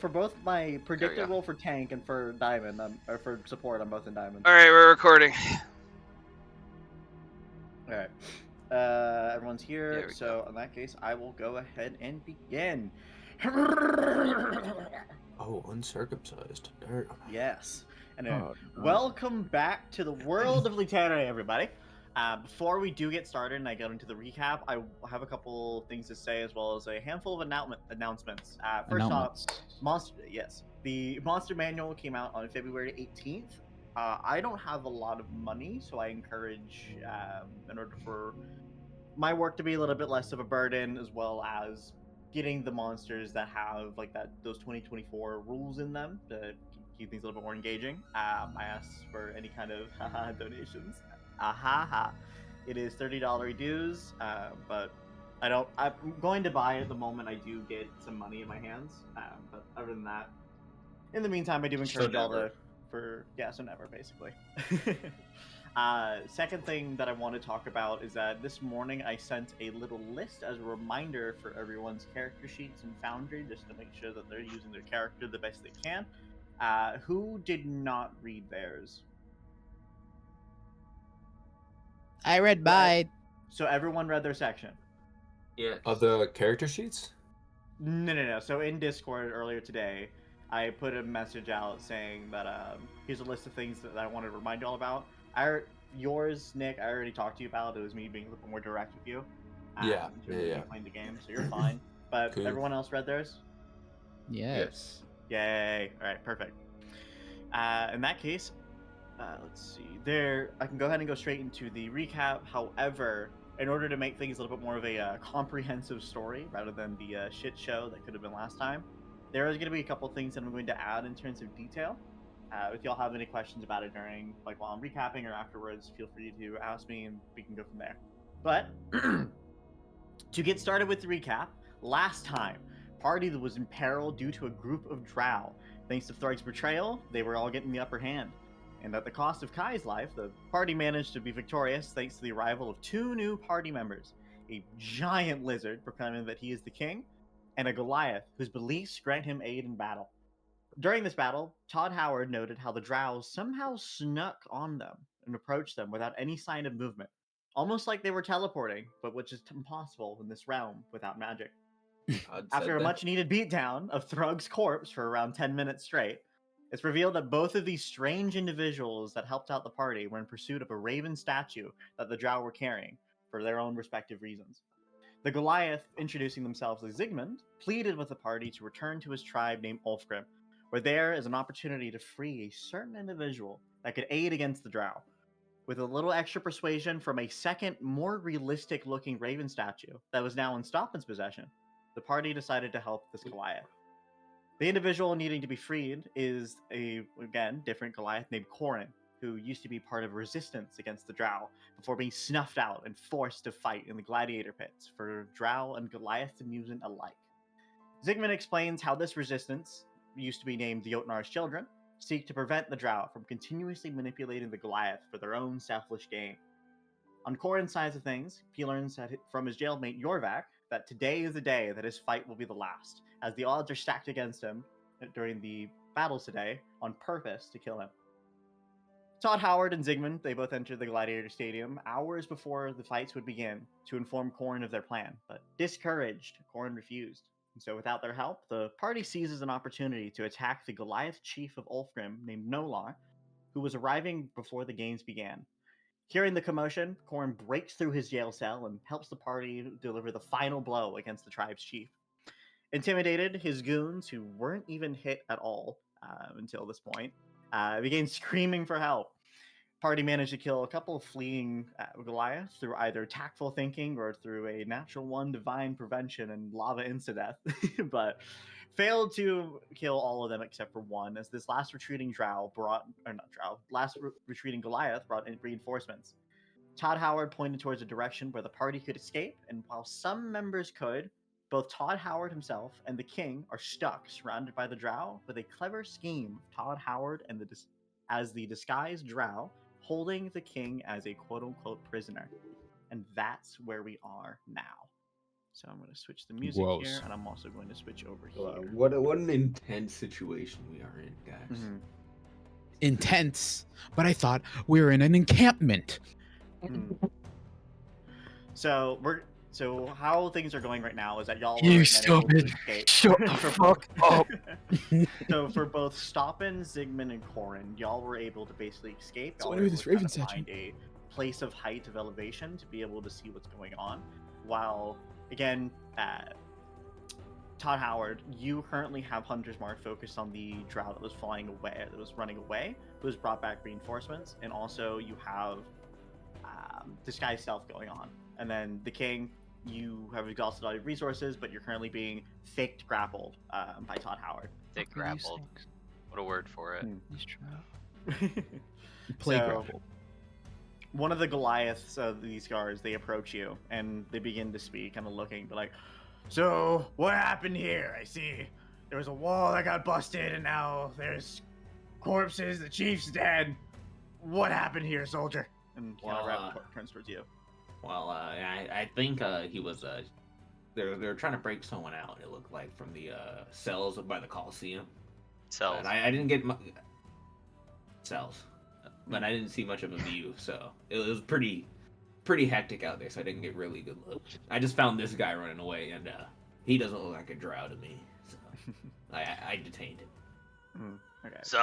For both my There we predicted go. role for tank and for diamond, or for support, I'm both in diamond. All right, we're recording. All right. Everyone's here, There we so in that case, I will go ahead and begin. Oh, uncircumcised. Damn. Yes. And Oh, no. welcome back to the world of Lieutenant, everybody. Before we do get started and I get into the recap, I have a couple things to say as well as a handful of announcements. First off, the Monster Manual came out on February 18th. I don't have a lot of money, so I encourage, in order for my work to be a little bit less of a burden, as well as getting the monsters that have like those 2024 rules in them to keep things a little bit more engaging. I asked for any kind of donations. Ahaha. It is $30 dues, but I'm going to buy it the moment I do get some money in my hands. But other than that, in the meantime, I do encourage all never. so never basically. Second thing that I want to talk about is that this morning I sent a little list as a reminder for everyone's character sheets in Foundry, just to make sure that they're using their character the best they can. Who did not read theirs? I read by. So everyone read their section. Yeah. Of the character sheets? No. So in Discord earlier today, I put a message out saying that here's a list of things that I wanted to remind you all about. Yours, Nick, I already talked to you about. It was me being a little more direct with you. In terms of you playing the game, so you're fine. But Cool. Everyone else read theirs? Yes. Yay! All right, perfect. In that case, let's see. I can go ahead and go straight into the recap. However, in order to make things a little bit more of a comprehensive story rather than the shit show that could have been last time, there is going to be a couple things that I'm going to add in terms of detail. If y'all have any questions about it during, like while I'm recapping or afterwards, feel free to ask me and we can go from there. But to get started with the recap, last time, party was in peril due to a group of drow. Thanks to Thrug's betrayal, they were all getting the upper hand. And at the cost of Kai's life, the party managed to be victorious thanks to the arrival of two new party members, a giant lizard proclaiming that he is the king, and a Goliath whose beliefs grant him aid in battle. During this battle, Todd Howard noted how the drow somehow snuck on them and approached them without any sign of movement, almost like they were teleporting, but which is impossible in this realm without magic. After a much needed beatdown of Thrug's corpse for around 10 minutes straight, it's revealed that both of these strange individuals that helped out the party were in pursuit of a raven statue that the drow were carrying for their own respective reasons. The Goliath, introducing themselves as Zygmunt, pleaded with the party to return to his tribe named Ulfgrim, where there is an opportunity to free a certain individual that could aid against the drow. With a little extra persuasion from a second, more realistic looking raven statue that was now in Stopman's possession, the party decided to help this Goliath. The individual needing to be freed is again, different Goliath named Corin, who used to be part of resistance against the drow before being snuffed out and forced to fight in the gladiator pits for drow and Goliath amusement alike. Zygmunt explains how this resistance, used to be named the Jotnar's Children, seek to prevent the drow from continuously manipulating the Goliath for their own selfish gain. On Corin's side of things, he learns from his jailmate Yorvak that today is the day that his fight will be the last, as the odds are stacked against him during the battles today on purpose to kill him. Todd Howard and Zygmunt, they both entered the Gladiator Stadium hours before the fights would begin to inform Corin of their plan, but discouraged, Corin refused. And so without their help, the party seizes an opportunity to attack the Goliath chief of Ulfgrim named Nolar, who was arriving before the games began. Hearing the commotion, Corin breaks through his jail cell and helps the party deliver the final blow against the tribe's chief. Intimidated, his goons, who weren't even hit at all until this point, began screaming for help. Party managed to kill a couple of fleeing Goliaths through either tactful thinking or through a natural one divine prevention and lava insta-death, but failed to kill all of them except for one, as this last retreating retreating Goliath brought in reinforcements. Todd Howard pointed towards a direction where the party could escape, and while some members could, both Todd Howard himself and the king are stuck, surrounded by the drow, with a clever scheme of Todd Howard and as the disguised drow, holding the king as a quote-unquote prisoner. And that's where we are now. So I'm going to switch the music Gross. here, and I'm also going to switch over here. What an intense situation we are in, guys. Mhm. Intense. But I thought we were in an encampment. Mm. So how things are going right now is that y'all You were again able to stupid. escape. Shut the For fuck both- up. So for both Stoppin, Zygmunt, and Corin, y'all were able to basically escape. So Y'all anyway, were this able to Raven kind of section. find a place of height of elevation to be able to see what's going on. While again, Todd Howard, you currently have Hunter's Mark focused on the drow that was flying away, that was running away, who has brought back reinforcements, and also you have disguise stealth going on. And then the king, you have exhausted all your resources, but you're currently being faked grappled by Todd Howard. Thick grappled. What a word for it. Play So, grapple. one of the Goliaths of these guards, they approach you and they begin to speak, kind of looking, but like, so what happened here? I see there was a wall that got busted, and now there's corpses. The chief's dead. What happened here, soldier? And turns towards you. Well, I think he was they're trying to break someone out. It looked like from the cells by the Coliseum. Cells. And I didn't get cells, but I didn't see much of a view, so it was pretty hectic out there. So I didn't get really good looks. I just found this guy running away, and he doesn't look like a drow to me, so I detained him. Okay. So-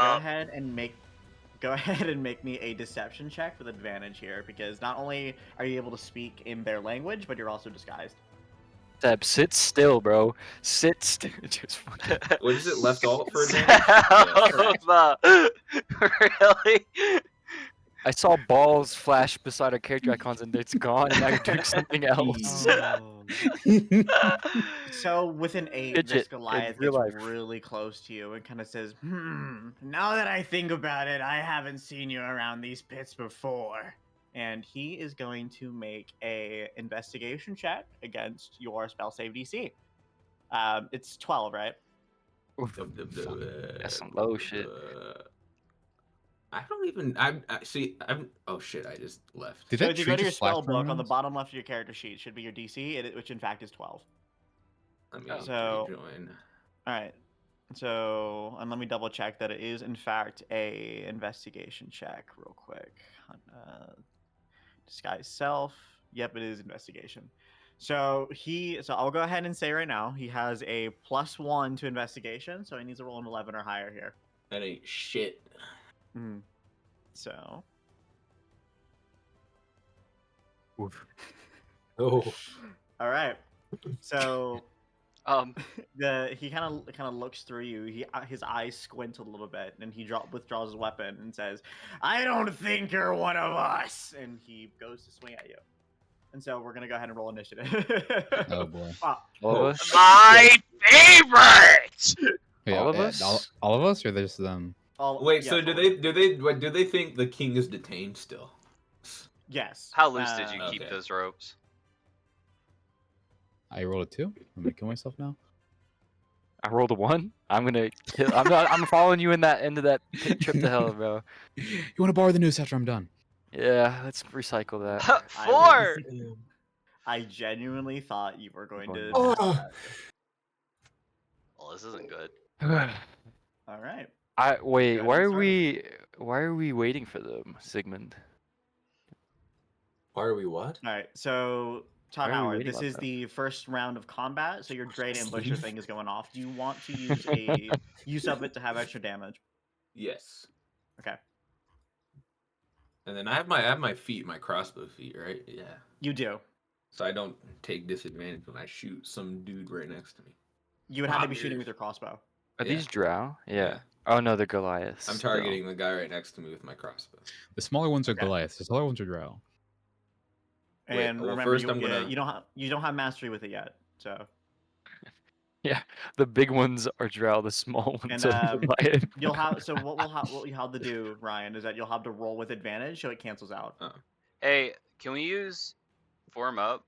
Go ahead and make me a deception check with advantage here, because not only are you able to speak in their language, but you're also disguised. Seb, sit still, bro. Sit still. Just fucking... What is it left alt for advantage? Really? I saw balls flash beside our character icons and it's gone, and now you're doing something else. So with an 8, this Fidget in Goliath real gets life. really close to you and kind of says, now that I think about it, I haven't seen you around these pits before. And he is going to make a investigation check against your spell save DC. It's 12, right? That's some low shit. I don't even. See. Oh shit! I just left. Did So that if you tree go to your just flash spell book, on the around? bottom left of your character sheet should be your DC, which in fact is 12. Let me So- rejoin. All right. So, and let me double check that it is in fact a investigation check real quick. Disguise self. Yep, it is investigation. So I'll go ahead and say right now he has a +1 to investigation, so he needs to roll an 11 or higher here. That ain't shit. So Oh. all right. So he kind of looks through you. His eyes squint a little bit, and he withdraws his weapon and says, "I don't think you're one of us." And he goes to swing at you. And so we're gonna go ahead and roll initiative. Oh boy. All of us? My favorite! Wait, All of us? All of us, or there's them? Wait. Yes, So do they think the king is detained still? Yes. How loose did you keep Okay. those ropes? I rolled a 2. I'm gonna kill myself now. I rolled a 1. I'm gonna kill. I'm following you into that trip to hell, bro. You want to borrow the news after I'm done? Yeah, let's recycle that. 4! I genuinely thought you were going to. Oh. Well, this isn't good. All right. Wait. Go Why ahead are and Why are we waiting for them, Sigmund? Why are we what? All right. So Todd Why are we Howard, waiting this on is that? the first round of combat. So your Dread Ambusher thing is going off. Do you want to use a use of it to have extra damage? Yes. Okay. And then I have my feet, my crossbow feet, right? Yeah. You do. So I don't take disadvantage when I shoot some dude right next to me. You would have to be Robbers. shooting with your crossbow. Are Yeah. these drow? Yeah. Yeah. Oh no, they're Goliaths. I'm still. targeting the guy right next to me with my crossbow. The smaller ones are Okay. Goliaths. The smaller ones are Drow. Wait, And well, remember, first you, I'm gonna- you don't have mastery with it yet. So The big ones are drow. The small ones And, are Goliath. you'll have. So what you have to do, Ryan, is that you'll have to roll with advantage, so it cancels out. Hey, can we use form up?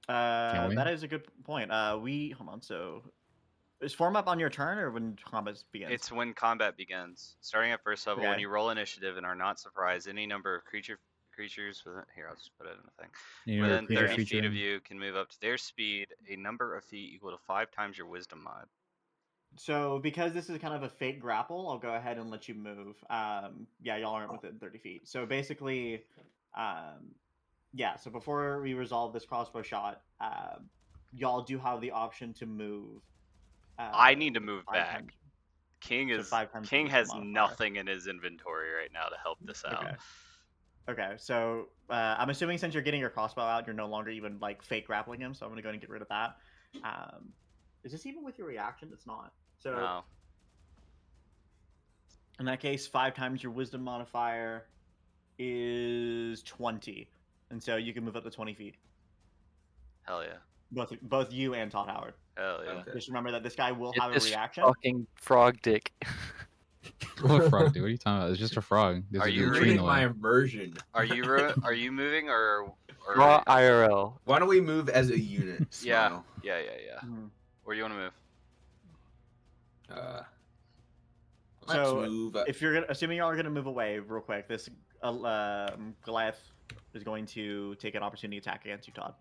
Can we? That is a good point. Hold on. So, is form up on your turn or when combat begins? It's when combat begins. Starting at first level, when Okay. you roll initiative and are not surprised, any number of Creatures within here, I'll just put it in the thing. You know, Within creature 30 feet feature of in- you can move up to their speed, a number of feet equal to 5 times your wisdom mod. So because this is kind of a fake grapple, I'll go ahead and let you move. Yeah, y'all aren't within 30 feet. So basically, yeah. So before we resolve this crossbow shot, y'all do have the option to move. I need to move 5 back. times. King So is 5 times the King wisdom has modifier. nothing in his inventory right now to help this out. Okay. Okay, so I'm assuming since you're getting your crossbow out, you're no longer even like fake grappling him. So I'm gonna go ahead and get rid of that. Is this even with your reaction? It's not. So No. in that case, 5 times your wisdom modifier is 20, and so you can move up to 20 feet. Hell yeah. Both you and Todd Howard. Hell yeah. Okay. Just remember that this guy will Get have a this reaction. fucking frog dick. What frog, dude? What are you talking about? It's just a frog. There's Are a you tree in Ruining the my way. immersion. Are you moving or Raw IRL. Why don't we move as a unit? Yeah. Smile. Yeah. Mhm. Where do you want to move? Let's So move. if you're gonna, assuming y'all are gonna move away real quick, this Goliath is going to take an opportunity attack against you, Todd.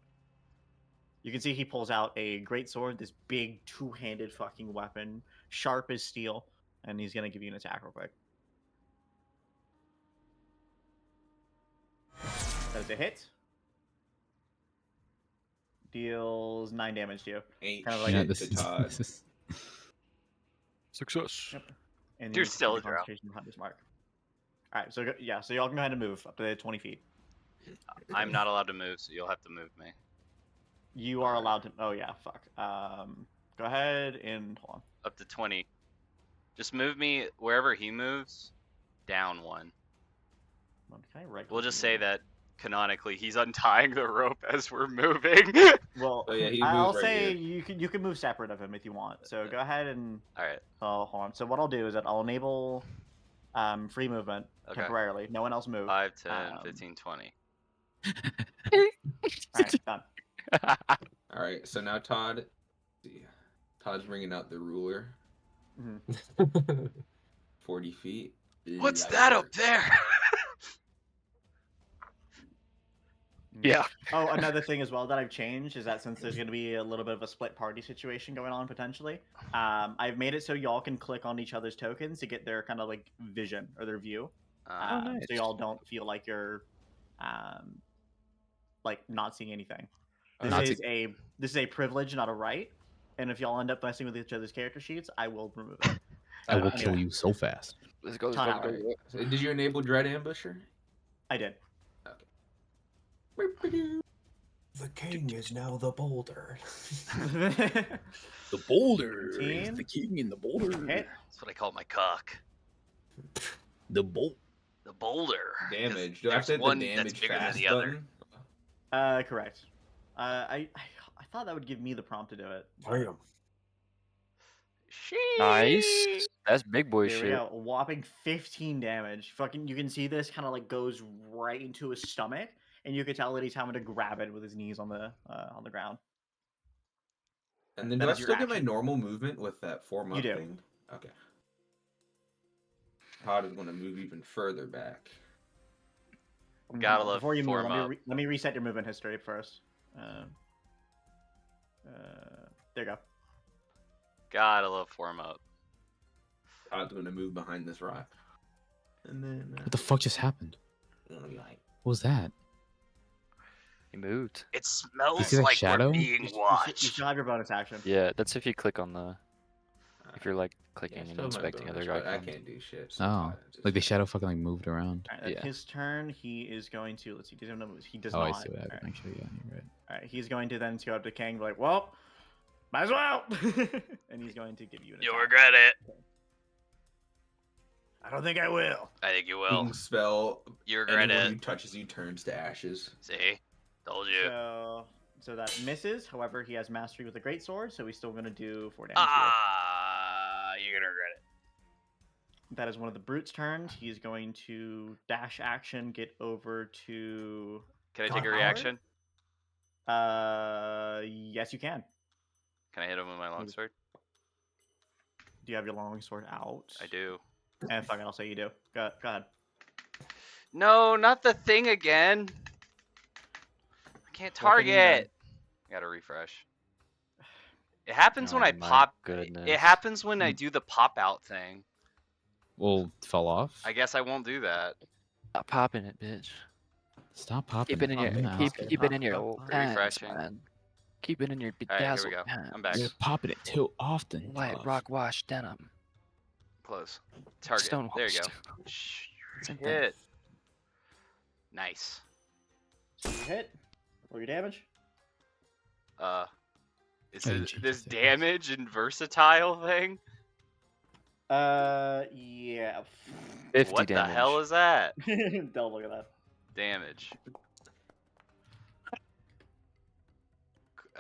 You can see he pulls out a great sword, this big two-handed fucking weapon, sharp as steel, and he's gonna give you an attack real quick. That is a hit. Deals 9 damage to you. Ain't kind of shit like- to Todd. this is Success. Yep. And You're you still keep a drow. concentration behind this mark. All right, so yeah, so y'all can go ahead and move up to 20 feet. I'm not allowed to move, so you'll have to move me. You are allowed to. Oh yeah, fuck. Go ahead and hold on. Up to 20. Just move me wherever he moves, down 1. Can I right We'll just click say you? that canonically he's untying the rope as we're moving. Well, Oh, yeah, he I'll moves right say here. you can move separate of him if you want. So go ahead and Alright, hold on. So what I'll do is that I'll enable free movement Okay. temporarily. No one else move. 5, 10, Um, 15, 20. All right, done. All right, so now Todd. Let's see. Todd's bringing out the ruler. Mhm. 40 feet. What's that up Liar. there? Yeah. Oh, another thing as well that I've changed is that since there's going to be a little bit of a split party situation going on potentially, I've made it so y'all can click on each other's tokens to get their kind of like vision or their view. nice. So y'all don't feel like you're like not seeing anything. This Not is a privilege, not a right. And if y'all end up messing with each other's character sheets, I will remove it. I will Anyway. kill you so fast. Let's go. Todd Let's go. Howard. So did you enable Dread Ambusher? I did. The king is now the boulder. The boulder is 17. the king in the boulder. Hit. That's what I call my cock. The bolt. The boulder. 'Cause Damage. Do I have there's to hit one the that's damage bigger than fast the other. button? Correct. I thought that would give me the prompt to do it. Damn. Nice. That's big boy Here we shit. go. A whopping 15 damage. Fucking, you can see this kind of like goes right into his stomach, and you can tell that he's having to grab it with his knees on the ground. And then That do I is your still get my action. normal movement with that form You up do. thing? Okay. Todd is going to move even further back. Gotta love Before you move, form up. let me reset your movement history first. There you go. Gotta love form up. Todd's going to move behind this rock. And then What the fuck just happened? I'm gonna be like, What was that? He moved. It smells see that like shadow? we're being You watched. still have your bonus action. Yeah, that's if you click on the. If you're like yeah, clicking and still my inspecting bonus, other right? I icons. can't do shit. So Oh, Todd just- like the shadow fucking like moved around. All right, Yeah. his turn. He is going to let's see. Does he have no moves? He does Oh, not. I see what happened. All right. Actually, yeah, you're right. All right, he's going to then go up to Kang, and be like, "Well, might as well," and he's going to give you an You'll attack. regret it. I don't think I will. I think you will. Healing spell. You regret Anyone it. who touches you turns to ashes. See? Told you. So that misses. However, he has mastery with a great sword, so he's still going to do 4 damage. to You're gonna regret it. you. That is one of the brute's turns. He's going to dash action, get over to. Can I Todd take a Howard? reaction? Yes, you can. Can I hit him with my longsword? Do you have your long sword out? I do. And fuck it, I'll say you do. Go ahead. No, not the thing again. I can't What thing again? target. Gotta refresh. It happens when Oh I my pop. It goodness. happens when I do the pop out thing. Well, fell off. I guess I won't do that. Stop popping it, bitch. Stop popping Keep it in your I'm gonna ask keep you. it in your old pants, Refreshing. man. Keep it in your All right, here we bedazzled go. pants. I'm back. You're popping it too often. White Tough. rock wash denim. Close. Target. There you go. Stonewashed. Same thing. Hit. Nice. So you hit. Roll your damage. Is I didn't it change this the settings. damage and versatile thing? Yeah. 50 What damage. the hell is that? Don't look at that. Damage.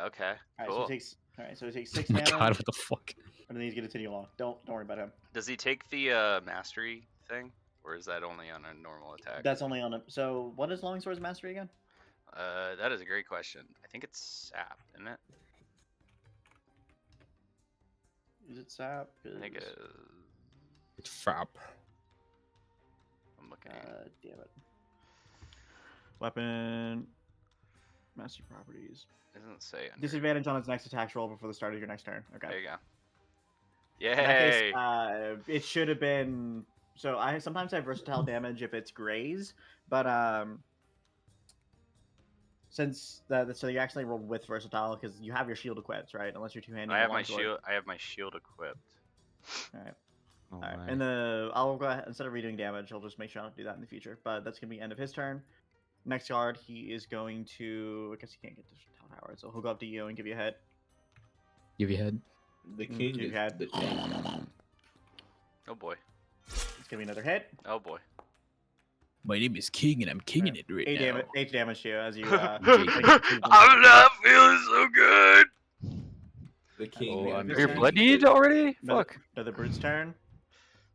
Okay. Alright, Cool. so he takes. Alright, so he takes 6 Oh my damage, god, what the fuck? and then he's gonna continue along. Don't worry about him. Does he take the mastery thing, or is that only on a normal attack? That's only on a. So what is Longsword's mastery again? That is a great question. I think it's sap, isn't it? Is it sap? I think it 'Cause, is. It's fap. I'm looking. Damn it. Weapon. Master properties. It doesn't say. Under. Disadvantage on its next attack roll before the start of your next turn. Okay. There you go. In that Yay! case, it should have been. So I sometimes have versatile damage if it's graze, but since so you actually rolled with versatile because you have your shield equipped, right? Unless you're two-handed. I have my shield. I have my shield equipped. All right. Oh All right. my. And I'll go ahead instead of redoing damage. I'll just make sure I don't do that in the future. But that's gonna be end of his turn. Next card, he is going to. I guess he can't get to Howard, so he'll go up to you and give you a hit. Give you head. The king you is had- the king. Oh boy. It's gonna be another hit. Oh boy. My name is King and I'm kinging it right 8 now. damage. 8 damage to you as you. I'm not feeling so good. The king. Oh, is I'm the very You're king. bloodied already? Another, Fuck. another brute's turn.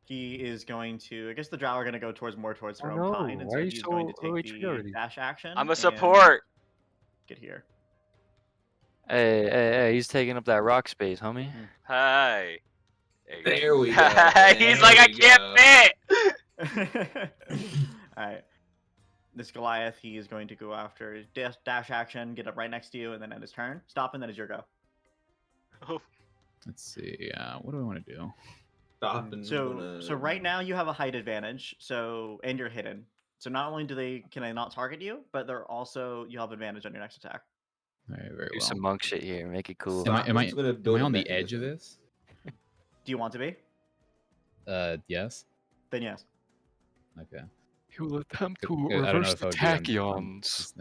He is going to. I guess the drow are going to go towards their Oh own no, kind, and why so are you he's so going to low take HP the already? dash action. I'm a and support. Get here. Hey, he's taking up that rock space, homie. Hi. There we go. He's There like, I we can't go. fit. All right. This Goliath, he is going to go after his dash action, get up right next to you, and then end his turn. Stop, and then it's your go. Let's see. What do I want to do? Stop and So right now you have a height advantage. And you're hidden. So not only can they not target you, but you have advantage on your next attack. All right, very Do well. some monk shit here. Make it cool. Am I Someone's gonna build a on the edge of mechanism. this? Do you want to be? Yes. Then yes. Okay. You will attempt I to don't know reverse if the I would do it tachyons.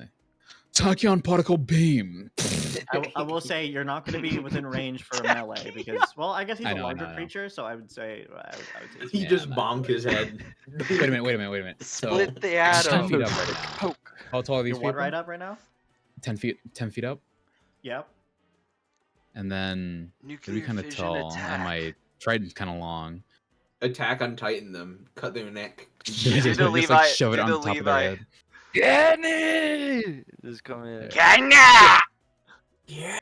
Tachyon particle beam. I will say you're not going to be within range for a melee because, well, I guess he's I a know, I larger know. creature, so I would say it's He Yeah, just I'm not bombed doing his head. Wait a minute. So Split the 10 atom. feet up right now. Poke. How tall are these you're what people? right up right now. 10 feet up, Yep. and then it'd Nuclear be kind of fission tall, attack. and my trident's kind of long. Attack on Titan them. Cut their neck. Do just, the just, Levi- like shove it do on the the top of their Levi. head. Kenny! Just come in. Kenya! Yeah.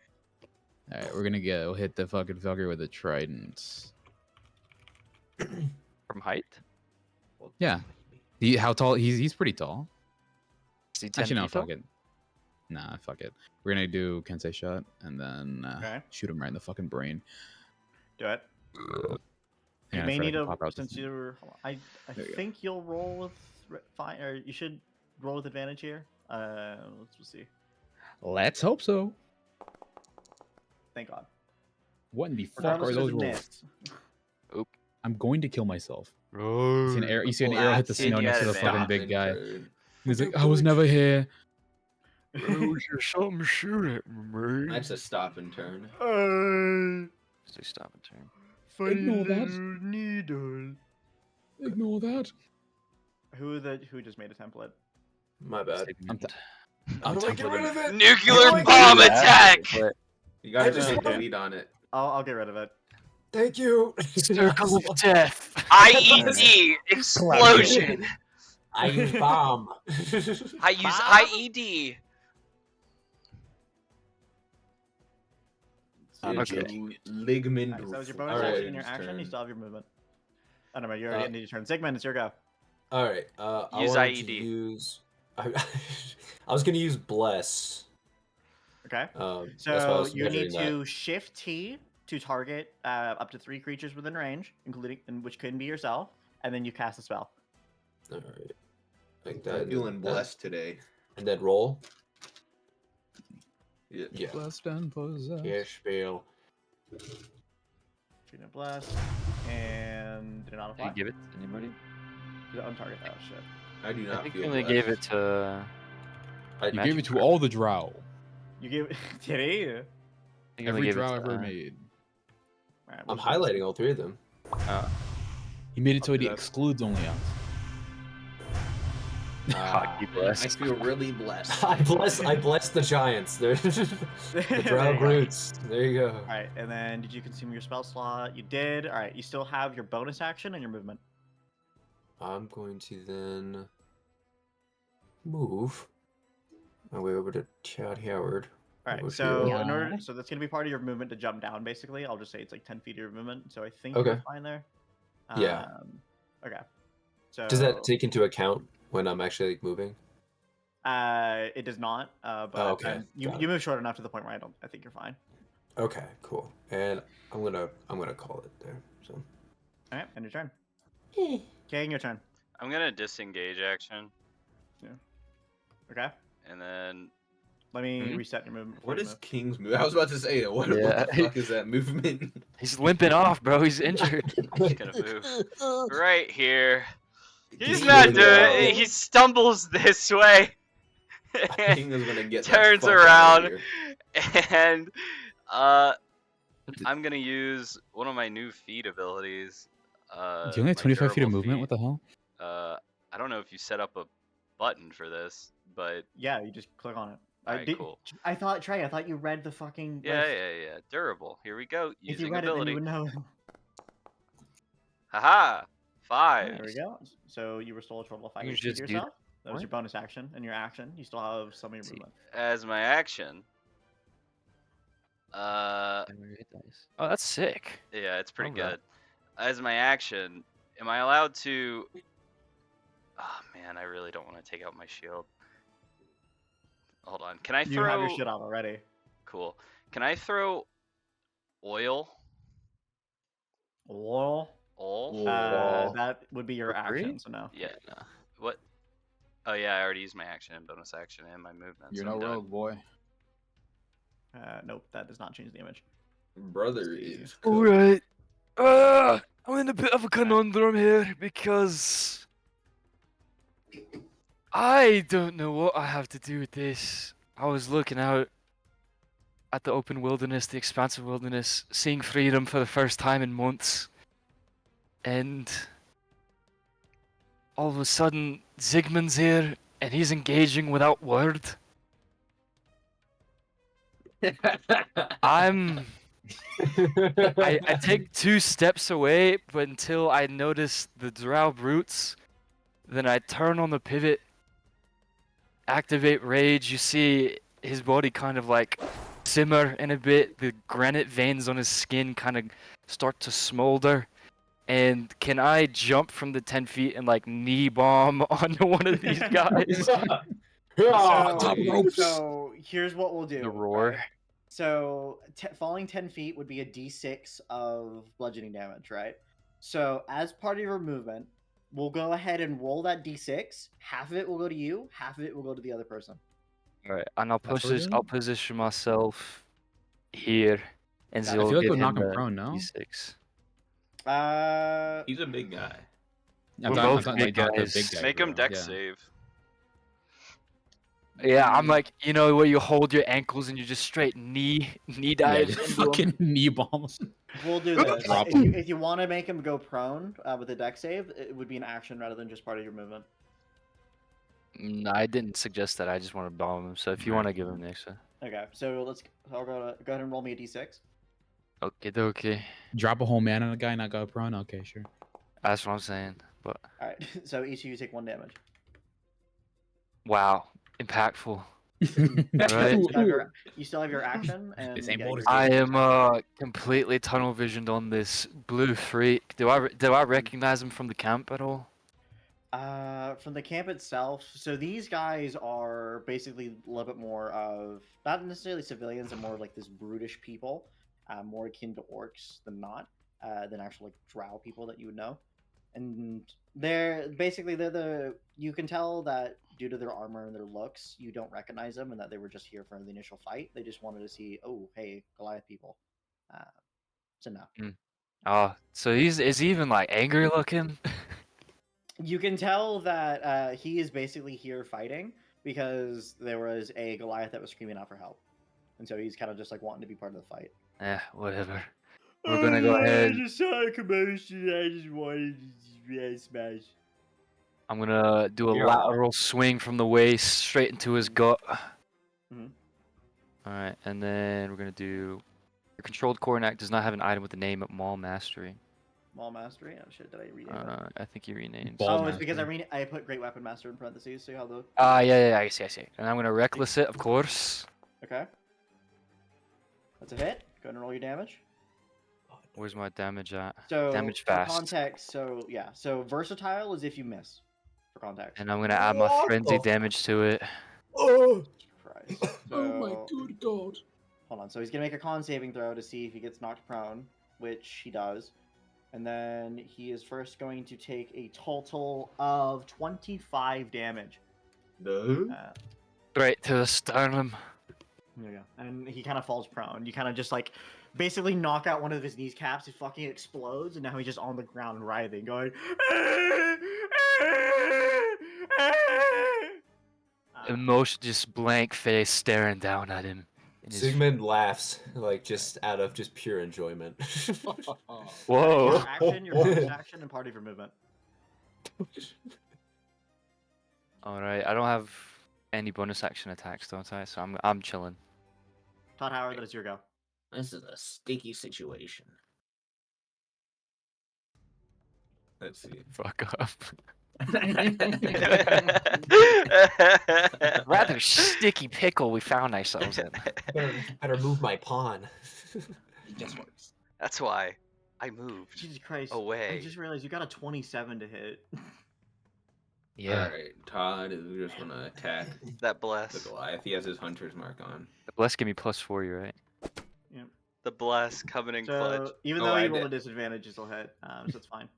All right, we're gonna go hit the fucking fucker with a trident. From height? Yeah. How tall? He's pretty tall. Is he 10 Actually, no, feet tall? fuck it. Nah, fuck it. We're gonna do Kensei shot and then Okay. shoot him right in the fucking brain. Do it. You And may if I need can to pop out since this- you're. I There you go. think you'll roll with fine, or you should roll with advantage here. Let's see. Let's hope so. Thank God. What in the fuck Regardless, are it those doesn't rolls? miss. I'm going to kill myself. You see an arrow, hit the Kid, snow you next to had the fucking advantage. big guy. Turn. He's like, I was never here. Was there something shoot at me? That's a stop and turn. Say stop and turn. Ignore that. Needle. Ignore that. Who just made a template? My bad. Segment. How do I get rid of it? Nuclear Oh my bomb Yeah, attack! but You gotta I just just want- delete on it. I'll get rid of it. Thank you. Circle of death. IED explosion. I use bomb. I use IED. Okay. Ligament. Alright, so that was your bonus Alright, action and your it's action. You turn. still have your movement. I don't know. You're already ended your turn. Sigmund, it's your go. All right. I Use wanted to IED. use. I was gonna use bless. Okay. That's why I So was you need measuring that. to shift T to target up to 3 creatures within range, including which can be yourself, and then you cast a spell. All right. Like I'm that. feeling blessed today. And then roll. Yeah. Yeah. Blessed and possessed. Yeah, spell. Treatment bless, and did it not Did you apply? give it to anybody? Did it untarget? Oh shit. I do I not think feel you only blessed. gave it to. I You Magic gave it to Trap. all the drow. You gave did he? I think you only Every gave it drow to, ever made. Alright, I'm we'll just do this. highlighting all 3 of them. He made it so I'll he do that. excludes only us. Hockey I blessed. feel really blessed. I bless the giants. They're the There drow you go. brutes. There you go. Alright, and then did you consume your spell slot? You did. Alright, you still have your bonus action and your movement. I'm going to then move my way over to Chad Howard. Alright, over so here. in order, so that's gonna be part of your movement to jump down. Basically, I'll just say it's like 10 feet of your movement. So I think you're Okay. fine there. Yeah. Okay. So Does that take into account when I'm actually like moving? It does not. But Oh, okay. you Got you move short enough to the point where I think you're fine. Okay, cool. And I'm gonna call it there. So All right, end your turn. King, your turn. I'm gonna disengage action, Okay. and then Let me Hmm? reset your movement. before What you is move. King's move? I was about to say it. What Yeah. the fuck is that movement? He's limping off, bro. He's injured. just gonna move right here. He's King not is doing gonna- it. He stumbles this way. and King is gonna get the turns fuck outta around here. and I'm gonna use one of my new feat abilities. Do you only have my 25 feet of durable movement? feat. What the hell? I don't know if you set up a button for this, but Yeah, you just click on it. Alright, cool. I thought Trey. I thought you read the fucking. yeah, list. yeah. Durable. Here we go. If you Using read it, then you ability. would know. Haha. 5. There we go. So you restore a total of 5 You HP just to do yourself. That was what? your bonus action, and your action. You still have some of your See. movement. As my action. Oh, that's sick. Yeah, it's pretty Love that. good. As my action, am I allowed to? Oh man, I really don't want to take out my shield. Hold on. Can I You throw? have your shit out already. Cool. Can I throw oil? Oil. Oil? That would be your For free? action. So no. Yeah. What? Oh yeah, I already used my action and bonus action and my movement. You're so I'm no done. rogue, boy. Nope, that does not change the image. Brother is cooked. Alright. I'm in a bit of a conundrum here because I don't know what I have to do with this. I was looking out at the open wilderness, the expansive wilderness, seeing freedom for the first time in months. And all of a sudden, Zygmunt's here and he's engaging without word. I take 2 steps away, but until I notice the drow brutes, then I turn on the pivot, activate rage. You see his body kind of like simmer in a bit. The granite veins on his skin kind of start to smolder. And can I jump from the 10 feet and like knee bomb onto one of these guys? top ropes. So here's what we'll do. The roar. right? So falling 10 feet would be a d6 of bludgeoning damage, right? So as part of your movement, we'll go ahead and roll that d6. Half of it will go to you, half of it will go to the other person. Alright, and I'll That's what we're doing? I'll position myself here, and Got it. so I I'll feel like get we'll knock him him a prone, no? D6. He's a big guy. We're both big not the guys. big guy, Make him bro. dex Yeah. save. Yeah, I'm like, you know, where you hold your ankles and you just straight knee Yeah, dive just into 'em. fucking knee bombs. We'll do this. Drop If you want to make him go prone with a dex save, it would be an action rather than just part of your movement. No, I didn't suggest that. I just want to bomb him. So if you Right. want to give him an extra. Okay, so I'll go ahead and roll me a d6. Okay, okay. Drop a whole man on a guy, not go prone. Okay, sure. That's what I'm saying. But All right, so each of you take 1 damage. wow, impactful. You Right. still have your action, and This ain't yeah, bonus your- I am completely tunnel visioned on this blue freak. Do I recognize him from the camp at all? From the camp itself, so these guys are basically a little bit more of not necessarily civilians, and more like this brutish people, more akin to orcs than not, than actual like drow people that you would know. And they're the you can tell that due to their armor and their looks, you don't recognize them, and that they were just here for the initial fight. They just wanted to see, oh hey, Goliath people. Uh, so no. Oh, so is he even like angry looking? You can tell that he is basically here fighting because there was a Goliath that was screaming out for help, and so he's kind of just like wanting to be part of the fight. Whatever. We're gonna go ahead. I just saw a commotion. I just wanted to smash. I'm gonna do a You're all right. lateral swing from the waist straight into his gut. Mhm. All right, and then we're gonna do. Your controlled coordinate does not have an item with the name of Maul Mastery. Maul Mastery. Oh shit! Did I rename it? I think you renamed. Ball Oh, it's because Mastery. I put Great Weapon Master in parentheses. So you have the Yeah, I see. And I'm gonna reckless it, of course. okay. That's a hit. Go ahead and roll your damage. Where's my damage at? So Damage for fast. context, so versatile is if you miss. For context. And I'm gonna add my What frenzy the damage to it. Oh, Christ. oh my So- good god. Hold on. So he's gonna make a con saving throw to see if he gets knocked prone, which he does, and then he is first going to take a total of 25 damage. No. Right to the sternum. There you go. And he kind of falls prone. You kind of just like basically knock out one of his kneecaps. It fucking explodes, and now he's just on the ground writhing, going. Emotion, just blank face, staring down at him. in his- Sigmund laughs, like just out of just pure enjoyment. Whoa. Your action, your bonus action, and part of your movement. All right, I don't have any bonus action attacks, don't I? So I'm chilling. Todd Howard, that is your go. This is a sticky situation. Let's see. Fuck off. Rather sticky pickle we found ourselves in. better move my pawn. It just works. That's why I moved. Jesus Christ! I Away. just realized you got a 27 to hit. Yeah. Alright, Todd is just gonna attack That the bless. Goliath. He has his hunter's mark on. Bless give me +4, you're right. The bless coveting clutch. So even Oh, though I you roll a did. disadvantage, you still hit. So it's fine.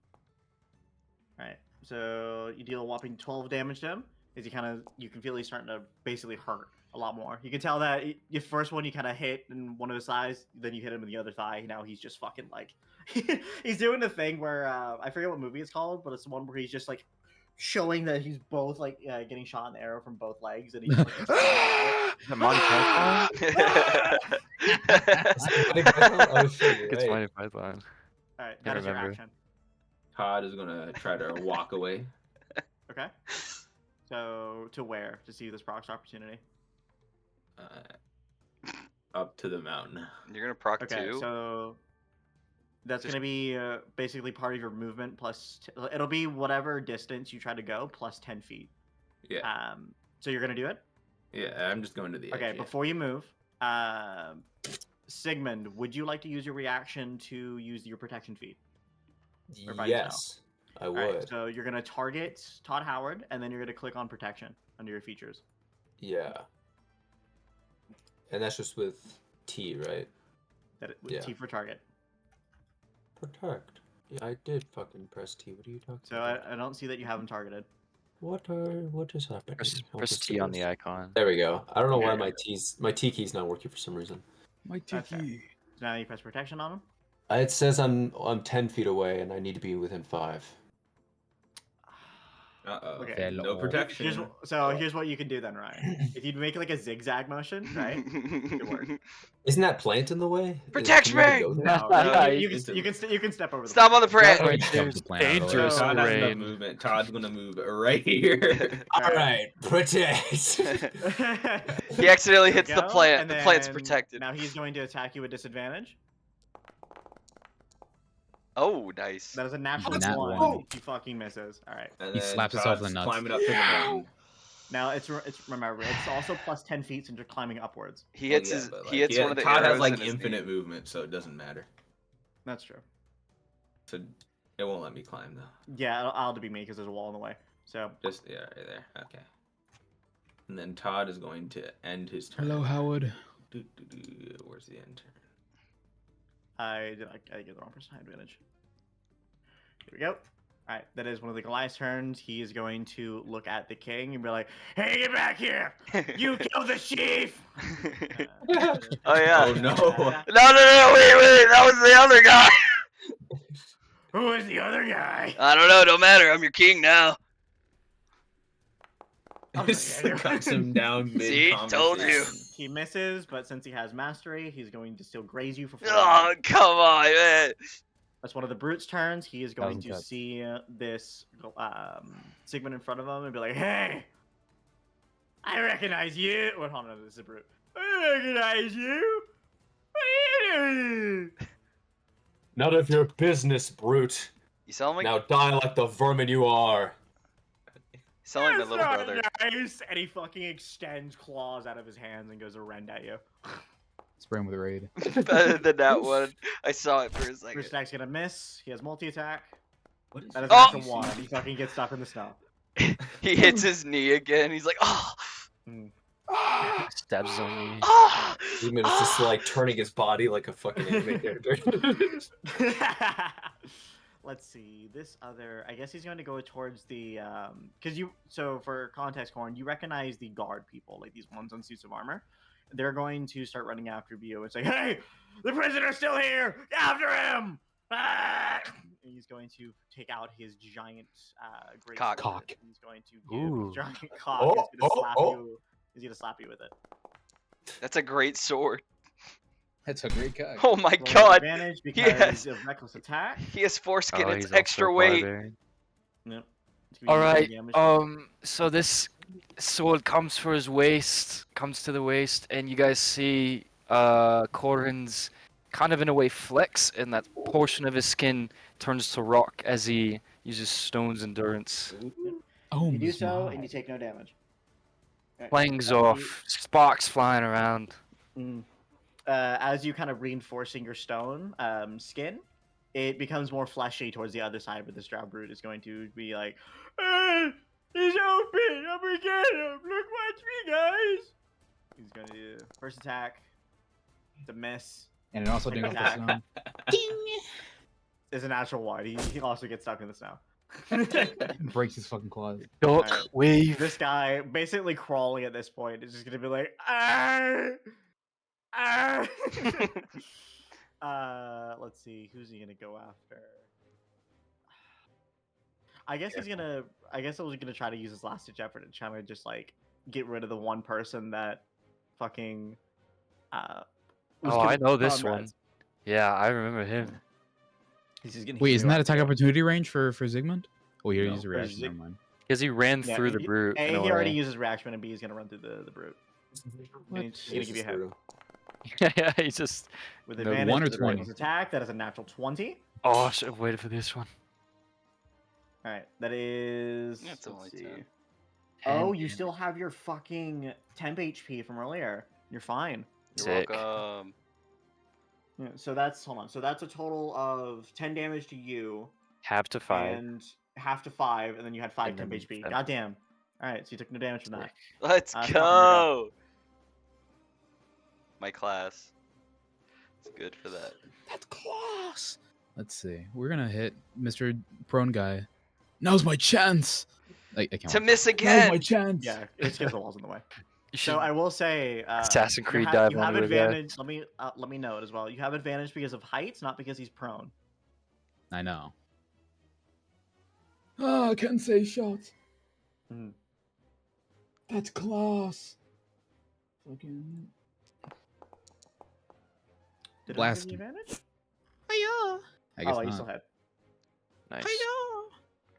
All right. So you deal a whopping 12 damage to him. As you can feel he's starting to basically hurt a lot more. You can tell that your first one you kind of hit in one of his thighs, then you hit him in the other thigh. Now he's just fucking like, he's doing the thing where I forget what movie it's called, but it's the one where he's just like showing that he's both like getting shot in the arrow from both legs, and he's like, Is that Monty Python? Oh shit, you're It's right. Monty Python. all right, that Can't is your remember. action. Todd is gonna try to walk away. Okay. So to where to see this procs opportunity? Up to the mountain. You're gonna proc Okay, two. so that's Just- gonna be basically part of your movement plus. It'll be whatever distance you try to go plus 10 feet. Yeah. So you're gonna do it. Yeah, I'm just going to the Okay. edge. yeah. Before you move, Sigmund, would you like to use your reaction to use your protection feat? Or by Yes, I All would. right. So you're gonna target Todd Howard, and then you're gonna click on protection under your features. Yeah. And that's just with T, right? With Yeah. T for target. Protect. Yeah, I did fucking press T. What are you talking So about? I don't see that you have him targeted. What is happening? Press, Help press us T do on the this. icon. There we go. I don't know why Okay. my T key's not working for some reason. My Okay. tiki. So now you press protection on him. It says I'm 10 feet away and I need to be within 5. Uh-oh. Okay. Hello. No protection. Here's what you can do then, Ryan. If you make like a zigzag motion, right? works. Isn't that plant in the way? Protect Can you even me! go there? No, No, you can step over the Stop on the That prank. right Jump there's the plant out of the way. dangerous Todd has enough terrain. movement. Todd's gonna move right here. All right, protect. He accidentally hits There the you go, plant. and The plant's then protected. Now he's going to attack you with disadvantage. Oh, nice. That is a natural Nat one. one. He fucking misses. All right. And He then slaps himself in the Todd's nuts. climbing up to the mountain. Now it's remember it's also plus 10 feet since you're climbing upwards. He Well, hits yeah, his. but, He hits yeah, one of the Todd arrows has like in his infinite knee. movement, so it doesn't matter. That's true. So it won't let me climb though. Yeah, I'll be me because there's a wall in the way. So Just yeah, right there. Okay. And then Todd is going to end his turn. Hello, Howard. Where's the end turn? I get the wrong person. High advantage. Here we go. All right, that is one of the Goliath's turns. He is going to look at the king and be like, "Hey, get back here! You killed the chief!" Oh yeah. Oh no. No, wait, that was the other guy. Who is the other guy? I don't know, don't matter. I'm your king now. Cuts him down mid See? Told you. He misses, but since he has mastery, he's going to still graze you for 4 Oh, come on, man. That's one of the brute's turns. He is going 1,000 to cuts. see this Sigmund in front of him and be like, "Hey, I recognize you." Well, hold on, this is a brute. I recognize you. What are you doing? None of your business, brute. You sound like Now die like the vermin you are. my That's little not brother. nice. And he fucking extends claws out of his hands and goes to rend at you. Spray him with a raid. Better than that one. I saw it for a second. First attack's gonna miss. He has multi-attack. What is That is Oh! natural one. He fucking gets stuck in the snow. He hits his knee again. He's like, oh, Stabs on me. oh, Demon is just like turning his body like a fucking anime character. Let's see. This other, I guess he's going to go towards the so for context, Corn, you recognize the guard people, like these ones on suits of armor. They're going to start running after you and say, "Hey, the prisoner's still here! After him!" Ah! And he's going to take out his giant great Cock. sword. Cock. He's going to give Ooh. his giant cock. He's going to slap you. He's going to slap you with it. that's a great sword. That's a great guy. Oh my Roll god. advantage He because has- of reckless attack. He has foreskin. Oh, It's he's also extra a weight. barbarian. Yep. It's gonna be All right. damage. So this sword comes for his waist, comes to the waist, and you guys see Corin's kind of in a way flex, and that portion of his skin turns to rock as he uses Stone's endurance. Oh, You do my so, God. and you take no damage. Alright, Flangs as you- off, sparks flying around. As you kind of reinforcing your stone skin, it becomes more fleshy towards the other side. But this drow brute is going to be like, "Hey, he's open! I'm gonna get him! Look, watch me, guys!" He's going to do first attack. It's a miss. And it also didn't Second off the attack. It's a natural one. He also gets stuck in the snow. snow. Breaks his fucking claws. Duck, Alright. wave. This guy, basically crawling at this point, is just gonna be like, "Ah, ah." Let's see, who's he gonna go after? I guess I was gonna try to use his last ditch effort and try to just like get rid of the one person that fucking was Oh, I know this comrades. one. Yeah, I remember him. He's just gonna Wait, hit isn't you that after attack it. opportunity range for Zigmund? Oh, he already No, used a for reaction. Zig- Never mind. Because he ran Yeah, through the brute. A, in a he already way. uses reaction, and B, he's gonna run through the brute. And he's just gonna give you a hit. Yeah, he just. With No, advantage, 1 or with the reckless 20? attack, that is a natural 20. Oh, I should have waited for this one. Alright, that is. That's let's only see. 10. Oh, 10 you still have your fucking temp HP from earlier. You're fine. You're Sick. welcome. Yeah, so that's hold on. So that's a total of 10 damage to you Half to 5. and half to 5, and then you had 5 And temp then HP. 7. Goddamn. Alright, so you took no damage from that. Sick. Let's Stop, go. My class. It's good for that. That's close. Let's see. We're gonna hit Mr. Prone guy. Now's my chance. I can't. To miss Now's again. my chance. Yeah, it's because the wall's in the way. You should So I will say, Assassin's Creed you dive you have onto the guy. advantage. Let me know it as well. You have advantage because of heights, not because he's prone. I know. Ah, I can't say shots. Mhm. That's class. Fucking. Did Blast I give you him. advantage? I guess Oh, you not. still had. Nice.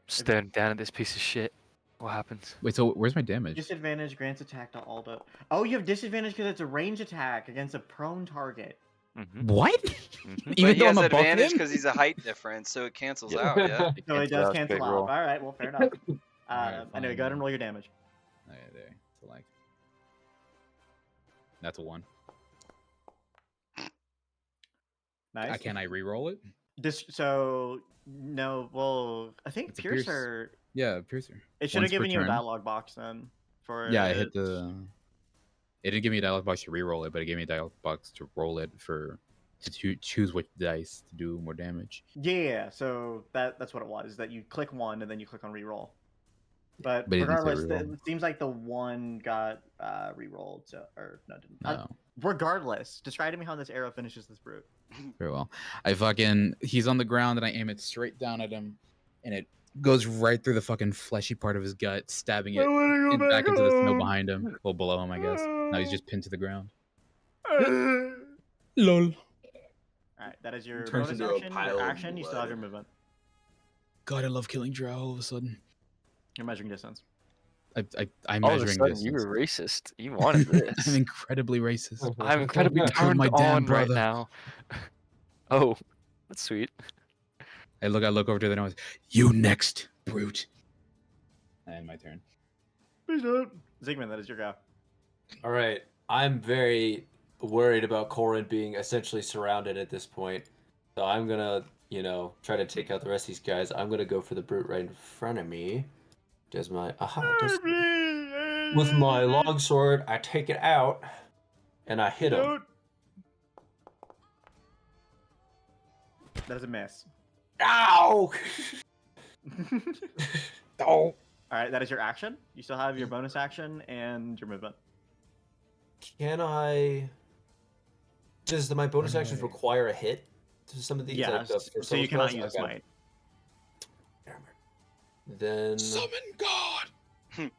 Staring down at this piece of shit. What happens? Wait, so where's my damage? Disadvantage grants attack to all the. Oh, you have disadvantage because it's a range attack against a prone target. Mm-hmm. What? Mhm. But he has I'm above advantage him? because he's a height difference, so it cancels Yeah. out, yeah? So it does cancel out. All right, well, fair enough. Alright, Anyway, fine go ahead and then. roll your damage. Okay, there. Select. That's a 1. Nice. Can I re-roll it? So no, well, I think It's a Pierce. Piercer. Yeah, piercer. It should have Once per given you a turn. dialogue box then. For Yeah, I it. hit the. It didn't give me a dialogue box to re-roll it, but it gave me a dialogue box to roll it to choose which dice to do more damage. Yeah, so that's what it was. That you click one and then you click on reroll. But But it didn't say regardless, reroll. it seems like the one got re-rolled. So, or no, it didn't. No. Regardless, describe to me how this arrow finishes this brute. Very well. He's on the ground and I aim it straight down at him, and it goes right through the fucking fleshy part of his gut, stabbing it back into the snow behind him. Well, below him, I guess. Now he's just pinned to the ground. Lol. All right, that is your Turns bonus into a action. pile Your of action. You still have blood. your movement. God, I love killing drow all of a sudden. You're measuring distance. I'm All of a measuring sudden, distance. you were racist. You wanted I'm this. incredibly racist. I'm incredibly Killed turned my damn on right brother. now. Oh, that's sweet. I look over to the nose. You next, brute. And my turn. Please don't. Zygmunt, that is your go. All right. I'm very worried about Corin being essentially surrounded at this point. So I'm gonna, try to take out the rest of these guys. I'm gonna go for the brute right in front of me. With my longsword, I take it out and I hit him. That is a miss. Ow! Oh. All right, that is your action. You still have your bonus action and your movement. Can I? Does my bonus actions require a hit to some of these? Yeah, like the so first you level cannot spells? use a Okay. smite. Then Summon God.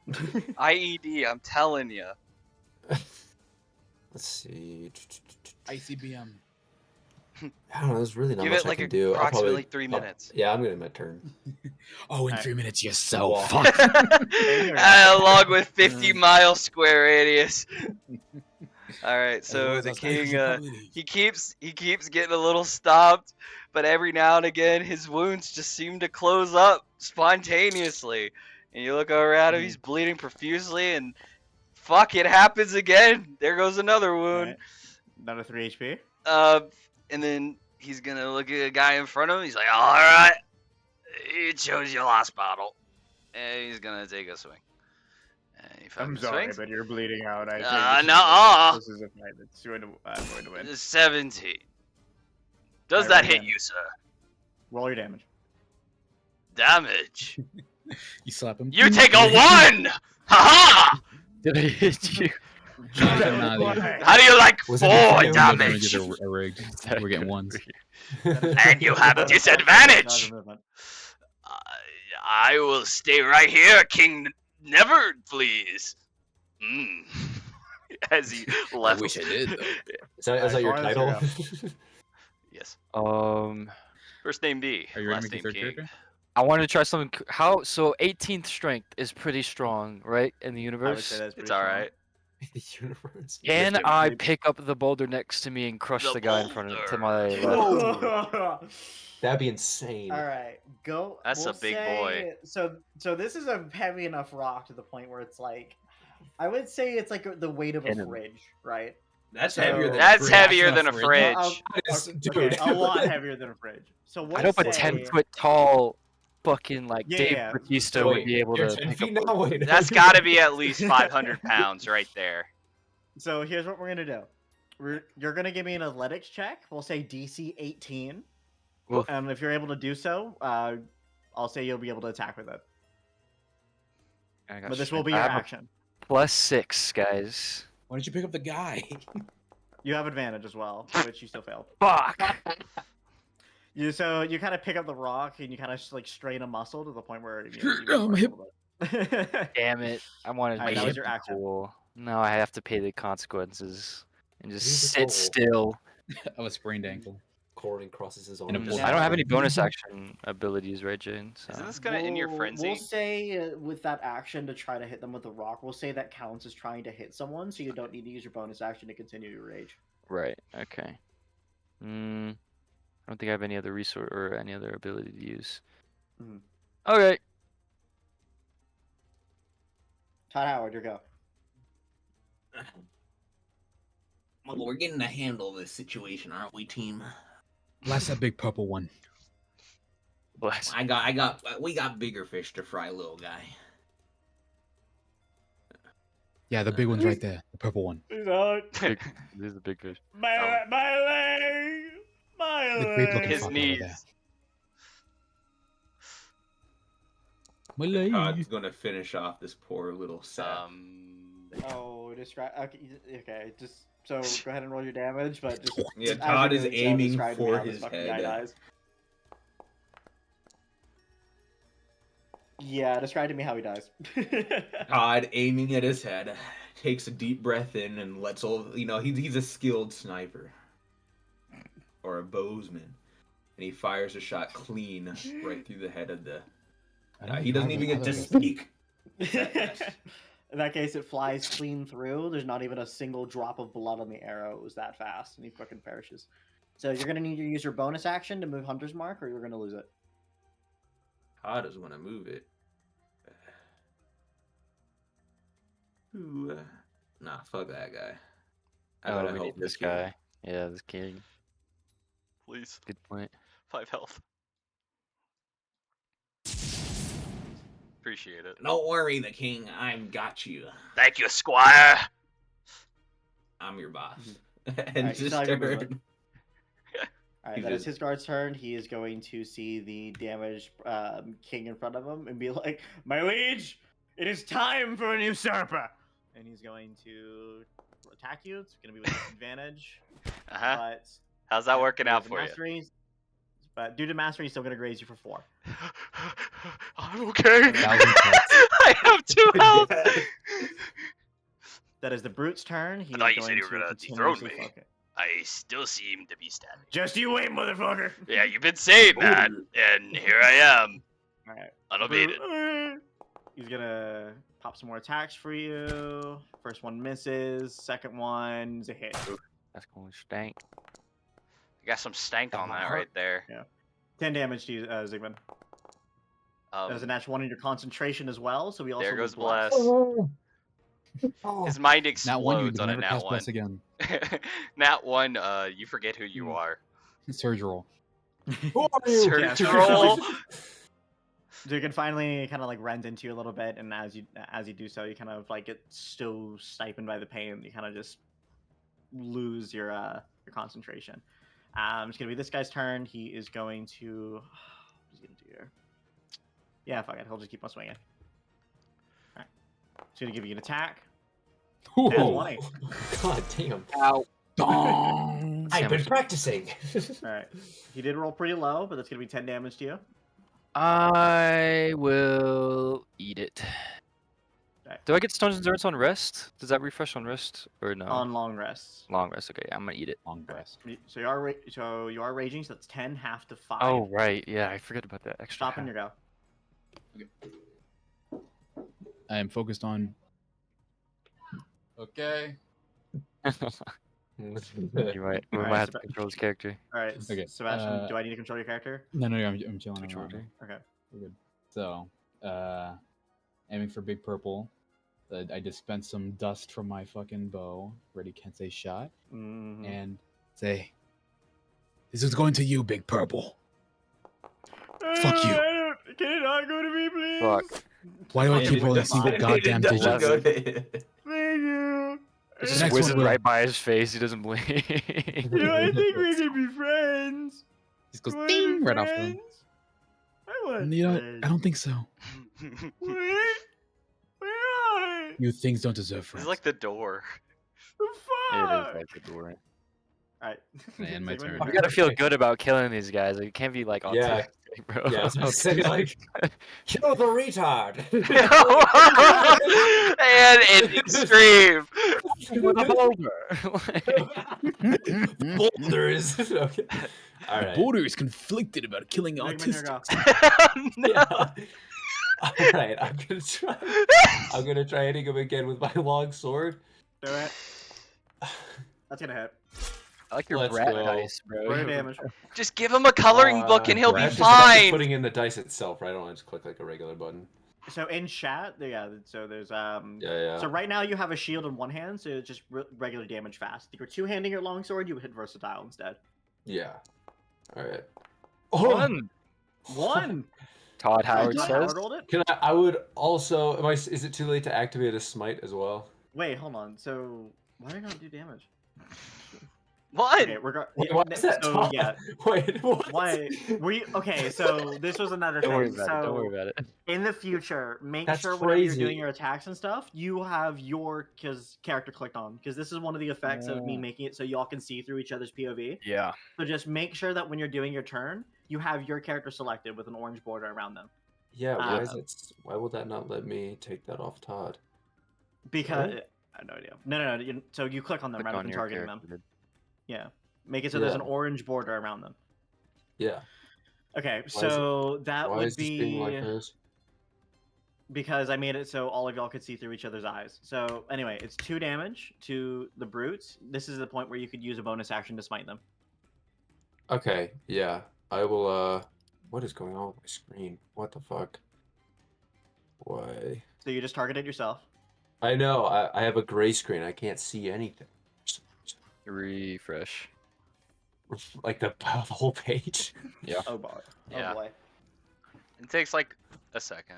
IED, I'm telling you. let's see. ICBM. I don't know. There's really not Give much it like I can do. I'll approximately probably, 3 minutes. Yeah, I'm gonna my turn. Oh, in Alright. 3 minutes, you so Walk. fuck. Along with 50-mile square radius. All right, so the king, he keeps getting a little stopped, but every now and again his wounds just seem to close up spontaneously. And you look around him, he's bleeding profusely, and fuck, it happens again. There goes another wound. Right. Another 3 HP. And then he's gonna look at a guy in front of him. He's like, "All right, you chose your last battle," and he's gonna take a swing. And he I'm fucking sorry, swings. but you're bleeding out. I nuh-uh. think this is a fight that's going to win. 17. Does Alright, that roll hit damage. you, sir? Roll your damage. Damage. You slap him. You take a 1. Ha Did I hit you? How do you like Was it 4 a damage? Are rigged. We're getting ones. And you have disadvantage. I will stay right here, King Never Flees. As he I left. wish I did, though. Is that your Corin, title? Yes. First name D. Are you ready Last to make name your third King. character? I want to try something. So 18th strength is pretty strong, right, in the I would universe. say that's It's pretty all strong. right. The universe. Can Lift him. I pick up the boulder next to me and crush The the guy in front of to my boulder. left? That'd be insane. All right, go. That's a big boy. So this is a heavy enough rock to the point where it's like, I would say it's like the weight of a Cannon. fridge, right? That's So- heavier than That's a fridge. heavier not than a a fridge. fridge. Okay, Dude. a lot heavier than a fridge. So we'll I hope a say, 10-foot tall fucking like Dave Yeah, Batista so would Wait, be able you're to 10 pick feet up. now? Wait. That's got to be at least 500 pounds right there. So here's what we're gonna do. You're gonna give me an athletics check. We'll say DC 18. Oof. And if you're able to do so, I'll say you'll be able to attack with it. I got But this will strength. be I your have a action. +6, guys. Why don't you pick up the guy? You have advantage as well, which you still failed. Fuck. You kind of pick up the rock and you kind of like strain a muscle to the point where Oh, my hip. Damn it! I wanted Alright, my that was hip your to action. cool. No, I have to pay the consequences and just Here's the sit goal. still. I have a sprained ankle. Corin crosses his In a arms. pull I don't have down. any bonus action abilities, right, Jane? So. Isn't this gonna end your frenzy? We'll say with that action to try to hit them with the rock, we'll say that counts as trying to hit someone, so you don't need to use your bonus action to continue your rage. Right. Okay. I don't think I have any other resource or any other ability to use. Mhm. Okay. Todd Howard, your go. Well, we're getting to handle this situation, aren't we, team? Blast that big purple one. Bless. We got bigger fish to fry, little guy. Yeah, the big one's right there. The purple one. He's out. This is the big fish. My leg! My The grape looking His fuck over there. knees. My leg. Todd's gonna finish off this poor little sap. Oh, describe. Okay, just so go ahead and roll your damage, but just Yeah, as Todd you're is doing so, aiming describe to me for how this his fucking head. guy dies. Yeah, describe to me how he dies. Todd, aiming at his head, takes a deep breath in and lets all. He's a skilled sniper or a bowsman, and he fires a shot clean right through the head of the. He doesn't even get to speak. In that case, it flies clean through. There's not even a single drop of blood on the arrow. It was that fast, and he fucking perishes. So you're gonna need to use your bonus action to move Hunter's Mark, or you're gonna lose it. Todd doesn't want to move it. Ooh, nah, fuck that guy. I gotta we help need This kid. guy. Yeah, this king. Please. Good point. 5 health. Appreciate it. Don't worry, the king. I've got you. Thank you, Squire. I'm your boss. Alright, and you just still have your turn. movement. Alright, He that is just- his guard's turn. He is going to see the damaged king in front of him and be like, "My liege, it is time for an usurper!" And he's going to attack you. It's going to be with disadvantage. Uh-huh. But How's that working due out to for you? mastery, But due to mastery, he's still going to graze you for 4. I'm okay. 1,000 cuts. I have 2 health. That is the brute's turn. He I thought is you said going you were to gonna dethrone continuously me. focus. I still seem to be standing. Just you wait, motherfucker! Yeah, you've been saying that, and here I am, Alright. unabated. He's gonna pop some more attacks for you. First one misses. Second one's a hit. That's going to stank. You got some stank That on might that hurt. right there. 10 damage to you, Zygmunt. There's a natural 1 in your concentration as well, so we also there goes lose Bless. Bless. His mind Not one, you explodes can on a never nat cast 1. Bless again. Nat 1, you forget who you are. Surge roll. Who are you? Yeah, Surge roll. So you can finally kind of like rend into you a little bit, and as you do so, you kind of like get so stifled by the pain, you kind of just lose your concentration. It's gonna be this guy's turn. He is going to. What's he gonna do here? Yeah, fuck it. He'll just keep on swinging. All right. He's gonna give you an attack. Ooh. Nat 20. God damn. Ow. Dong! I've been practicing. All right. He did roll pretty low, but that's gonna be 10 damage to you. I will eat it. Okay. Do I get Stone's Endurance on rest? Does that refresh on rest or no? On long rests. Long rest. Okay, I'm gonna eat it. Long breast. So you are raging. So that's 10, half to 5. Oh right, yeah, I forgot about that extra. Stop and your go. I am focused on. Okay. You might. We Alright, might have to Seb- control his character. All right, Okay, Sebastian. Do I need to control your character? No, I'm chilling. Control around. tree. Okay. We're good. So, aiming for Big Purple. I dispense some dust from my fucking bow. Ready, Kensei shot. Mhm. And say, "This is going to you, Big Purple." Fuck you. Can it not go to me, please? Fuck. Why do I Yeah, keep it rolling doesn't- single goddamn It doesn't digits? go to- Thank you. It The just next whizzes one will- right by his face. He doesn't blink. I think we can be friends. Just goes You wanna be ding right off him. friends? I want You know, friends. I don't think so. Wait. Where are I? You things don't deserve This friends. is like the door. The It fuck? is like the door. All right. And end my Zygmunt, turn. your You gotta feel good about killing these guys. Like, it can't be like Yeah. autistic, bro. Yeah, I was gonna say, like, kill the retard. And ending scream. with a boulder. Boulder is okay. All The right. border is conflicted about killing Zygmunt, your go. autistics. No. All right. I'm gonna try hitting him again with my long sword. Do it. That's gonna hit. I like your Let's brat go. dice, bro. Roll your damage. Just give him a coloring book and he'll I be have to have to fine. putting in the dice itself, right? I don't want to just click like a regular button. So in chat, yeah. So there's Yeah. So right now you have a shield in one hand, so it's just regular damage fast. If you were two-handing your longsword, you would hit versatile instead. Yeah. All right. One. 1. Todd Howard Todd says. Howard rolled it? Can I would also is it too late to activate a smite as well? Wait, hold on. So why did I not do damage? What? Okay, Wait, why is that so Todd? yeah. Wait, what? Why were you okay? So this was another Don't thing. worry about it. Don't So worry about it. in the future, make That's sure whenever you're doing crazy. your attacks and stuff, you have your character clicked on, because this is one of the effects of me making it so y'all can see through each other's POV. Yeah. So just make sure that when you're doing your turn, you have your character selected with an orange border around them. Yeah, why is it? Why will that not let me take that off Todd? Because Really? I have no idea. No. So you click on them Click rather on than your targeting them. character. Yeah. Make it so there's Yeah. an orange border around them. Yeah. Okay, Why so that Why would is this being like be this? because I made it so all of y'all could see through each other's eyes. So anyway, it's 2 damage to the brutes. This is the point where you could use a bonus action to smite them. Okay, yeah. I will what is going on with my screen? What the fuck? Why? So you just target it yourself. I know, I have a gray screen. I can't see anything. Refresh. Like the whole page. Yeah. Oh boy. Yeah. Oh boy. It takes like a second.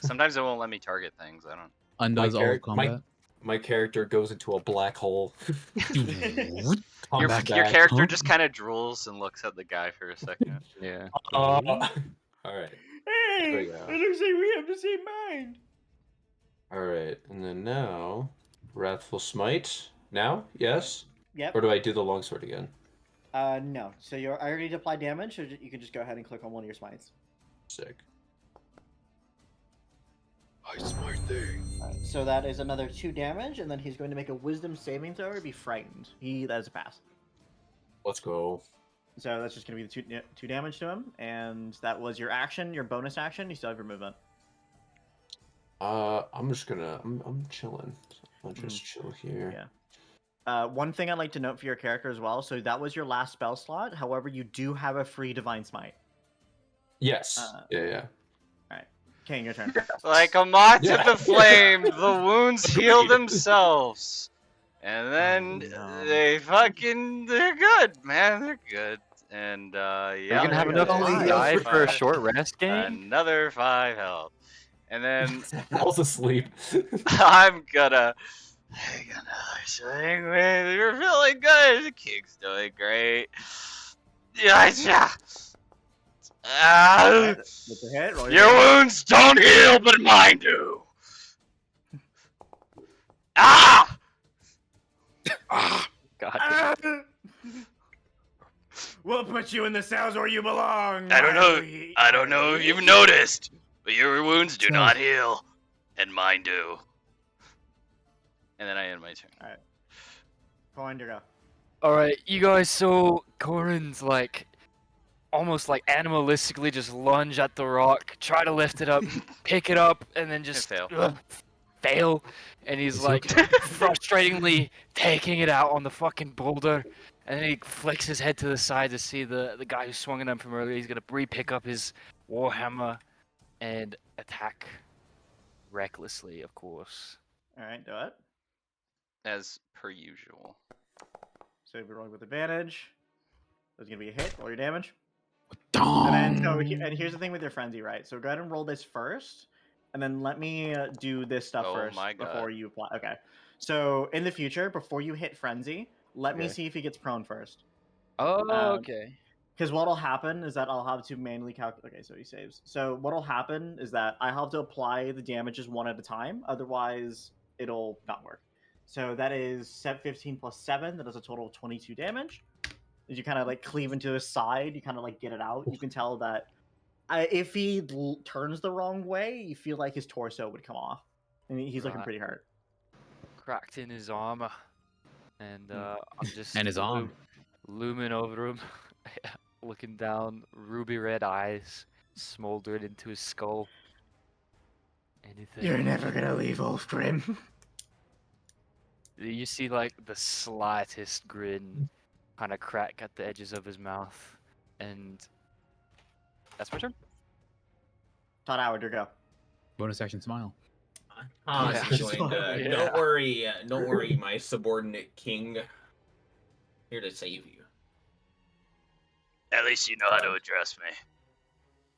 Sometimes it won't let me target things. I don't. Undoes all of charac- my- combat. My character goes into a black hole. Your, Comes your back. character just kind of drools and looks at the guy for a second. Yeah. All right. There we Hey, go. it looks like we have the same mind. All right. And then now, Wrathful Smite. Now? Yes? Yep. Or do I do the longsword again? No. So I already applied damage, so you can just go ahead and click on one of your smites. Sick. I smite thee. Alright, so that is another 2 damage, and then he's going to make a wisdom saving throw or be frightened. That is a pass. Let's go. So that's just going to be the 2 damage to him, and that was your action, your bonus action. You still have your movement. I'm just gonna. I'm chilling. I'll just chill here. Yeah. One thing I'd like to note for your character as well. So that was your last spell slot. However, you do have a free divine smite. Yes. Yeah. King, your turn. Like a moth Yeah. to the flame, the wounds heal themselves. And then Oh, no. they're good, man. They're good. And Are yeah. we gonna have there enough you go. to die for a short rest game? Another 5 health. And then Falls asleep. I'm gonna take another swing with. You're feeling good. The king's doing great. Yeah. With the hit, roll Your wounds don't heal, but mine do. Ah! God. We'll put you in the cells where you belong. I don't know if you've noticed, but your wounds do not heal, and mine do. And then I end my turn. Coin to go. Alright, you guys, so Corin's like almost like animalistically just lunge at the rock, try to lift it up, pick it up, and then just fail. fail. And he's like frustratingly taking it out on the fucking boulder. And then he flicks his head to the side to see the guy who swung at him from earlier. He's gonna re-pick up his warhammer and attack recklessly, of course. All right, do it. As per usual. So if you're rolling with advantage, there's gonna be a hit. Roll your damage. And then and here's the thing with your frenzy, right? So go ahead and roll this first, and then let me do this stuff Oh first my God. before you apply. Okay. So in the future, before you hit frenzy, let me Okay. see if he gets prone first. Oh, Um, okay. Because what'll happen is that I'll have to manually calculate. Okay, so he saves. So what'll happen is that I have to apply the damages one at a time. Otherwise, it'll not work. So that is set 15 plus 7. That is a total of 22 damage. As you kind of like cleave into his side, you kind of like get it out. You can tell that if he turns the wrong way, you feel like his torso would come off. And he's looking Right. pretty hurt. Cracked in his armor. And I'm just And his arm. looming over him, looking down, ruby red eyes smoldering into his skull. Anything? You're never gonna leave, Ulfgrim. You see like the slightest grin kind of crack at the edges of his mouth, and that's my turn. Todd Howard, your go. Bonus action smile. Hans Yeah. is going to, Yeah. don't worry, my subordinate king. Here to save you. At least you know how to address me.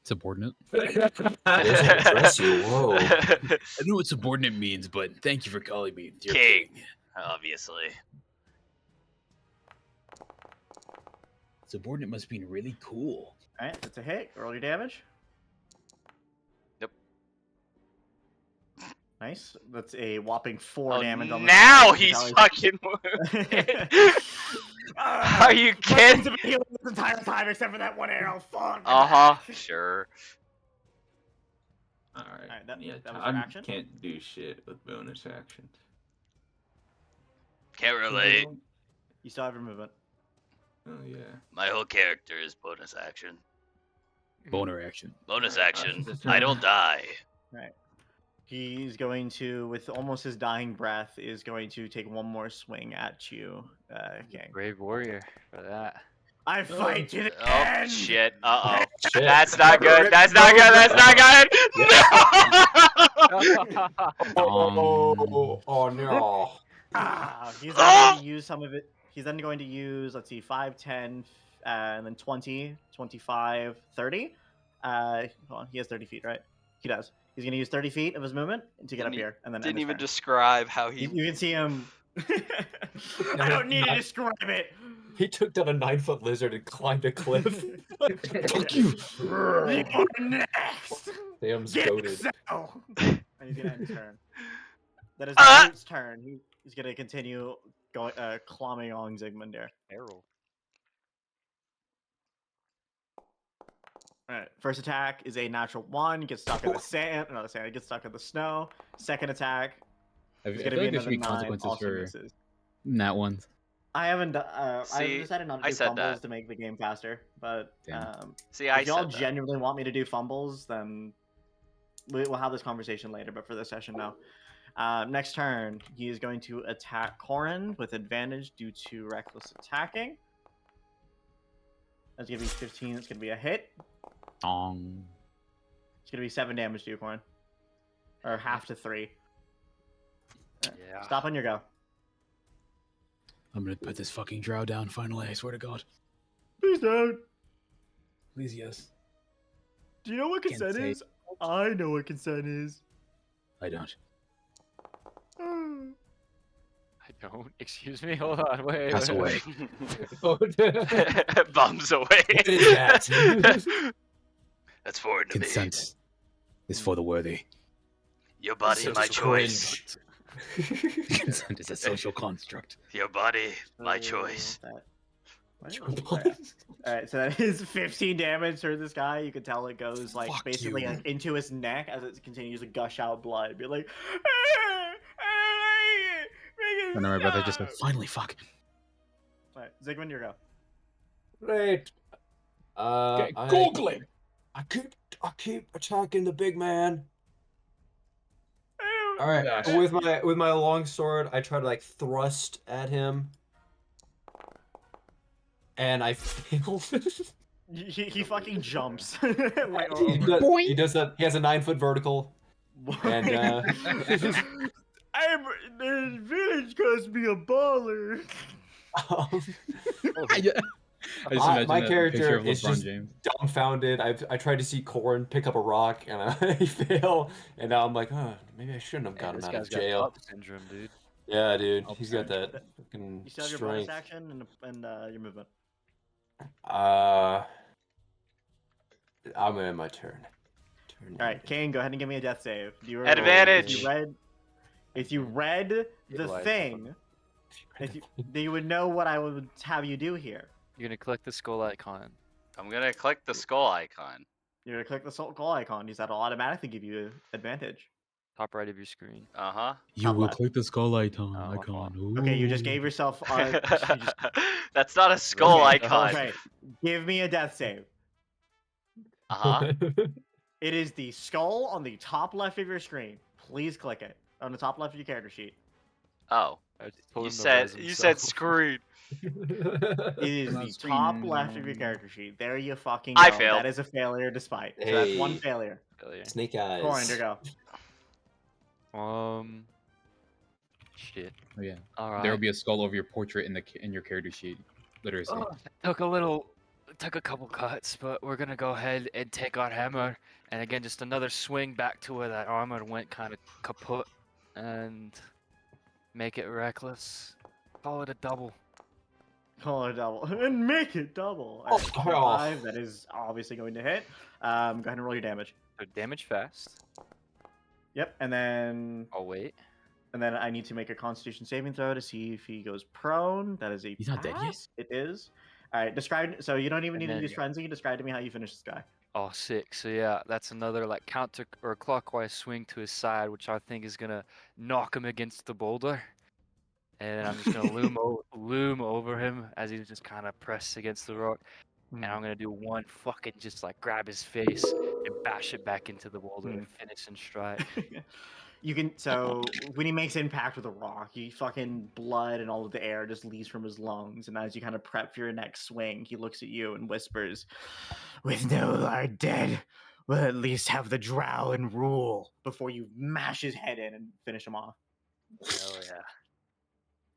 Subordinate. That doesn't address you. Whoa. I know what subordinate means, but thank you for calling me your King. king. Obviously. Subordinate must mean really cool. All right, that's a hit. Roll your damage. Yep. Nice. That's a whopping 4 Oh, damage on the now side. You he's can tell fucking wounded. Are you My kidding? wounds have been healing this entire time except for that one arrow. Fuck. Sure. All right. Alright, that- yeah, that was your Todd action? can't do shit with bonus actions. Can't relate. You still have your movement. Oh yeah. My whole character is bonus action. Boner action. Bonus Alright, action. this I turn. don't die. He's going to, with almost his dying breath, is going to take one more swing at you, King. Brave warrior for that. I fight to the Oh end! shit. Uh oh. Shit. That's not good. That's not good. That's not good. Oh no. He's then going to use some of it. He's then going to use, let's see, 5, 10, and then 20, 25, 30. Hold on, he has 30 feet, right? He does. He's going to use 30 feet of his movement to get up here, and then end Didn't his even turn. describe how he. You can see him. I don't need to describe it. He took down a 9-foot lizard and climbed a cliff. Fuck you. You're next. Sam's Get goated. so. And he's gonna end his turn. That is the Brute's turn. He's gonna continue going, clombing on Zygmunder. Arrow. Alright, first attack is a natural 1. Gets stuck in the sand. No, the sand. Gets stuck in the snow. Second attack I is feel gonna like be there should another be 9. consequences Also for misses. nat ones. I haven't. See, I decided not to I do said fumbles that. to make the game faster. But Damn. See, I if y'all said that. genuinely want me to do fumbles, then we'll have this conversation later. But for this session, no. Next turn, he is going to attack Corin with advantage due to reckless attacking. That's gonna be 15. It's gonna be a hit. Dong. It's gonna be 7 damage to you, Corin, or half to 3. Yeah. Stop on your go. I'm gonna put this fucking drow down finally, I swear to God. Please don't. Please, yes. Do you know what Can't consent say. is? I know what consent is. I don't. I don't. Excuse me. Hold on. Wait. Pass away. Bums away. What is that? That's foreign to me. Consent is for the worthy. Your body, So my choice. Consent is a social construct. Your body, my choice. Alright, so that is 15 damage to this guy. You can tell it goes like Fuck basically you. like into his neck as it continues to gush out blood. Be like, Under my breath, I just said, finally, fuck. Alright, Zygmunt, your go. Right. Googling! I keep attacking the big man. All right, Gosh. with my long sword, I try to like thrust at him, and I fail. He fucking jumps. he, does that. He has a 9-foot vertical, and the village calls me a baller. I just imagine my that character picture of is LeBron just James. dumbfounded. I tried to see Corin pick up a rock, and I fail. And now I'm like, oh, maybe I shouldn't have gotten This him out of guy's got jail. up syndrome, dude. Yeah, dude, Oh, he's got sorry. that fucking You still have your bonus strength. action and your movement. I'm gonna end my turn. All right, Kane, go ahead and give me a death save. You were, Advantage. If you read the Utilize thing, then you would know what I would have you do here. You're gonna click the skull icon. I'm gonna click the skull icon. You're gonna click the goal icon. That'll automatically give you advantage. Top right of your screen. Uh huh. You Top will left. click the skull icon. Oh, my fault. Okay, you just gave yourself. That's not a skull Okay, icon. Okay, give me a death save. Uh huh. It is the skull on the top left of your screen. Please click it on the top left of your character sheet. Oh, I just told you him to said res you said himself. screen. It is On the screen. top left of your character sheet. There you fucking I go. failed. That is a failure despite. So that's one Hey. failure. Failure. Snake eyes. Corin, your go. Shit. Oh, yeah. All right. There will be a skull over your portrait in your character sheet. Literally. Took a little took a couple cuts, but we're gonna go ahead and take our hammer, and again, just another swing back to where that armor went kind of kaput, and make it reckless. Call it a double. Call it a double. And make it double. Oh, Alright, 5, that is obviously going to hit. Go ahead and roll your damage. So damage fast. Yep, and then I'll wait. I need to make a Constitution saving throw to see if he goes prone. That is a He's not dead yet? pass. It is. All right, describe. So you don't even And need to then- use frenzy. Describe to me how you finish this guy. Oh, sick. So yeah, that's another like counter or clockwise swing to his side, which I think is gonna knock him against the boulder. And I'm just gonna loom over him as he just kind of press against the rock. And I'm gonna do one fucking just like grab his face and bash it back into the boulder and finish in stride. You can when he makes impact with a rock, he fucking blood and all of the air just leaves from his lungs. And as you kind of prep for your next swing, he looks at you and whispers, "With no Lord dead, we'll at least have the drow and rule." Before you mash his head in and finish him off. Hell yeah.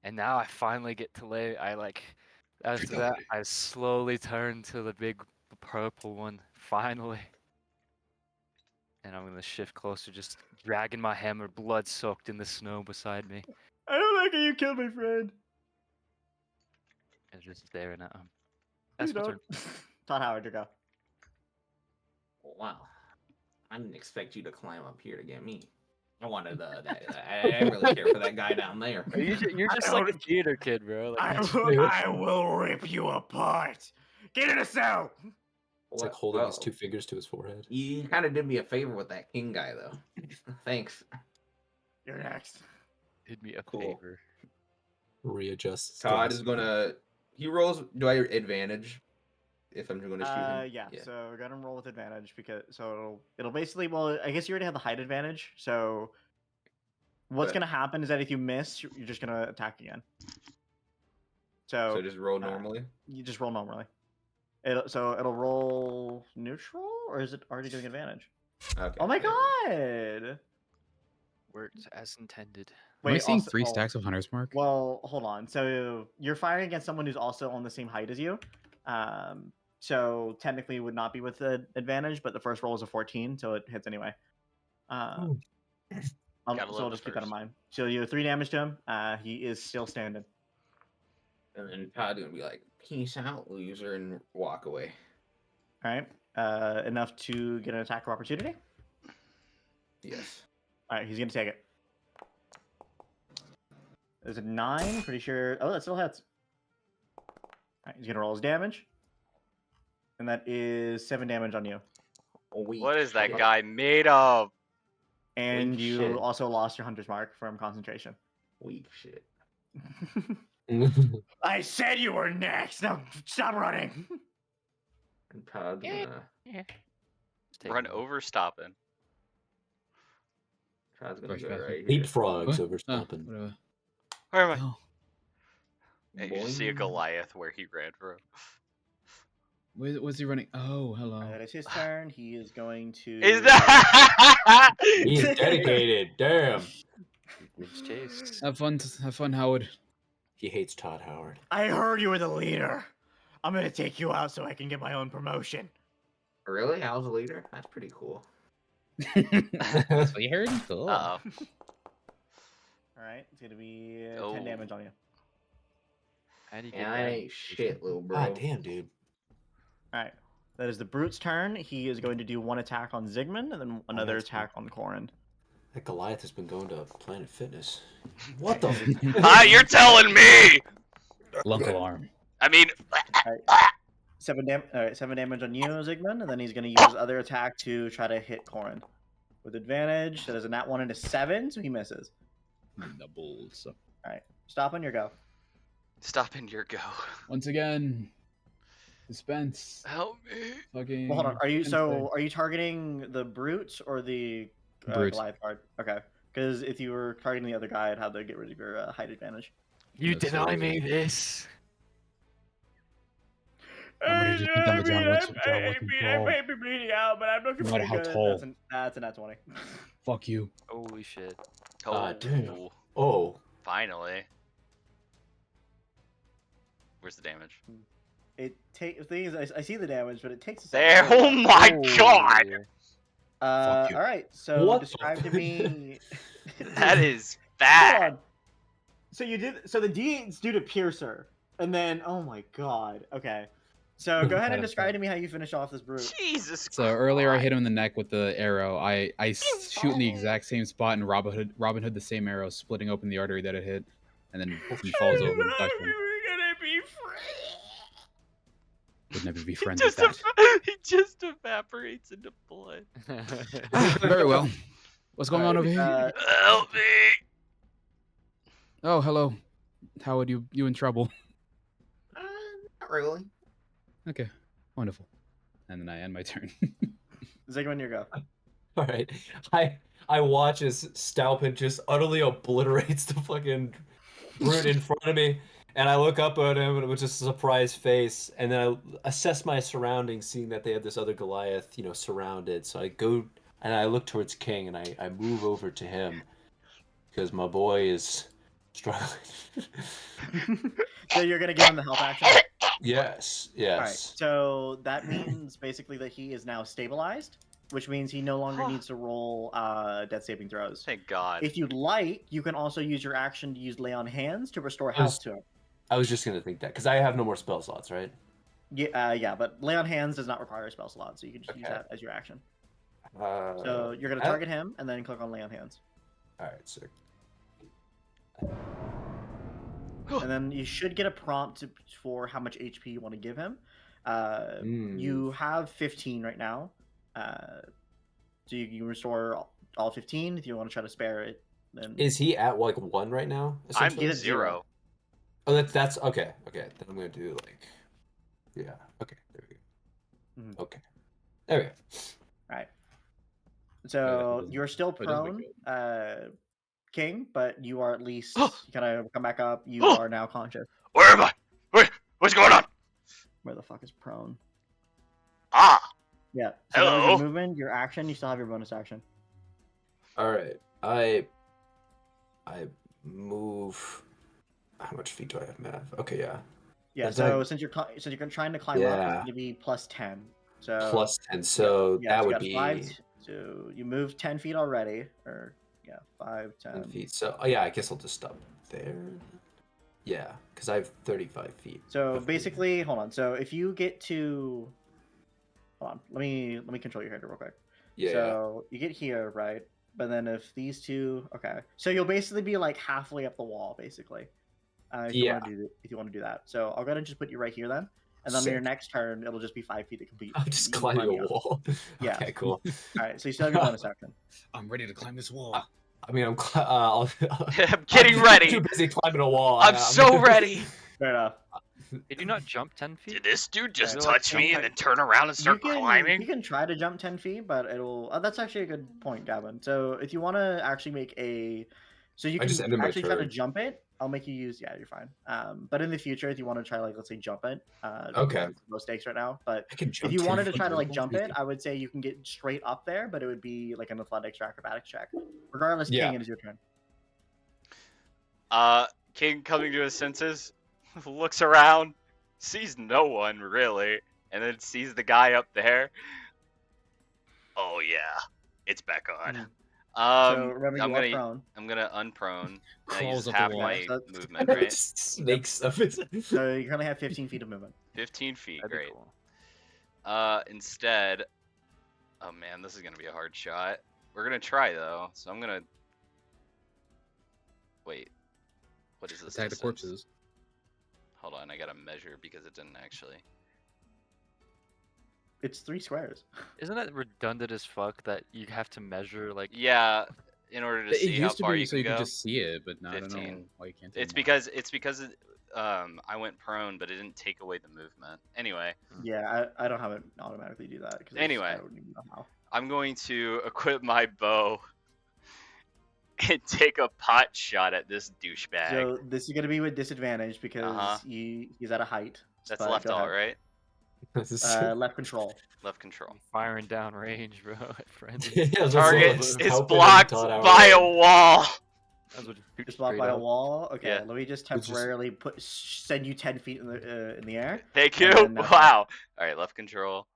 And now I finally get to after that, I slowly turn to the big purple one, finally. And I'm gonna shift closer, just dragging my hammer, blood soaked in the snow beside me, I don't like how you killed my friend. and just staring at him. Please That's my turn. don't. Todd Howard, your go. Wow. I didn't expect you to climb up here to get me. I wanted I didn't really care for that guy down there. You're just like a theater kid, bro. Like, I will rip you apart. Get in a cell. It's like holding his 2 fingers to his forehead. You kind of did me a favor with that king guy, though. Thanks. You're next. did me a Cool. favor. Readjust. Todd is gonna. He rolls. Do I advantage if I'm going to shoot him? Yeah. So we're gonna roll with advantage because it'll basically. Well, I guess you already have the height advantage. So what's But- gonna happen is that if you miss, you're just gonna attack again. So just roll normally. You just roll normally. It'll roll neutral, or is it already doing advantage? Okay. Oh my there god! Worked as intended. Am I seeing also- 3 stacks of Hunter's Mark? Well, hold on. So you're firing against someone who's also on the same height as you. So technically would not be with the advantage, but the first roll is a 14, so it hits anyway. Gotta So love I'll the just keep that in first. mind. So you have 3 damage to him. He is still standing. And then Todd's gonna be like, "Peace out, loser," and walk away. All right. Enough to get an attack of opportunity. Yes. All right, he's gonna take it. There's a 9. Pretty sure. Oh, that still hits. All right, he's gonna roll his damage, and that is 7 damage on you. What is that guy made of? And Weak you shit. also lost your hunter's mark from concentration. Weak shit. I said you were next. Now stop running. And Todd's gonna. Just take Run him. over stopping. Todd's gonna Brush go back. right here. Leapfrogs What? over Oh, stomping. whatever. Where am I? Oh, Hey, you just see a Boing. Goliath where he ran from. where's he running? Oh, hello. That is his turn. He is going to. Is that? He's dedicated. Damn. It's Chase. Have fun, Howard. He hates Todd Howard. I heard you were the leader. I'm gonna take you out so I can get my own promotion. Really? I was a leader? That's pretty cool. That's what you heard? Cool. Uh oh. All right, it's gonna be 10 Oh. damage on you. How do you get Yeah, I that? ain't shit, little bro. God damn, dude. All right, that is the brute's turn. He is going to do 1 attack on Zygmunt and then another that's attack on Corin. That Goliath has been going to Planet Fitness. What the? You're telling me. Lunkel arm. I mean, 7 damage on you, Zygmunt, and then he's gonna use his other attack to try to hit Corin with advantage. That is a nat 1 and a 7, so he misses. Doubles. All right, stop on your go. stop in your go. Once again, suspense. Help me. Fucking. Well, hold on. Are you suspense. are you targeting the brute or the Brute. Goliath card? Okay, because if you were targeting the other guy, I'd have to get rid of your height advantage. You Yes, deny sir. me this. I'm ready to take down the John Wick control. may be bleeding out, but I'm looking No matter pretty how good. tall. That's a nat 20. Fuck you. Holy shit. Oh, damn. Oh, finally. Where's the damage? The thing is, I see the damage, but it takes a There. second. Oh my god. Fuck you. All right. So What the describe to fuck? me. That is Hold bad. on. So you did. So the D8's due to Piercer, and then oh my god. Okay. So go ahead and describe to me how you finish off this brute. Jesus. So earlier I hit Christ. him in the neck with the arrow. I shoot in the exact same spot, and Robin Hood the same arrow, splitting open the artery that it hit, and then he falls over and touches him. We're gonna be friends. Would never be He friends just, with that. he just evaporates into blood. Very well. What's going on over here? Help me. Oh, hello. How are you in trouble? Not really. Okay, wonderful. And then I end my turn. Zigman, your go. All right. I watch as Staupin just utterly obliterates the fucking brute in front of me, and I look up at him with just a surprised face, and then I assess my surroundings, seeing that they have this other Goliath, surrounded. So I go and I look towards King, and I move over to him because my boy is struggling. So you're gonna give him the help action. Yes. All right. Yes. So that means basically that he is now stabilized, which means he no longer needs to roll death saving throws. Thank God. If you'd like, you can also use your action to use lay on hands to restore health to him. I was just gonna think that because I have no more spell slots, right? Yeah, but lay on hands does not require a spell slot, so you can just use Okay. that as your action. So you're gonna target him and then click on lay on hands, All right, sick. and then you should get a prompt for how much HP you want to give him. You have 15 right now, so you can restore all 15. If you want to try to spare it, then Is he at like 1 right now? I'm essentially? at 0. Oh, that's okay. Okay, then I'm gonna do like, yeah. Okay, there we go. Mhm. Okay, there we go. Right. So doesn't- you're still it doesn't prone, King, but you are at least Oh. you kind of come back up. You Oh. are now conscious. Where am I? What's going on? Where the fuck is prone? Ah. Yeah. So that was your Hello? movement, your action. You still have your bonus action. All right, I move. How much feet do I have, Mav? Okay, yeah, Yeah. Is So that- since you're trying to climb up, Yeah. it's going to be plus 10. So plus 10. So yeah, that so you would got be 5. So you moved 10 feet already, or yeah, 5, 10 10. feet. So yeah, I guess I'll just stop there. Yeah, because I have 35 feet. So of basically, hold on. So if you get to, hold on, let me control your character real quick. Yeah. So you get here, right? But then if these two, okay, so you'll basically be like halfway up the wall, basically. If you want to do that. So I'll go ahead and just put you right here then, and then on your Sick. next turn, it'll just be 5 feet to complete. I'm just you can climbing a me up. wall. Yeah. Okay, cool. All right, so you still have your bonus action. I'm ready to climb this wall. I mean, I'm I'm getting ready. Too busy climbing a wall. I'm so ready. Fair enough. Did you not jump 10 feet? Did this dude just Yeah. touch me and then turn around and start You climbing? can try to jump 10 feet, but it'll. That's actually a good point, Gavin. So if you want to actually make a, so you I just can ended my actually try to turn. jump it. I'll make you use. Yeah, you're fine. But in the future, if you want to try, like, let's say, jump it. Okay. it's low stakes right now, but I can jump if you 10 wanted to feet. try to like jump it, I would say you can get straight up there, but it would be like an athletics or acrobatics check. Regardless, Yeah. King, it is your turn. King coming to his senses, looks around, sees no one really, and then sees the guy up there. Oh yeah, it's back on. So remember, I'm you are gonna prone. unprone. And I Crawls use up the half wall. my So- movement, right? Snakes of it. So you currently have 15 feet of movement. 15 feet, That'd be great. cool. Instead, oh man, this is gonna be a hard shot. We're gonna try though, so I'm gonna wait. What is this? Attack the distance? corpses. Hold on, I gotta measure because it didn't actually. It's 3 squares. Isn't that redundant as fuck that you have to measure like? Yeah, in order to It see how used to far be you so can you go. could just see it, but now I don't know 15. why you can't. do It's it because I went prone, but it didn't take away the movement. Anyway, Yeah, I don't have it automatically do that. Cause Anyway. I don't even know how. I'm going to equip my bow and take a pot shot at this douchebag. So this is gonna be with disadvantage because Uh-huh. he's at a height. That's but left go alt, ahead. right? Left control. Left control. Firing down range, bro. Friends. Yeah, Target just is help it and blocked Todd out. by a wall. That's what Just blocked by a wall. Okay, Yeah. let me just Which is- temporarily send you 10 feet in the air. Thank you. And then, Wow. All right, left control.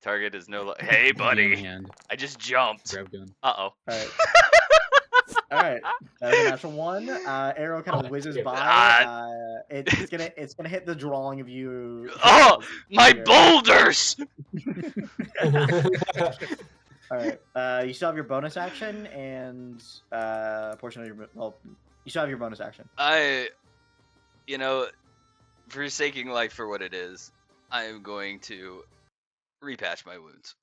Target is no. Hey, Game in buddy. hand. I just jumped. Grab gun. Uh oh. All right. All right, that was a natural one. Arrow kind of whizzes by. It's gonna hit the drawing of you. Oh, my here. boulders! All right. You still have your bonus action and a portion of your. Well, you still have your bonus action. You know, forsaking life for what it is, I am going to repatch my wounds.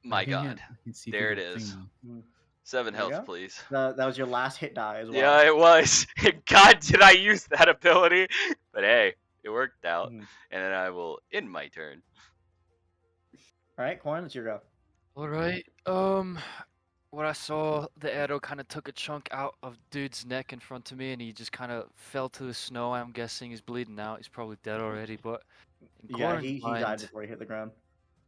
My I can't- God. I can see There through it the is. thing. 7 There you health, go. please. That was your last hit die as well. Yeah, it was. God, did I use that ability? But hey, it worked out. Mhm. And then I will end my turn. All right, Corn, it's your go. All right. What I saw, the arrow kind of took a chunk out of dude's neck in front of me, and he just kind of fell to the snow. I'm guessing he's bleeding out. He's probably dead already. But in Yeah, Corn's he died mind, before he hit the ground.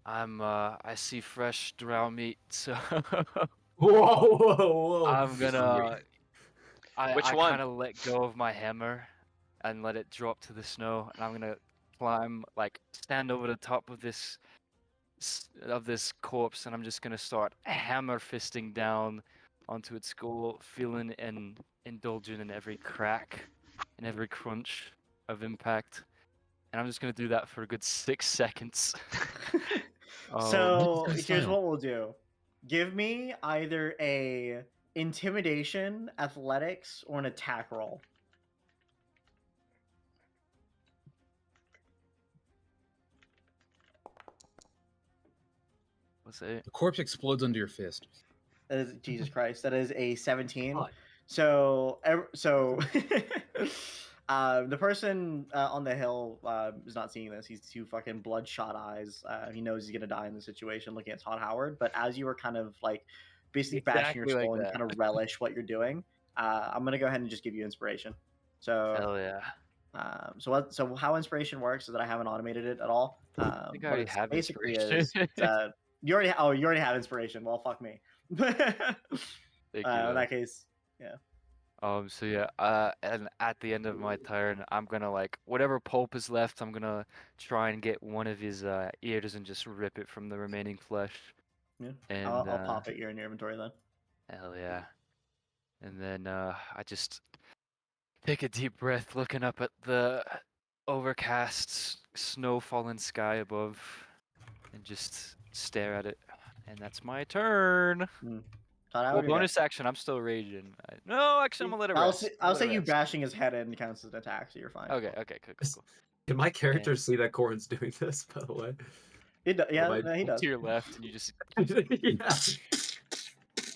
I see fresh drow meat, so Whoa. I'm gonna. Which I one? kind of let go of my hammer and let it drop to the snow, and I'm gonna climb, like stand over the top of this corpse, and I'm just gonna start hammer fisting down onto its skull, feeling and indulging in every crack and every crunch of impact. And I'm just gonna do that for a good 6 seconds. So Nice here's style. what we'll do. Give me either a intimidation, athletics, or an attack roll. What's it? The corpse explodes under your fist. That is Jesus Christ. That is a 17. God. So the person on the hill is not seeing this. He's too fucking bloodshot eyes. He knows he's gonna die in the situation. Looking at Todd Howard, but as you were kind of like basically bashing your Exactly like skull and that. kind of relish what you're doing, I'm gonna go ahead and just give you inspiration. So Hell yeah! so how inspiration works is that I haven't automated it at all. I think I already have basically inspiration. is you already have inspiration. Well, fuck me. Thank In you. that case, yeah. So yeah, and at the end of my turn, I'm gonna like whatever pulp is left, I'm gonna try and get one of his ears and just rip it from the remaining flesh. Yeah. And I'll pop it here in your inventory then. hell yeah. And then I just take a deep breath, looking up at the overcast, snow-fallen sky above, and just stare at it. And that's my turn. Todd Well, Howard, you're bonus action, I'm still raging. No, actually, I'm gonna let it I'll rest. say, I'm I'll gonna say let it you rest. bashing his head in counts as an attack, so you're fine. Okay, cool. Can my character see that Corin's doing this, by the way? Yeah, Or no, he does. To your left, and you just yeah.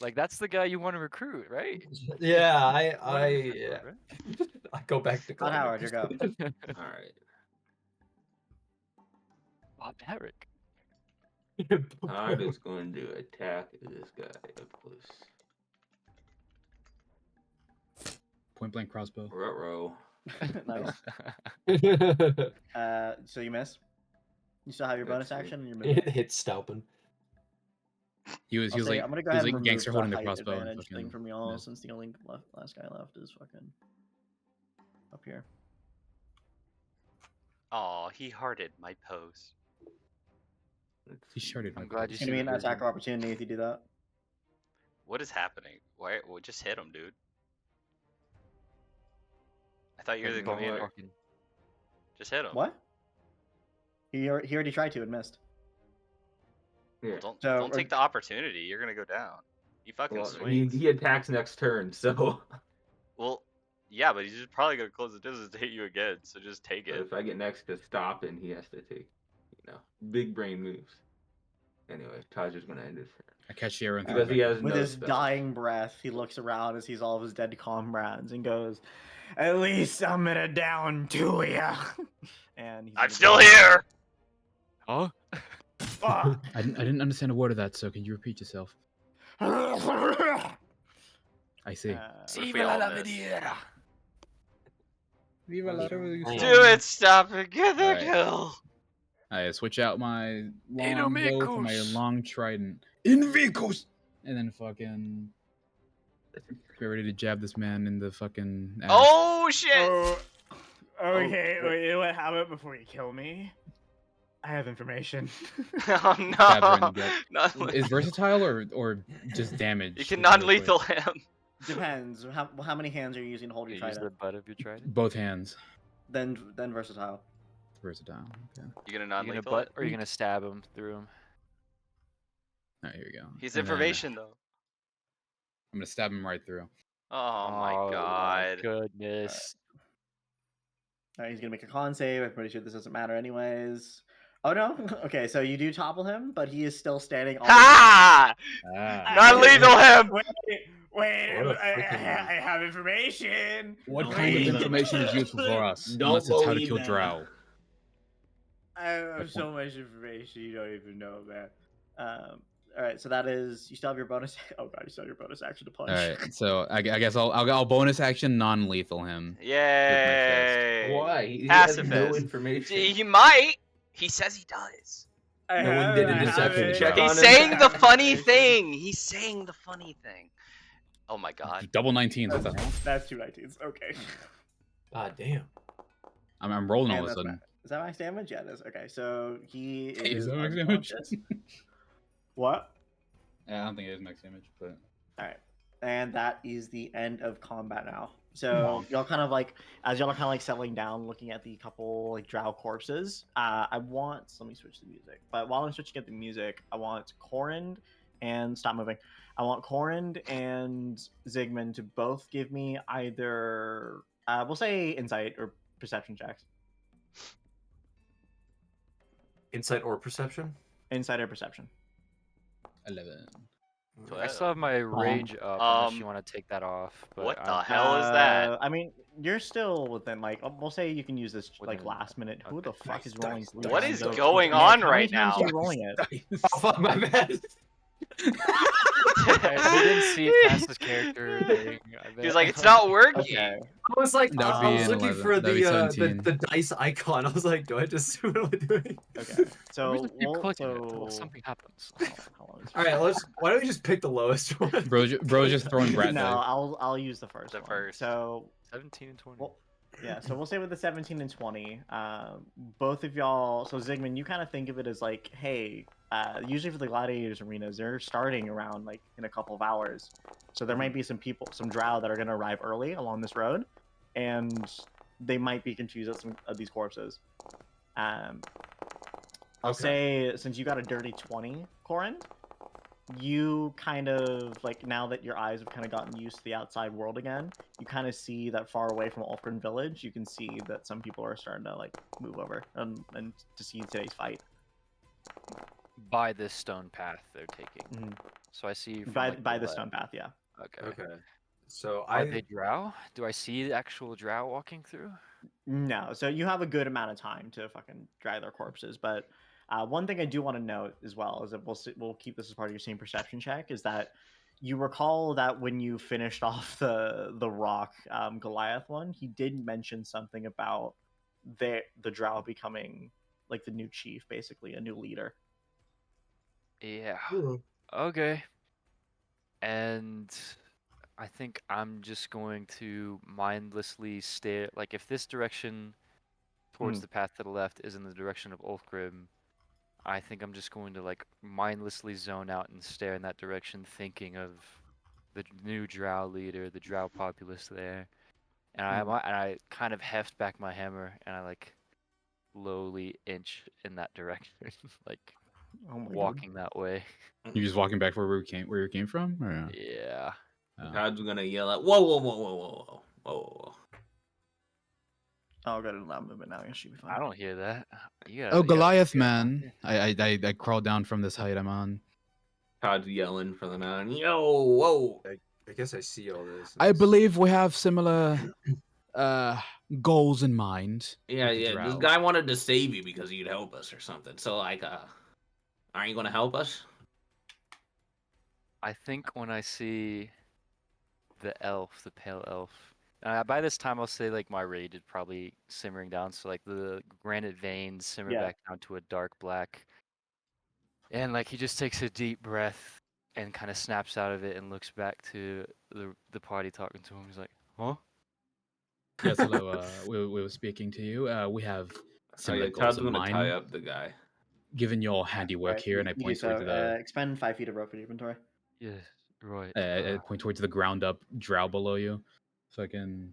like that's the guy you want to recruit, right? Yeah, You wanna recruit yeah. Todd, I go back to Todd climbing. Howard, your go. right? All right. Bob Derek. I'm just going to attack this guy up close. Point blank crossbow. Ruh-roh. Nice. So you miss. You still have your bonus That's action and your movement. It hits Staupin. He was I'm gonna go he ahead was and like remove gangster the holding the height crossbow and advantage thing fucking from y'all, missed. since the only last guy left is fucking up here. Aw, he hearted my pose. He sharded my I'm glad It's you gonna be an see attack opportunity if you do that. What is happening? Why? Well, just hit him, dude. I thought you were the You know commander. what? Just hit him. What? He already tried to and missed. Yeah. Don't So, don't take the opportunity. You're gonna go down. He fucking Well, swings. he attacks next turn, so Well, yeah, but he's just probably gonna close the distance to hit you again. So just take it. if I get next to stop, and he has to take, big brain moves. Anyway, Taj is gonna end his turn I catch the arrow and throw because it he back. has With no his spells. dying breath, he looks around as sees all of his dead comrades and goes, "At least I'm gonna down to ya." And he's I'm gonna still go, here. Huh? "Fuck." I didn't understand a word of that, so can you repeat yourself? I see. What if we all miss? Viva la revolution. Do it, stop it, get the Alright. kill. I switch out my long bow for my Inomicus. long trident. Invicus! and then fucking get ready to jab this man in the fucking ass. Oh shit! Oh, okay. Oh, Wait, you know what? How about before you kill me? I have information. Oh Stabs her in the no! gut. Not Is versatile or just damage? you can Which is real non-lethal quick. him. Depends. How many hands are you using to hold your You use the trident? butt of your trident. Both hands. Then versatile. Versatile. Okay. You gonna You gonna non-lethal butt it? or you gonna stab him through him? Alright, here we go. He's And then information though. I'm gonna stab him right through. Oh my god. Goodness. All right, he's gonna make a con save. I'm pretty sure this doesn't matter anyways. Oh no. Okay, so you do topple him, but he is still standing. On Ha! Ah. Non-lethal him. Wait, What a I freaking- have information. What Don't kind of believe that. information is useful for us? Don't Unless it's how to believe kill that. drow. I have so much information you don't even know, man. All right, so that is you still have your bonus. Oh god, you still have your bonus action to punch. Alright, so I guess I'll bonus action non-lethal him. Yay! Why? He has no Pacifist. information. He might. He says he does. No one did a I have deception it. check He's on him. saying the have funny information. thing. He's saying the funny thing. Oh my god. Double 19s. What the hell? That's 2 19s. Okay. God damn. I'm rolling all And of a that's sudden. Is that max damage? Yeah, it is. Okay, so he Hey, is is that max damage? unconscious. What? Yeah, I don't think it is max damage, but All right, and that is the end of combat now. So y'all kind of like, as y'all are kind of like settling down, looking at the couple like drow corpses. Let me switch the music. But while I'm switching at the music, I want Corrin and stop moving. I want Corrin and Zygmunt to both give me either, we'll say insight or perception checks. Insight or perception? Insight or perception. 11. I still have my rage up unless you want to take that off. But What the I'm- hell is that? I mean, you're still within like we'll say you can use this like Within- last minute. Who the okay. fuck is Dice, rolling? dice, blue dice, What dice? is dice. going Nick, on how many right times now? are you rolling it? Oh, fuck, my bad. I didn't see it past this character thing. He was like, it's not working. Okay. I was like, That would I be was an looking 11. for That'd be the 17. dice icon. I was like, do I just what am I doing? Okay. We So just keep clicking it until so something happens. how long is All right, why don't we just pick the lowest one? Bro's just throwing brat no, dice. I'll use the first The one. first. So 17 and 20. well, yeah, so we'll say with the 17 and 20, both of y'all. So Zygmunt, you kind of think of it as like, hey, usually for the gladiators arenas, they're starting around like in a couple of hours, so there might be some people, some drow that are going to arrive early along this road, and they might be confused at some of these corpses. I'll say since you got a dirty 20, Corrin, you kind of like now that your eyes have kind of gotten used to the outside world again, you kind of see that far away from Ulfgren village, you can see that some people are starting to like move over and to see today's fight. By this stone path they're taking. Mhm. So I see from, by like, the left. stone path, yeah. Okay. Okay. So Are they drow? Do I see the actual drow walking through? No, so you have a good amount of time to fucking dry their corpses, but one thing I do want to note as well is that we'll keep this as part of your same perception check, is that you recall that when you finished off the rock Goliath one, he did mention something about the drow becoming like the new chief, basically a new leader. Yeah. Okay. And I think I'm just going to mindlessly stare. Like, if this direction towards the path to the left is in the direction of Ulfgrim, I think I'm just going to, like, mindlessly zone out and stare in that direction, thinking of the new drow leader, the drow populace there. And I kind of heft back my hammer, and I, like, slowly inch in that direction, like, Oh my walking that way. You just walking back where you came from? Or? Yeah. Oh. Todd's gonna yell out, whoa, whoa, whoa, whoa, whoa, whoa, whoa, whoa. I'll go to the loud movement now. It should be fine. I don't hear that. Oh, Goliath, man. I crawled down from this height I'm on. Todd's yelling from the mountain, yo, whoa. I guess I see all this. I believe we have similar goals in mind. Yeah, with the yeah. This drow. guy wanted to save you because you'd help us or something. So, like, aren't you gonna help us? I think when I see the elf, the pale elf, by this time I'll say like my rage is probably simmering down, so like the granite veins simmer Yeah. back down to a dark black, and like he just takes a deep breath, and kind of snaps out of it and looks back to the party talking to him. He's like, "Huh?" Yes, hello. We were speaking to you. We have Oh similar yeah, goals Todd's in gonna tie mind. up the guy. Given your All handiwork right, here, and I you do point towards so. the Expend 5 feet of rope in your inventory. Yes, right. I point towards the ground up drow below you, so I can.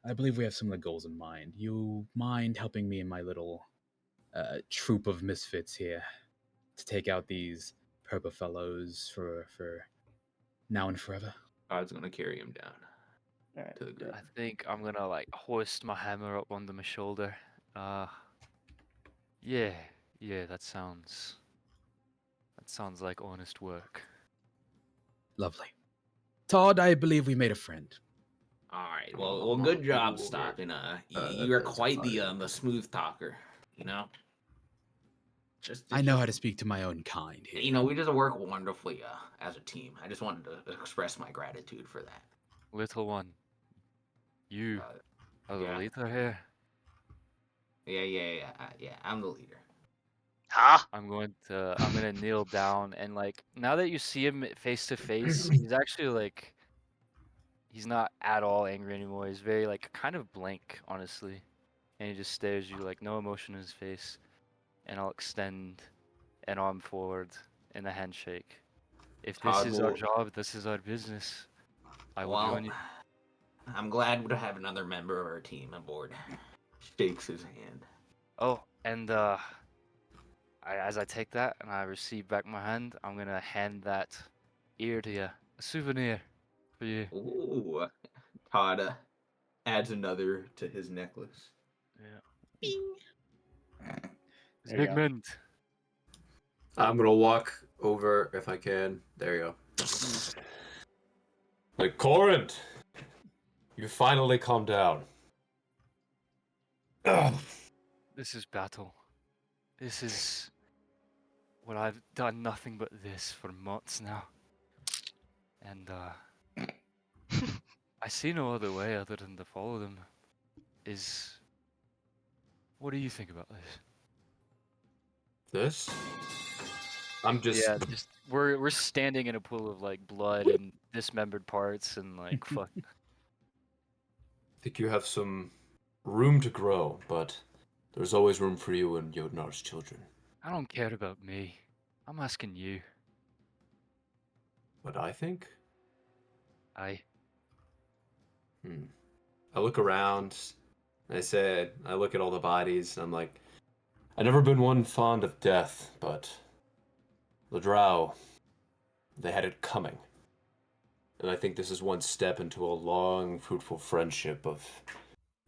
I believe we have similar goals in mind. You mind helping me and my little troop of misfits here to take out these purple fellows for now and forever? Todd's gonna carry him down All right. to the group. I think I'm gonna like hoist my hammer up onto my shoulder. Yeah, yeah, that sounds like honest work. Lovely. Todd, I believe we made a friend. All right. Well, good job stopping. You are that's quite fine. the smooth talker. You know. I know how to speak to my own kind here. You know, we just work wonderfully as a team. I just wanted to express my gratitude for that. Little one, you are the yeah. leader here. Yeah. I'm the leader. Huh? I'm gonna kneel down and like now that you see him face to face, he's actually like he's not at all angry anymore. He's very like kind of blank, honestly. And he just stares you like no emotion in his face. And I'll extend an arm forward in a handshake. If this Todd is our will. job, this is our business. I will Well, join you. I'm glad to have another member of our team aboard. Shakes his hand. Oh, and as I take that and I receive back my hand, I'm gonna hand that ear to you, a souvenir for you. Ooh. Todd adds another to his necklace. Yeah. There you go. Zygmunt. I'm gonna walk over if I can. There you go. Like Corinth, you finally calm down. Ugh. This is battle. This is what I've done nothing but this for months now. And I see no other way other than to follow them. What do you think about this? This? I'm just. Yeah, just we're standing in a pool of like blood and dismembered parts and like fuck. Think you have some room to grow, but there's always room for you and Yodnar's children. I don't care about me. I'm asking you. What I think? I I look around. I look at all the bodies, and I'm like, I've never been one fond of death, but the drow, they had it coming. And I think this is one step into a long, fruitful friendship of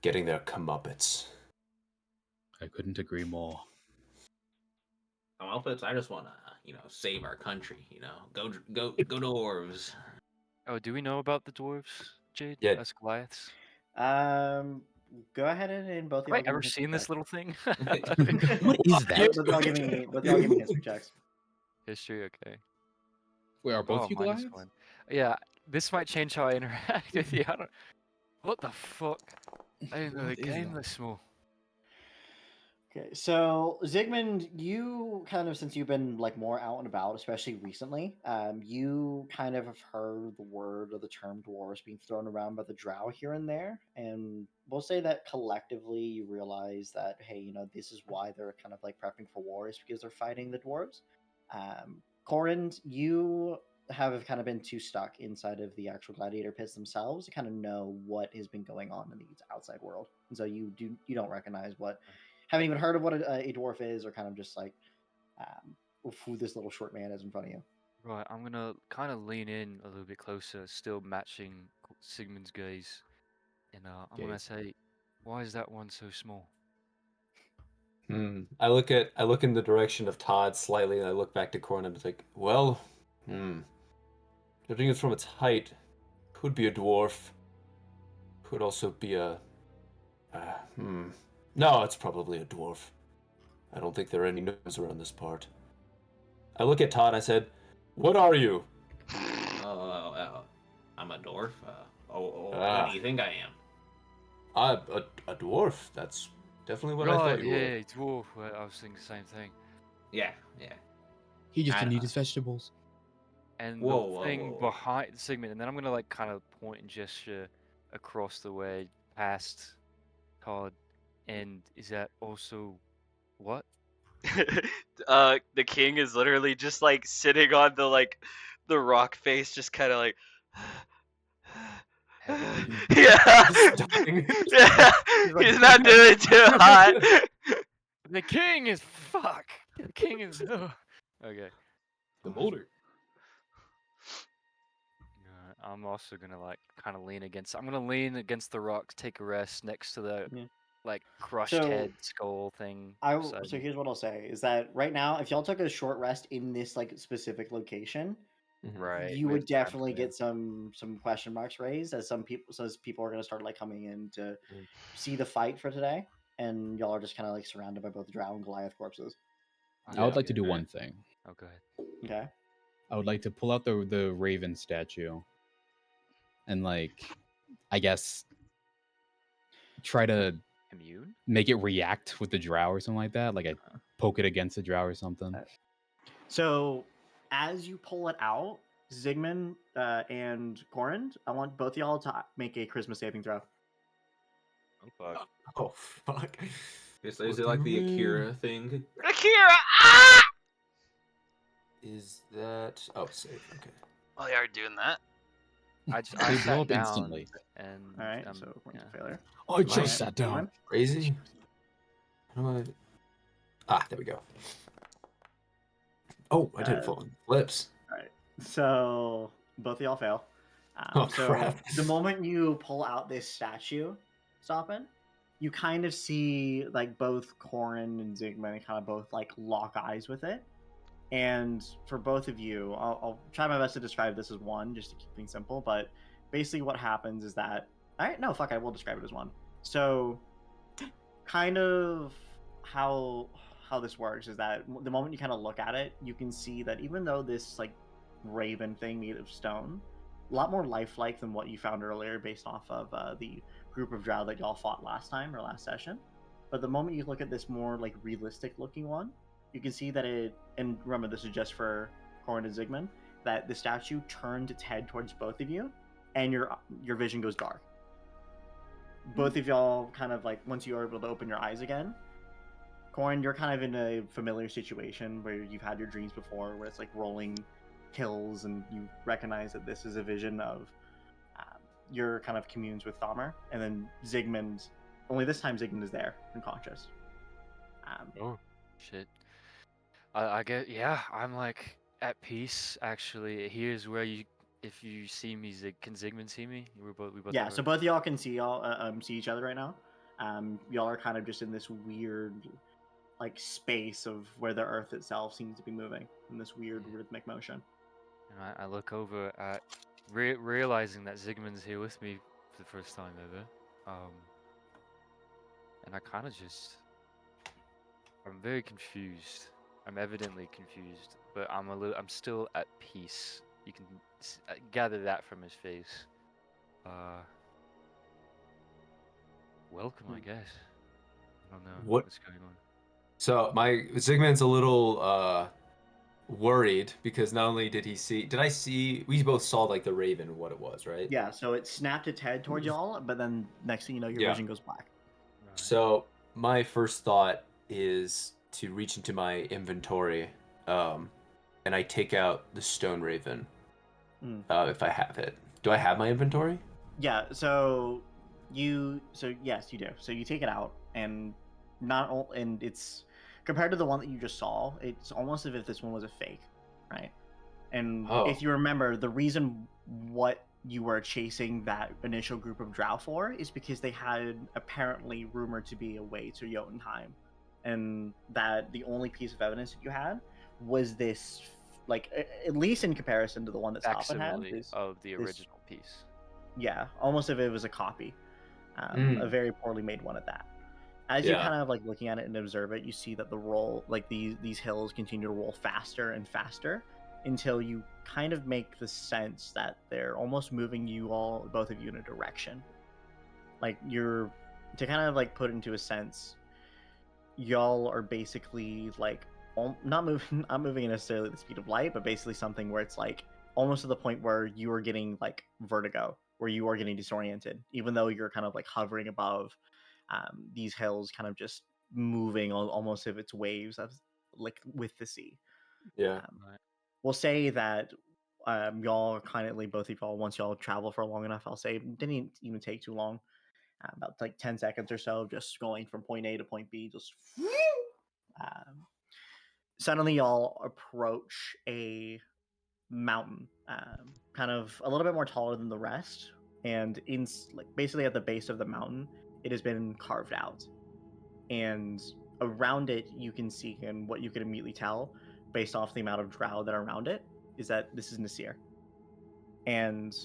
getting their comeuppance. I couldn't agree more. Well, Fitz, I just want to, save our country. Go dwarves. Oh, do we know about the dwarves, Jade? Yeah. As Goliaths? Go ahead and both of Have y'all I give ever me history seen this checks. little thing? What is that? Both y'all give me history checks. History, okay. Wait, are both Oh, you minus Goliaths? one. Yeah, this might change how I interact with you. I don't. What the fuck? I didn't know the What is game that? this small. Okay, so Zygmunt, you kind of, since you've been like more out and about, especially recently, you kind of have heard the word or the term dwarves being thrown around by the drow here and there, and we'll say that collectively you realize that hey, this is why they're kind of like prepping for war is because they're fighting the dwarves. Corin, you have kind of been too stuck inside of the actual gladiator pits themselves to kind of know what has been going on in the outside world, and so you don't recognize what haven't even heard of what a dwarf is, or kind of just like who this little short man is in front of you. Right, I'm gonna kind of lean in a little bit closer, still matching Sigmund's gaze, and I'm gonna Gaze. say, why is that one so small? I look in the direction of Todd slightly, and I look back to Corin and it's like, well, judging it from its height, could be a dwarf. Could also be a. No, it's probably a dwarf. I don't think there are any gnomes around this part. I look at Todd. I said, "What are you?" I'm a dwarf. What do you think I am? A dwarf. That's definitely what I Right, thought you were. yeah, dwarf. I was thinking the same thing. Yeah. He just I didn't know. eat his vegetables. and Whoa, the whoa, thing whoa. behind Sigmund, and then I'm gonna like kind of point and gesture across the way past Todd. And is that also what? The king is literally just like sitting on the rock face, just kind of like. Heavily. Yeah. Just dying. Yeah. He's not doing too hot. The king is fuck. The king is. Okay. The boulder. I'm also gonna like kind of lean against. I'm gonna lean against the rocks, take a rest next to the Yeah. like crushed So, head skull thing. beside So me. here's what I'll say is that right now, if y'all took a short rest in this like specific location, Right. you we have would time definitely frame. get some question marks raised as people are gonna start like coming in to see the fight for today, and y'all are just kind of like surrounded by both Drow and Goliath corpses. I would like to Okay. do one thing. Oh, go ahead. Okay. I would like to pull out the raven statue and like, I guess, try to Immune? make it react with the drow or something like that. Like I poke it against the drow or something. So as you pull it out, Zygmunt and Corrin, I want both y'all to make a Christmas saving throw. Oh fuck. Oh fuck. Is it like the Akira thing? Akira! Ah! Is that? Oh, save. Okay. Oh, you are doing that. I They blow sat up down instantly. and All right. yeah. So Corrin's a failure. I just sat down. Crazy. How do I? Ah, there we go. Oh, I did fall in flips. All right. So both of y'all fail. Oh, so crap. the moment you pull out this statue, Stoppin, you kind of see like both Corrin and Zygmunt kind of both like lock eyes with it. And for both of you, I'll try my best to describe this as one, just to keep things simple. But basically, what happens is that no, fuck, I will describe it as one. So, kind of how this works is that the moment you kind of look at it, you can see that even though this like raven thing made of stone, a lot more lifelike than what you found earlier, based off of the group of drow that y'all fought last time or last session. But the moment you look at this more like realistic looking one, you can see that it, and remember this is just for Corrin and Zygmunt, that the statue turned its head towards both of you, and your vision goes dark. Both of y'all kind of like, once you are able to open your eyes again, Corrin, you're kind of in a familiar situation where you've had your dreams before, where it's like rolling hills, and you recognize that this is a vision of your kind of communes with Thamur, and then Zygmunt. Only this time Zygmunt is there and conscious. Oh shit. I get, yeah, I'm like at peace actually. Here's where you, if you see me, can Zygmunt see me? We both Yeah, have so both of y'all can see see each other right now. Y'all are kind of just in this weird like space of where the earth itself seems to be moving in this weird rhythmic motion. And I look over at realizing that Zygmunt's here with me for the first time ever. And I kind of just, I'm very confused. I'm evidently confused, but I'm still at peace. You can gather that from his face. Welcome, I guess. I don't know what's going on. So my Zygmunt's a little worried because not only did I see? We both saw like the raven, what it was, right? Yeah, so it snapped its head towards y'all, but then next thing you know, your Yeah. vision goes black. Right. So my first thought is to reach into my inventory, and I take out the stone raven, if I have it. Do I have my inventory? Yeah, yes, you do. So you take it out, and and it's compared to the one that you just saw, it's almost as if this one was a fake, right? And if you remember, the reason what you were chasing that initial group of drow for is because they had apparently rumored to be a way to Jotunheim, and that the only piece of evidence that you had was this, like at least in comparison to the one that Stoppin had, Facsimile of the original piece. Yeah, almost if it was a copy, a very poorly made one at that. As you kind of like looking at it and observe it, you see that the roll, like these hills continue to roll faster and faster until you kind of make the sense that they're almost moving you all, both of you, in a direction. Like you're, to kind of like put into a sense, y'all are basically like not moving necessarily at the speed of light, but basically something where it's like almost to the point where you are getting like vertigo, where you are getting disoriented, even though you're kind of like hovering above these hills, kind of just moving almost if it's waves of like with the sea. Yeah. We'll say that y'all kindly, both of y'all, once y'all travel for long enough, I'll say it didn't even take too long, about like 10 seconds or so, just going from point A to point B, just suddenly y'all approach a mountain, kind of a little bit more taller than the rest, and in like basically at the base of the mountain, it has been carved out, and around it you can see, and what you can immediately tell based off the amount of drow that are around it is that this is Nasir. And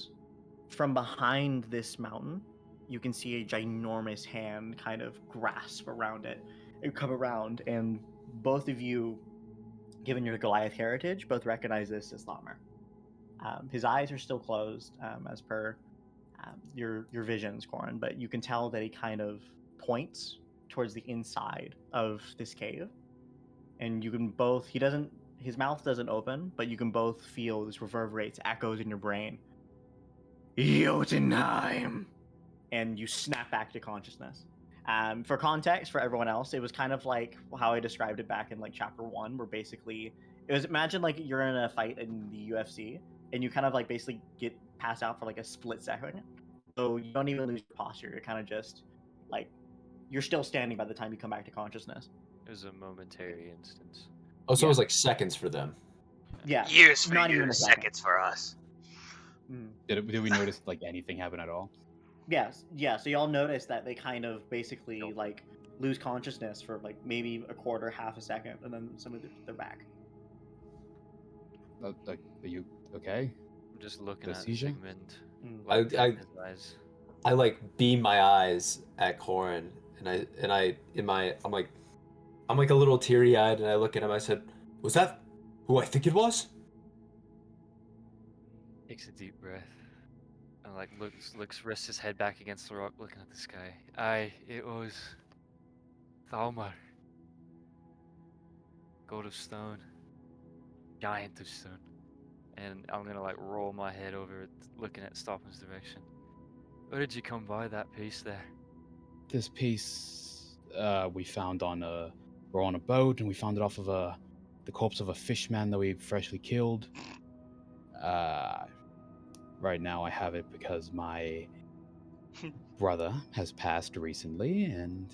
from behind this mountain, you can see a ginormous hand kind of grasp around it and come around, and both of you, given your Goliath heritage, both recognize this as Thommer. His eyes are still closed, as per your visions, Corin, but you can tell that he kind of points towards the inside of this cave, and you can both. His mouth doesn't open, but you can both feel this reverberates, echoes in your brain. Jotunheim, and you snap back to consciousness. For context, for everyone else, it was kind of like how I described it back in like chapter 1, where basically it was, imagine like you're in a fight in the UFC and you kind of like basically get passed out for like a split second. So you don't even lose your posture. You're kind of just like, you're still standing by the time you come back to consciousness. It was a momentary instance. Oh, so Yeah. it was like seconds for them. Yeah. Years for Not you, even a second. seconds for us. Did we notice like anything happen at all? Yes. Yeah. So y'all notice that they kind of basically like lose consciousness for like maybe a quarter, half a second, and then suddenly they're back. Like, are you okay? I'm just looking The at seizure? Sigmund. I His eyes. I like beam my eyes at Corin, and I'm like a little teary eyed, and I look at him. I said, "Was that who I think it was?" Takes a deep breath. And like rests his head back against the rock, looking at the sky. Aye, it was Thalmar. God of stone. Giant of stone. And I'm gonna like roll my head over it, looking at Stopham's direction. Where did you come by that piece there? This piece we found we're on a boat, and we found it off of the corpse of a fishman that we freshly killed. Right now I have it because my brother has passed recently, and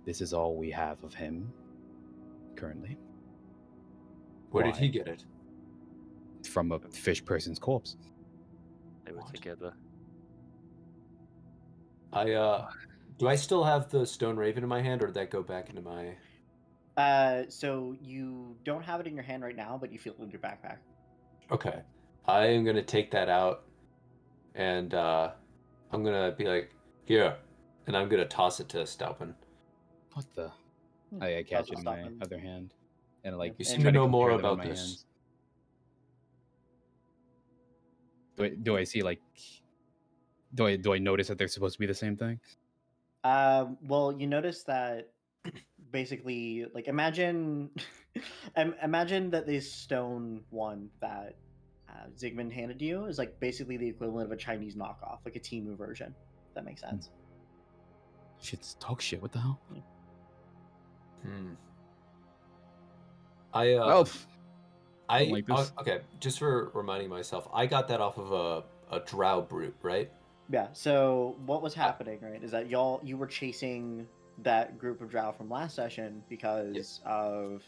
this is all we have of him currently. Where did Why? he get it? From a fish person's corpse. They were together. Do I still have the stone raven in my hand, or did that go back into my? So you don't have it in your hand right now, but you feel it in your backpack. Okay, I am gonna take that out, and I'm gonna be like, here, and I'm gonna toss it to Staupin. What the? I catch it in my Staupin. other hand, and like You Yeah. seem try to know compare more them in about my this. hands. Do I see like? Do I notice that they're supposed to be the same thing? Well, you notice that basically, like, imagine, imagine that this stone one that Zygmunt handed you is like basically the equivalent of a Chinese knockoff, like a Temu version. If that makes sense. Shit's talk shit. What the hell? I don't like this. okay. Just for reminding myself, I got that off of a drow brute, right? Yeah. So what was happening, right, is that you were chasing that group of drow from last session because of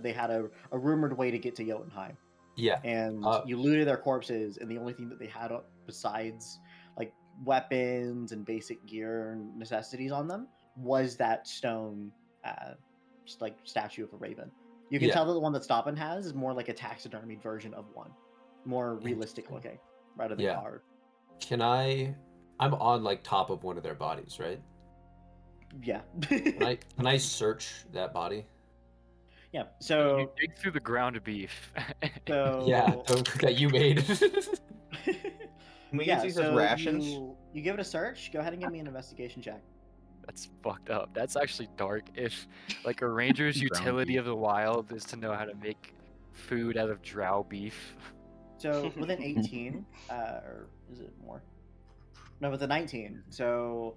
they had a rumored way to get to Jotunheim. Yeah. And you looted their corpses, and the only thing that they had besides like weapons and basic gear and necessities on them was that stone, just like statue of a raven. You can tell that the one that Stoppin has is more like a taxidermied version of one, more realistic looking, rather than carved. Can I'm on like top of one of their bodies, right? Yeah. Can I search that body? Yeah. So you dig through the ground of beef. So yeah, that you made. Can we yeah, use these as so rations? you give it a search. Go ahead and give me an investigation check. That's fucked up. That's actually dark. If like a ranger's Ground utility beef. of the wild is to know how to make food out of drow beef. So with an 18, or is it more? No, with a 19. So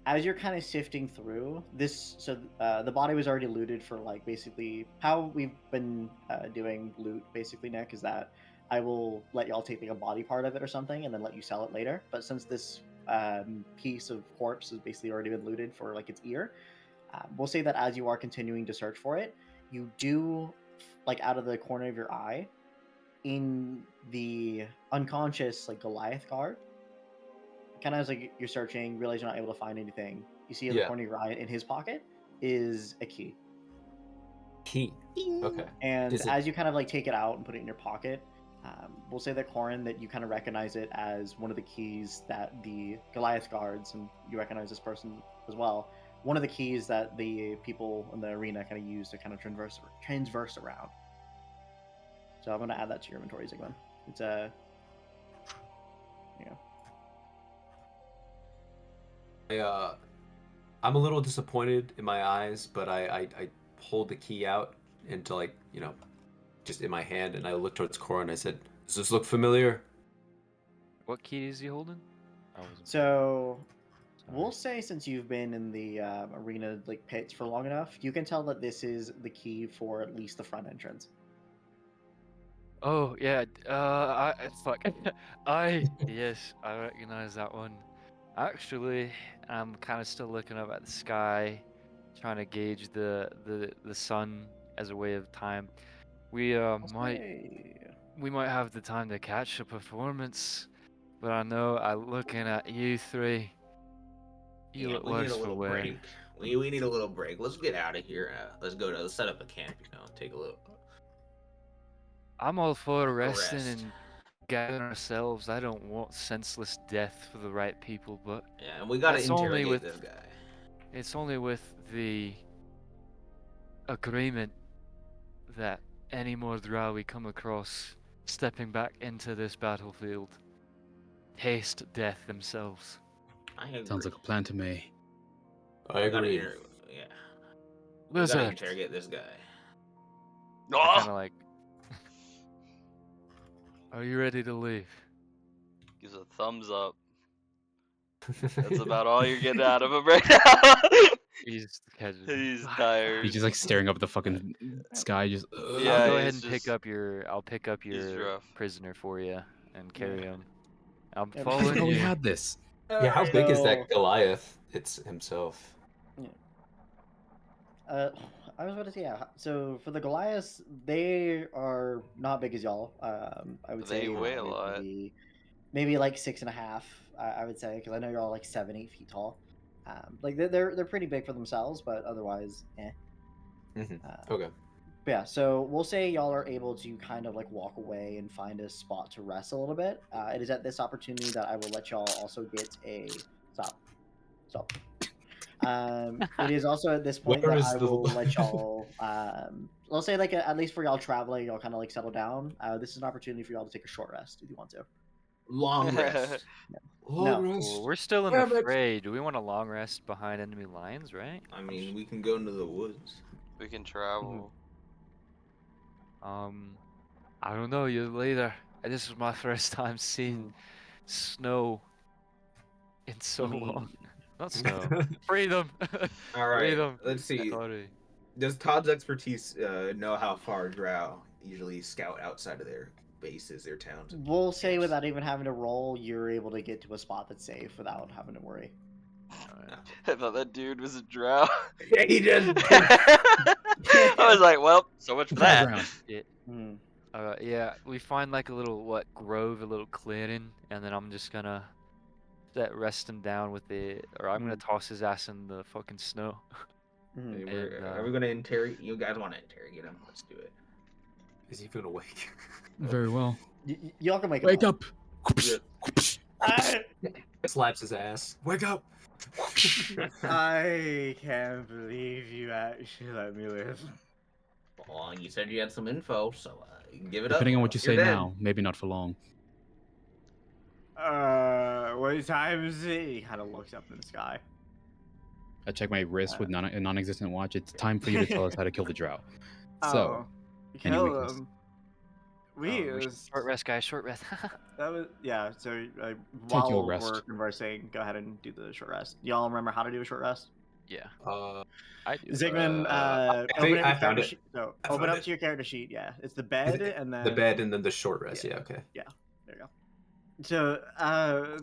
as you're kind of sifting through this, so the body was already looted for like basically how we've been doing loot. Basically, Nick, is that I will let y'all take like a body part of it or something, and then let you sell it later. But since this piece of corpse has basically already been looted for like its ear, we'll say that as you are continuing to search for it, you do like out of the corner of your eye, in the unconscious like Goliath guard, kind of as like you're searching, realize you're not able to find anything. You see in the Yeah. corner of your eye in his pocket is a key. Key. Okay. And Is it- as you kind of like take it out and put it in your pocket, we'll say that Corin, that you kind of recognize it as one of the keys that the Goliath guards, and you recognize this person as well, one of the keys that the people in the arena kind of use to kind of transverse around. So I'm going to add that to your inventory, Zygmunt. It's a, I'm a little disappointed in my eyes, but I pulled the key out into like, just in my hand, and I looked towards Cora and I said, "Does this look familiar?" What key is he holding? I wasn't So Sorry. we'll say, since you've been in the arena like pits for long enough, you can tell that this is the key for at least the front entrance. Oh yeah, fuck. Yes, I recognize that one. Actually, I'm kind of still looking up at the sky, trying to gauge the sun as a way of time. We might have the time to catch a performance, but I know looking at you three, you Yeah, look we need worse a for little wear. break. We need a little break. Let's get out of here. Let's set up a camp. Take a little I'm all for rest. resting and gathering ourselves. I don't want senseless death for the right people, but Yeah, and we gotta that's only interrogate with this guy. it's only with the agreement that any more drow we come across stepping back into this battlefield taste death themselves. I agree. Sounds like a plan to me. I agree. Yeah. We gotta Lizard. interrogate this guy. I kind Oh! of like. Are you ready to leave? Gives a thumbs up. That's about all you're getting out of him right now. He's He's tired. He's just like staring up at the fucking sky, just. Yeah, I'll go he's ahead and just- I'll pick up he's your rough. prisoner for you and carry him. I'm Yeah, I following forgot we you. had this. Yeah, how big is So- that Goliath? It's himself. I was about to say, yeah. So for the Goliaths, they are not big as y'all. I would They say weigh a lot. maybe like 6.5. I would say, because I know you're all like 7, 8 feet tall. Like they're pretty big for themselves, but otherwise, eh. Okay. But yeah, so we'll say y'all are able to kind of like walk away and find a spot to rest a little bit. It is at this opportunity that I will let y'all also get a stop. Stop. It is also at this point Where that is I the- will let y'all. Let's say like at least for y'all traveling, y'all kind of like settle down. This is an opportunity for y'all to take a short rest if you want to. Long rest. Long No. rest. Well, we're still in Damn the it. fray. Do we want a long rest behind enemy lines, right? I mean, we can go into the woods. We can travel. I don't know. You're the leader. This is my first time seeing snow in so I mean, long. Not snow. Freedom. All right. Freedom. Let's see. Sorry. Does Todd's expertise know how far drow usually scout outside of their bases, their towns? and We'll say camps? without even having to roll, you're able to get to a spot that's safe without having to worry. I thought that dude was a drow. Yeah, he just. I was like, well, so much for Drive that. around. Hmm. Yeah, we find like a little grove, a little clearing, and then I'm just gonna rest him down with it, or I'm gonna toss his ass in the fucking snow. Mhm. Are we gonna interrogate? You guys want to interrogate him? Let's do it. Is he even awake? Very well. Y'all can Wake up! Slaps his ass. Wake up! I can't believe you actually let me live. Well, you said you had some info, so give it Depending up. on what you You're say dead. now, maybe not for long. What time is it? He kind of looks up in the sky. I check my wrist with a non-existent watch. It's time for you to tell us how to kill the drow. So, Kill weakness? them. Short rest, guys. Short rest. That was yeah. So Take your while rest. we're conversing, go ahead and do the short rest. Y'all remember how to do a short rest? Yeah, Uh, I do. Zygmunt, I open think up I your found character it. sheet. So I open found up it. to your character sheet. Yeah, it's the bed and then The bed and then the short rest. Yeah, okay. Yeah, there you go. So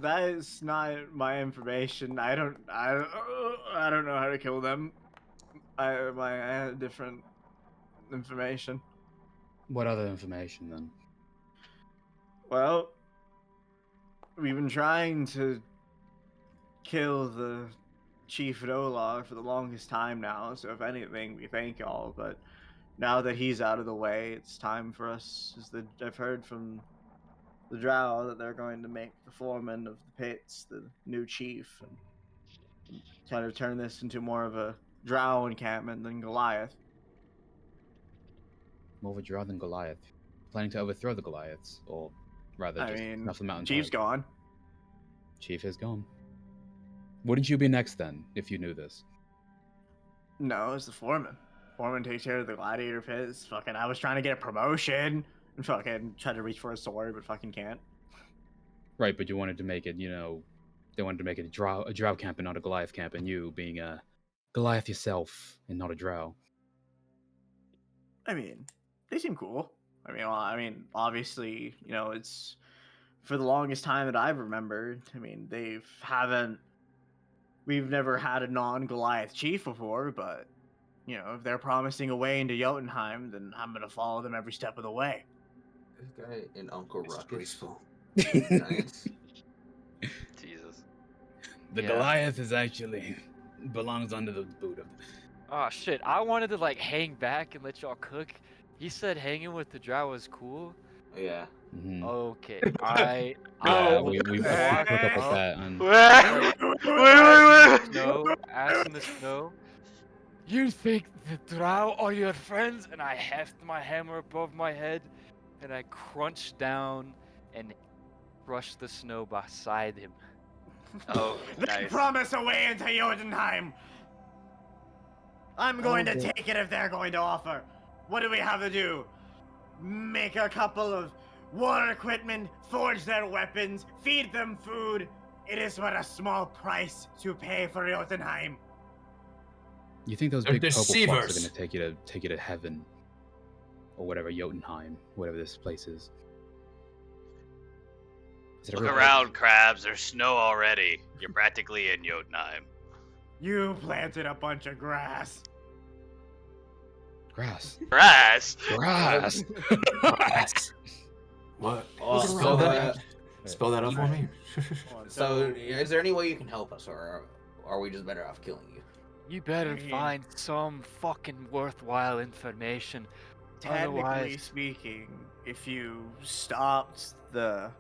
that is not my information. I don't know how to kill them. I had different information. What other information then? Well, we've been trying to kill the Chief Nolar for the longest time now, so if anything, we thank y'all, but now that he's out of the way, it's time for us, I've heard from the Drow that they're going to make the foreman of the pits the new chief, and kind of turn this into more of a Drow encampment than Goliath. More of a Drow than Goliath. Planning to overthrow the Goliaths, or rather, I just mean, snuff them out Chief's entirely. gone. Chief is gone. Wouldn't you be next then, if you knew this? No, it's the foreman. Foreman takes care of the gladiator pits. Fucking, I was trying to get a promotion and fucking tried to reach for a sword, but fucking can't. Right, but you wanted to make it, they wanted to make it a drow camp and not a Goliath camp, and you being a Goliath yourself and not a drow. I mean, they seem cool. Obviously, it's for the longest time that I've remembered. I mean, we've never had a non-Goliath chief before, but if they're promising a way into Jotunheim, then I'm gonna follow them every step of the way. This guy and Uncle Ruckus. Disgraceful. Giants. Jesus. The Yeah. Goliath is actually belongs under the boot of. Oh shit! I wanted to like hang back and let y'all cook. He said hanging with the drow was cool. Yeah. Mhm. Okay, Yeah, I we walk hook up with up, that. And Wait. snow, ass in the snow. You think the drow are your friends? And I heft my hammer above my head, and I crunch down and crush the snow beside him. Oh, They nice. promise a way into Jotunheim. I'm going to Okay. take it if they're going to offer. What do we have to do? Make a couple of war equipment, forge their weapons, feed them food. It is but a small price to pay for Jotunheim. You think those They're big purple fucks are deceivers. gonna take you to heaven, or whatever Jotunheim, whatever this place is? Is it a Look real around, crabs. There's snow already. You're practically in Jotunheim. You planted a bunch of grass. Grass? Grass? Grass! What? Oh, Spell so, that. Spell that out for me. So, is there any way you can help us, or are we just better off killing you? You better mean- find some fucking worthwhile information. Technically Otherwise- speaking, if you stopped the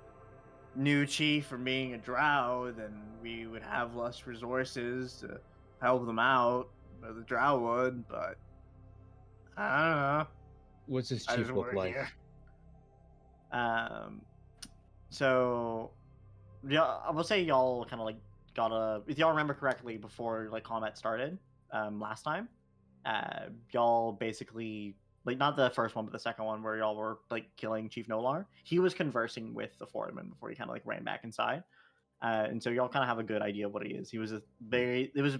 new chief from being a drow, then we would have less resources to help them out. Or the drow would, but I don't know. What's this I chief just look work like? here. So yeah, I will say y'all kind of like if y'all remember correctly before like combat started, last time, y'all basically like not the first one but the second one where y'all were like killing Chief Nolar. He was conversing with the foreman before he kind of like ran back inside, and so y'all kind of have a good idea of what he is. He was it was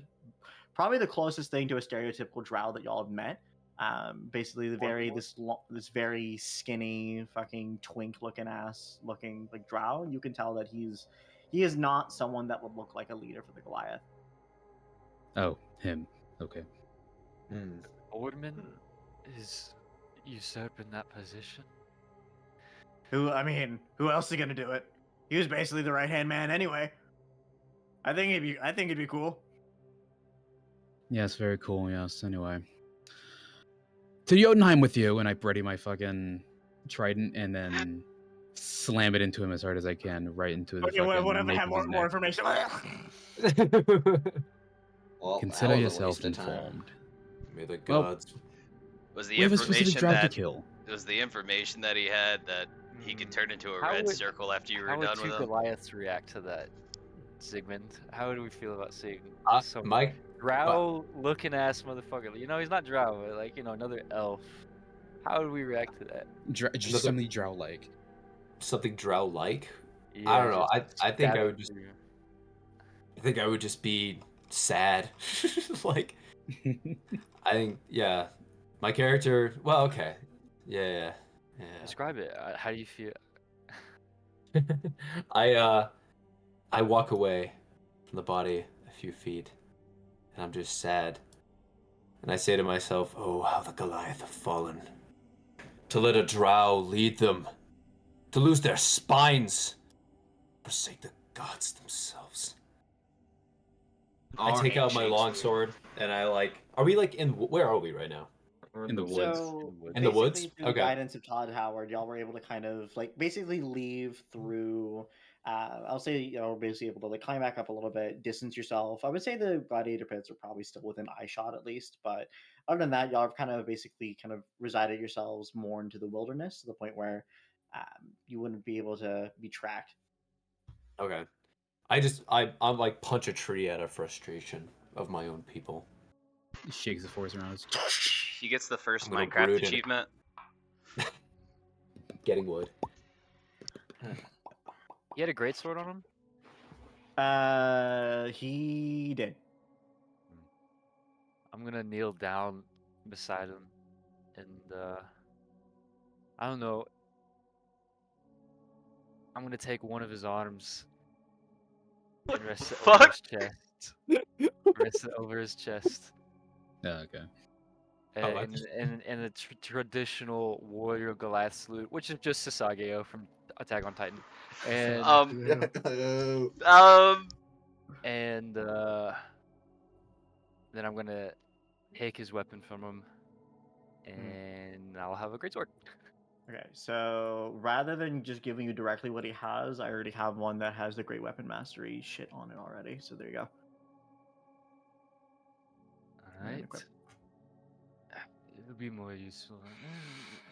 probably the closest thing to a stereotypical drow that y'all have met. Basically this very skinny fucking twink looking like drow. You can tell that he is not someone that would look like a leader for the Goliath. Oh, him. Okay. Ordman is usurping that position. Who else is gonna do it? He was basically the right hand man anyway. I think it'd be cool. Yes, very cool. Yes. Anyway, to Jotunheim with you, and I ready my fucking trident, and then slam it into him as hard as I can, right into the Okay, fucking whatever. nape Have of his more neck. information. Well, Consider that was a yourself waste of time. informed. May the Well, gods. Was the We have a specific information drow to that kill. was the information that he had that he could turn into a How red would- circle after you How were would done two with him? Goliaths react to that, Zygmunt? How do we feel about seeing some Mike. drow looking ass motherfucker? You know, he's not drow, but like, you know, another elf How would we react to that? Just Another- something drow-like. Something drow-like. Yeah, I don't know. just I think I stab would it just through. I think I would just be sad. Like I think yeah, my character. Well, okay, yeah. Describe it. How do you feel? I walk away from the body a few feet, and I'm just sad. And I say to myself, "Oh, how the Goliath have fallen! To let a drow lead them, to lose their spines, forsake the gods themselves." I take out my longsword and I like. Are we like in? Where are we right now? We're In the woods. So In the woods? basically, through the Okay. guidance of Todd Howard, y'all were able to kind of like basically leave through. I'll say y'all were basically able to like climb back up a little bit, distance yourself. I would say the gladiator pits are probably still within eye shot at least, but other than that, y'all have kind of basically kind of resided yourselves more into the wilderness to the point where you wouldn't be able to be tracked. Okay. I'm like punch a tree out of frustration of my own people. He shakes the force around his. He gets the first I'm gonna Minecraft brood in it. achievement. Getting wood. He had a great sword on him. He did. I'm gonna kneel down beside him, and I don't know. I'm gonna take one of his arms and rest it over Fuck. his chest. Rest it over his chest. Yeah, okay. Oh, I In, just- in a traditional warrior Goliath salute, which is just Sasageo from Attack on Titan, and Um, and then I'm gonna take his weapon from him, and I'll have a great sword. Okay, so rather than just giving you directly what he has, I already have one that has the Great Weapon Mastery shit on it already. So there you go. All And right. equip. It'll be more useful.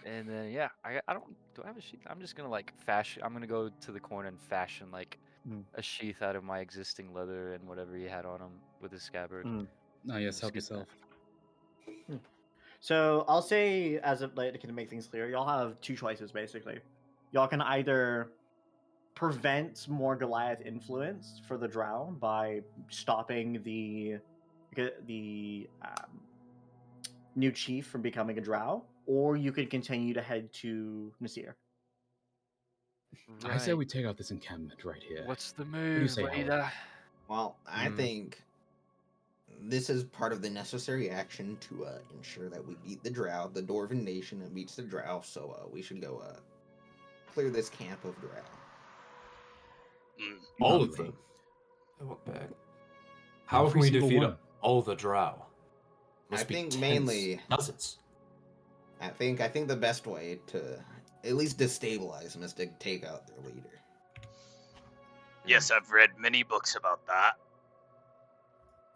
And then yeah, I don't do I have a sheath? I'm just gonna like fashion. I'm gonna go to the corner and fashion like Mm. a sheath out of my existing leather and whatever he had on him with his scabbard. Mm. Oh yes, Just help get that. yourself. So I'll say, as of like to make things clear, y'all have two choices basically. Y'all can either prevent more Goliath influence for the Drow by stopping the new chief from becoming a Drow, or you could continue to head to Nasir. I say Right. we take out this encampment right here. What's the do you move, say, Howard? leader? Well, I Hmm. think this is part of the necessary action to ensure that we beat the Drow, the Dwarven nation that beats the Drow. So we should go clear this camp of Drow. All of Lovely. them. I walk back. How Every can we single defeat one. all the drow? I Must be think tens, mainly- dozens. I think the best way to at least destabilize them is to take out their leader. yes, I've read many books about that.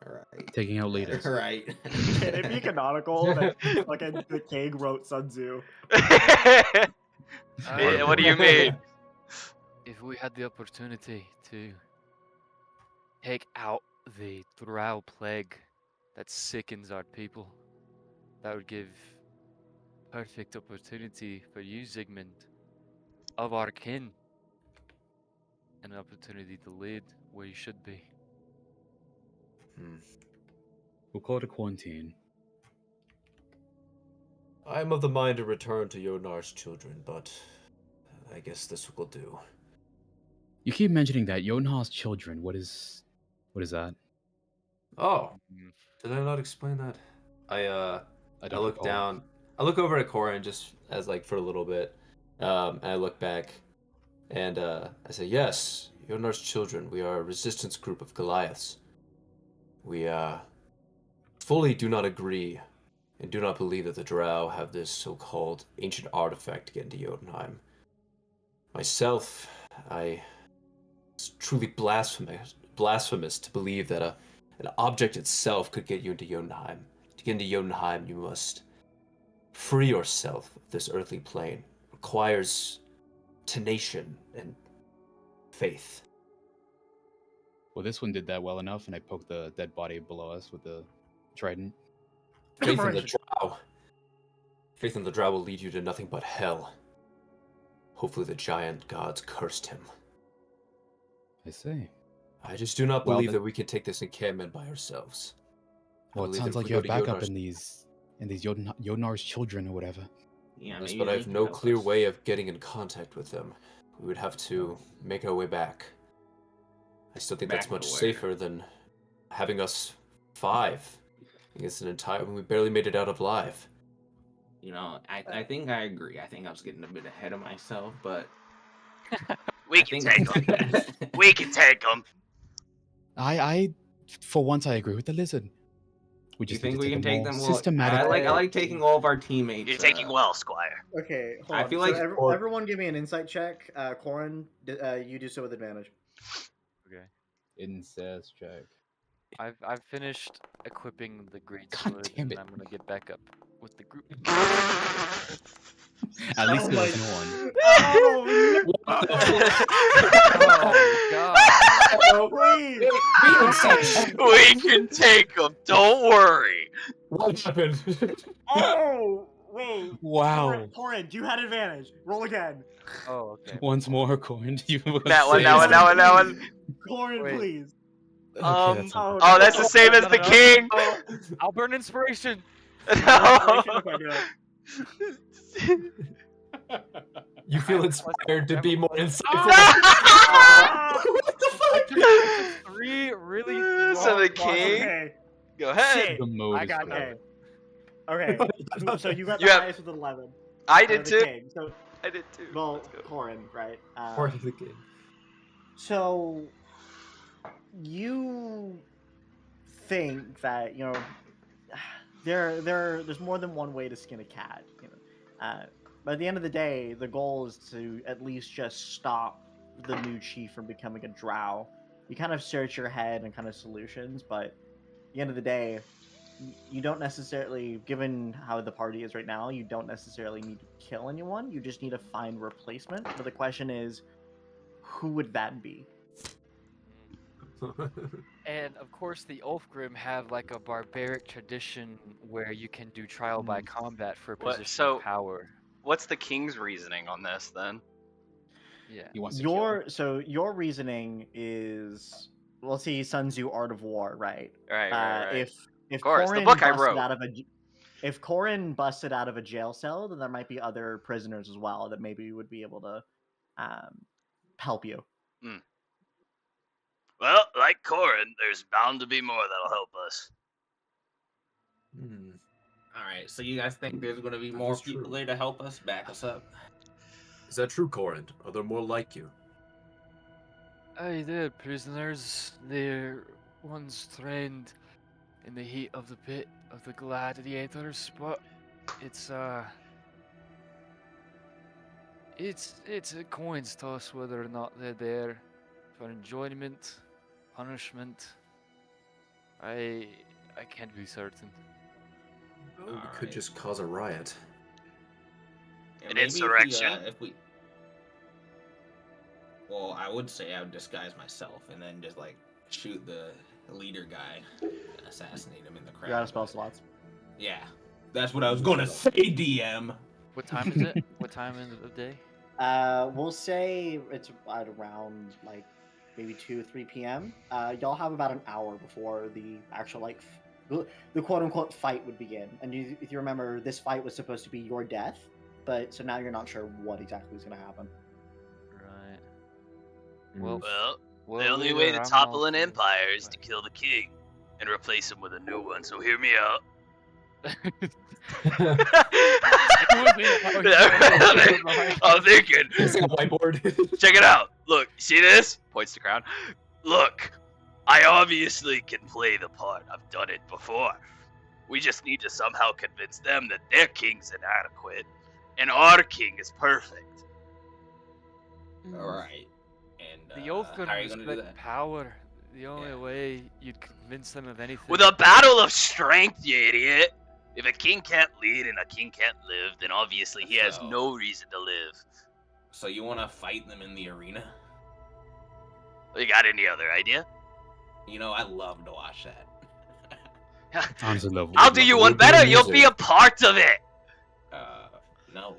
All right. Taking out leaders. Right. Can it be canonical that fucking the king wrote Sun Tzu? What do you mean? If we had the opportunity to take out the Drow plague that sickens our people, that would give perfect opportunity for you, Zygmunt, of our kin, an opportunity to lead where you should be. We'll call it a quarantine. I am of the mind to return to Yonar's children, but I guess this will do. You keep mentioning that Yonhar's children. What is that? Oh, Mm. did I not explain that? I don't look recall. down. I look over at Corin just as like for a little bit, and I look back, and I say, "Yes, Yonar's children. We are a resistance group of Goliaths. We fully do not agree, and do not believe that the Drow have this so-called ancient artifact to get into Jotunheim. Myself, it's truly blasphemous to believe that an object itself could get you into Jotunheim. To get into Jotunheim, you must free yourself of this earthly plane. It requires tenation and faith. Well, this one did that well enough, and I poked the dead body below us with the trident. Faith in the Drow. Faith in the Drow will lead you to nothing but hell. Hopefully the giant gods cursed him. I see. I just do not Well, believe then- that we can take this encampment by ourselves. I Well, it believe sounds that if like we you go have to backup Yodnar's- in these Yodnar's children or whatever. Yeah, Yes, maybe but I they have can no help clear us. way of getting in contact with them. We would have to make our way back. I still think that's Back much to where? safer than having us 5. It's an entire. We barely made it out alive. You know, I think I agree. I think I was getting a bit ahead of myself, but We I can think take them. We can take them. I, for once, I agree with the lizard. We You just think need to we can take all them? Well, systematically. I like taking all of our teammates. You're taking well, Squire. Okay, hold I on. feel So like everyone give me an insight check. Corin, you do so with advantage. Okay. Incest check. I've finished equipping the great God sword, damn and it. I'm gonna get back up with the group. At least Oh there my- was no one. Oh no! Oh god! Oh, please! We can take them. Don't worry. What happened? Oh wait! Wow. Corin, you had advantage. Roll again. Oh okay. Once more, Corin. You That one. Corin, Wait. please. Okay, that's Oh, Oh, that's the same as the king. I'll burn inspiration. No. Okay, good. You feel inspired to be more insightful. I took 3 really So the long king- Okay. Go ahead. Shit. the mode I is got forever. Okay. Okay. So you got the You have- highest with 11. I Out did of the too. king. So, I did too. well, Let's go. Corin, right? Part of the game. So you think that there's more than one way to skin a cat. But at the end of the day, the goal is to at least just stop the new chief from becoming a drow. You kind of search your head and kind of solutions, but at the end of the day, you don't necessarily, given how the party is right now, you don't necessarily need to kill anyone. You just need to find replacement. But the question is, who would that be? And of course, the Ulfgrim have like a barbaric tradition where you can do trial by combat for a What- position so- of power. What's the king's reasoning on this then? Yeah. He wants to kill. Your reasoning is, well, see, Sun Tzu Art of War, right? Right. If course, the Corin book I busted wrote. out of if Corin busted out of a jail cell, then there might be other prisoners as well that maybe would be able to help you. Well, like Corin, there's bound to be more that'll help us. All right, so you guys think there's going to be That more is true. people there to help us, back us up? Is that true, Corin? Are there more like you? They're prisoners. They're ones trained in the heat of the pit of the gladiators, but it's a coin's toss whether or not they're there for enjoyment, punishment. I can't be certain. Well, we could Alright. just cause a riot. Yeah, An maybe insurrection? If we, well, I would say I would disguise myself and then just like shoot the leader guy, and assassinate him in the crowd. You're out of spell slots. Yeah, that's what I was gonna say, DM. What time is it? What time of the day? We'll say it's at around like maybe 2 or 3 p.m. Y'all have about an hour before the actual the quote unquote fight would begin. And if you remember, this fight was supposed to be your death, but so now you're not sure what exactly is going to happen. Right. Well, Well, the only way to I'm topple all an for empire is to fight. kill the king and replace him with a new one. So hear me out. I'm thinking. It's like a whiteboard. Check it out. Look, see this? Points to crown. Look, I obviously can play the part. I've done it before. We just need to somehow convince them that their king's inadequate and our king is perfect. All right. And The oath how could are you gonna do respect that? power. The only Yeah. way you'd convince them of anything. With a battle of strength, you idiot. If a king can't lead and a king can't live, then obviously he has So- no reason to live. So you want to fight them in the arena? You got any other idea? You know, I love to watch that. Honestly, love. I'll do you one Would be better. You'll be amusing. a part of it. No.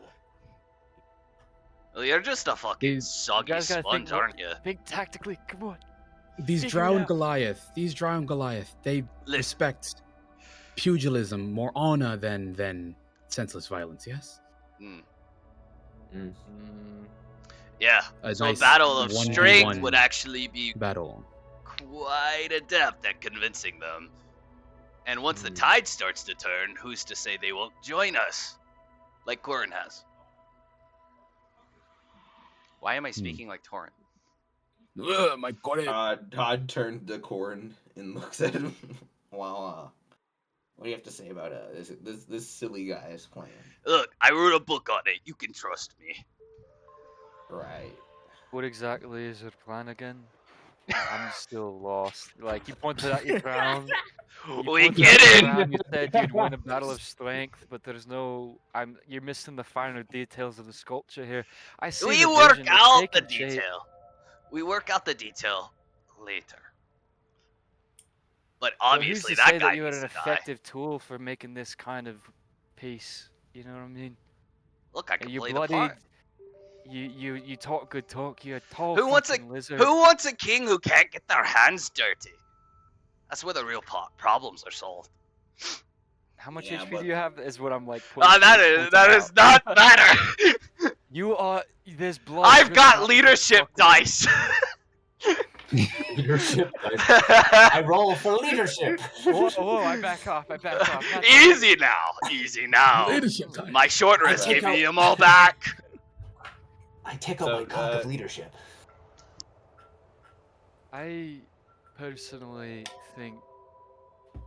Well, you're just a fucking These- soggy You guys gotta sponge, think, aren't you? think tactically. Come on. These Figure it Drow and out. Goliath, they Listen. respect pugilism, more honor than senseless violence. Yes. Hmm. Mm. Yeah. A So nice a battle of 1v1 strength would actually be battle. quite adept at convincing them. And once the Hmm. tide starts to turn, who's to say they won't join us? Like Corin has. Why am I speaking like Torrent? Ugh, my God. Todd turned to Corin and looks at him. Well, what do you have to say about this silly guy's plan? Look, I wrote a book on it. You can trust me. Right. What exactly is your plan again? I'm still lost. Like, you pointed out your crown. You We pointed get out your it. crown, you said you'd win a battle of strength, but there's no. You're missing the finer details of the sculpture here. I see We the work vision, it's out the taking shape. detail. We work out the detail later. But But who's obviously to say that guy that you had needs an to die. effective tool for making this kind of piece? You know what I mean? Look, I can You play the bloodied. part. You talk good talk. You're a tall Who wants a fucking lizard. Who wants a king who can't get their hands dirty? That's where the real problems are solved. How much Yeah, HP but- do you have? Is what I'm like. That is not matter. You are. There's blood. I've dripping got out of your leadership socket. dice. Leadership. I roll for leadership. Whoa, whoa! I back off. I back off. Not Easy now, easy now. Leadership time. My short I rest take gave me out- them all back. I take out So, my cock of leadership. I personally think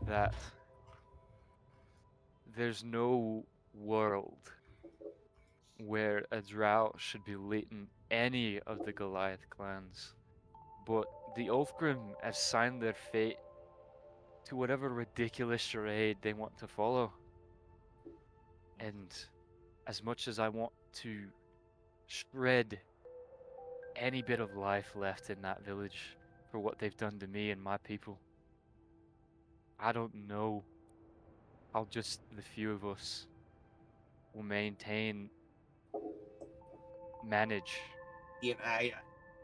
that there's no world where a drow should be leading any of the Goliath clans, but the Ulfgrim have signed their fate to whatever ridiculous charade they want to follow. And as much as I want to shred any bit of life left in that village for what they've done to me and my people, I don't know how just the few of us will manage. Yeah,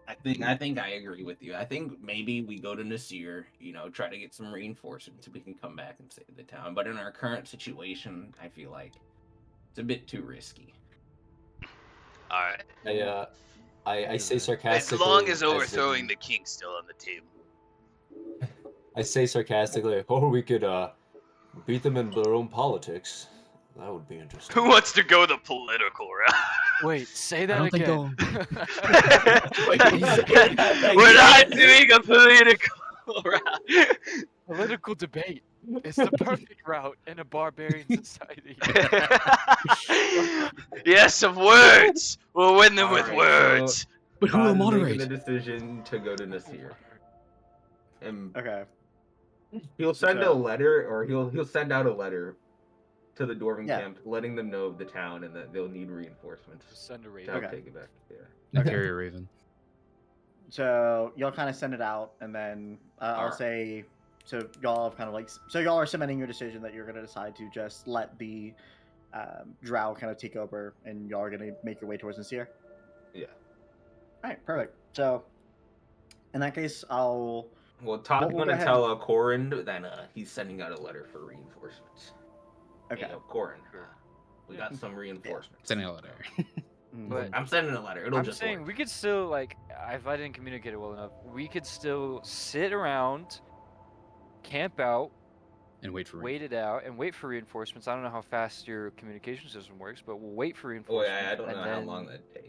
I think I agree with you. I think maybe we go to Nasir, try to get some reinforcements so we can come back and save the town. But in our current situation, I feel like it's a bit too risky. All right. I say As sarcastically. long as in- overthrowing the king's still on the table. I say sarcastically, oh, we could beat them in their own politics. That would be interesting. Who wants to go the political route? Wait, say I that don't think again. We're not doing a political route. Political debate is the perfect route in a barbarian society. Yes, of words. We'll win them with Alright, words. But who will Todd is making moderate? the decision to go to Nasir, and Okay. he'll send a So- letter, or he'll send out a letter to the Dwarven Yeah. camp, letting them know of the town and that they'll need reinforcements Just send a to raid. help Okay. take it back there. I carry a raven. So y'all kind of send it out, and then I'll Alright. say, so y'all have kind of so y'all are cementing your decision that you're going to decide to just let the drow kind of take over, and y'all are going to make your way towards Nasir. Yeah. All right, perfect. So in that case, I'll. Well, Todd's we'll go gonna ahead. tell Corin that he's sending out a letter for reinforcements. Okay. Hey, Corin, we got some reinforcements. Sending a letter. Mm. But I'm sending a letter. It'll I'm just saying work. we could still, like, if I didn't communicate it well enough, we could still sit around, camp out, And wait for wait it out, and wait for reinforcements. I don't know how fast your communication system works, but we'll wait for Oh, reinforcements. yeah, I don't and know how then- long that takes.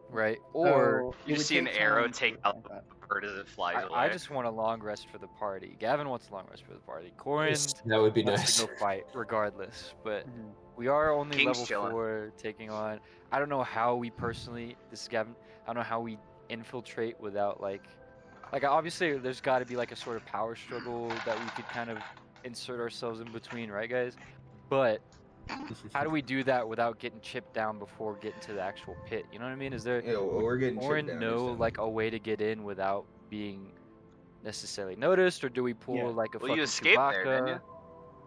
Right. Or So, it You would see an take arrow time take to- out the bird as it flies away. I just want a long rest for the party. Gavin wants a long rest for the party. Corin That would be wants nice. to go fight regardless, but Mhm. we are only King's level chilling. 4 taking on. I don't know how we personally. This is Gavin. I don't know how we infiltrate without like obviously there's got to be like a sort of power struggle that we could kind of insert ourselves in between, right, guys? But how do we do that without getting chipped down before getting to the actual pit? You know what I mean? Is there Yeah, well, we're getting Corin chipped down. know soon. like a way to get in without being necessarily noticed, or do we pull Yeah. like a Well, fucking you escaped there, didn't Chewbacca?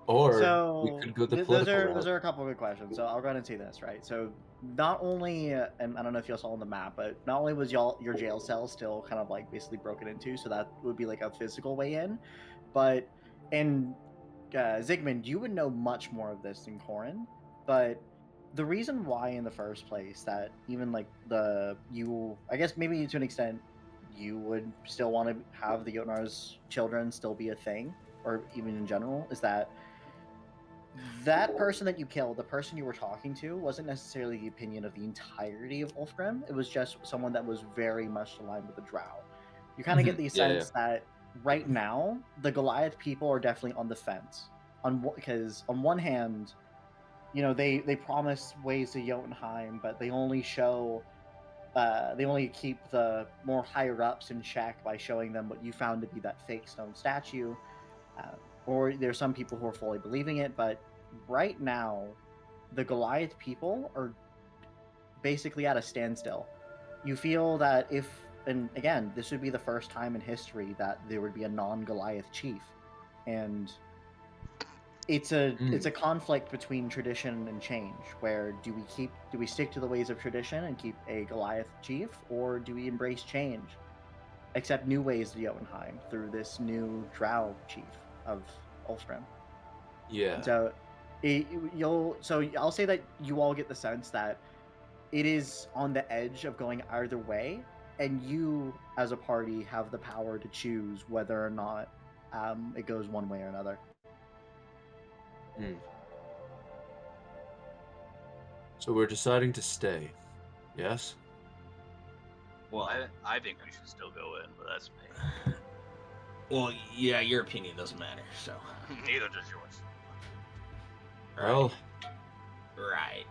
you? Or we So could go the those political are route. a couple of good questions. So I'll go ahead and say this, right? So not only, and I don't know if you all saw on the map, but not only was your jail cell still kind of like basically broken into, so that would be like a physical way in, but and Zygmunt, you would know much more of this than Corin, but the reason why in the first place that even like I guess maybe to an extent you would still want to have the Jotnar's children still be a thing, or even in general, is that that person that you killed, the person you were talking to, wasn't necessarily the opinion of the entirety of Ulfgrim. It was just someone that was very much aligned with the Drow. You kind of get the Yeah, sense that right now the Goliath people are definitely on the fence. Because on one hand, they promise ways to Jotunheim, but they only keep the more higher ups in check by showing them what you found to be that fake stone statue. Uh, or there's some people who are fully believing it, but right now, the Goliath people are basically at a standstill. You feel that and again, this would be the first time in history that there would be a non-Goliath chief, and it's a conflict between tradition and change. Where do we stick to the ways of tradition and keep a Goliath chief, or do we embrace change, accept new ways of Jotunheim through this new Drow chief of Ulfgrim? yeah. So I'll say that you all get the sense that it is on the edge of going either way, and you as a party have the power to choose whether or not it goes one way or another. So we're deciding to stay. Yes? Well, I think we should still go in, but that's me. well, yeah, your opinion doesn't matter. So, Neither does yours. Well, right.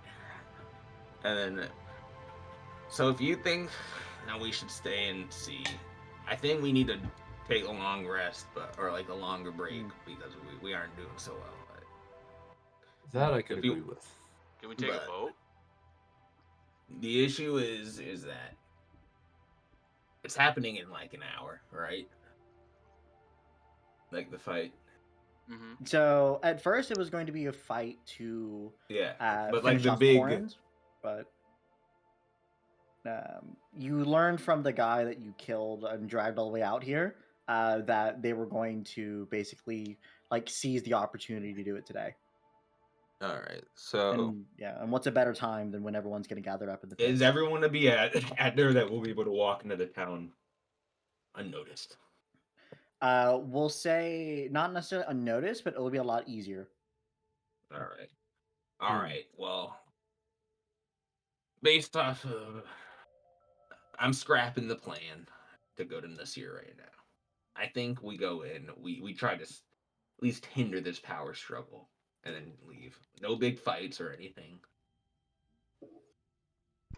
And then, so if you think that we should stay and see, I think we need to take a long rest, or like a longer break because we aren't doing so well. that I could If you, agree with. Can we take a vote? The issue is that it's happening in like an hour, right? Like the fight. Mm-hmm. So at first it was going to be a fight to but like finish the off big Corin's, but you learned from the guy that you killed and dragged all the way out here that they were going to basically like seize the opportunity to do it today. All right. So and what's a better time than when everyone's getting gathered up in the pits? is everyone to be at there that we'll be able to walk into the town unnoticed? We'll say not necessarily unnoticed, but it'll be a lot easier. All right. All right. Well, based off of, I'm scrapping the plan to go to Nasir right now. I think we go in. We try to at least hinder this power struggle and then leave. No big fights or anything.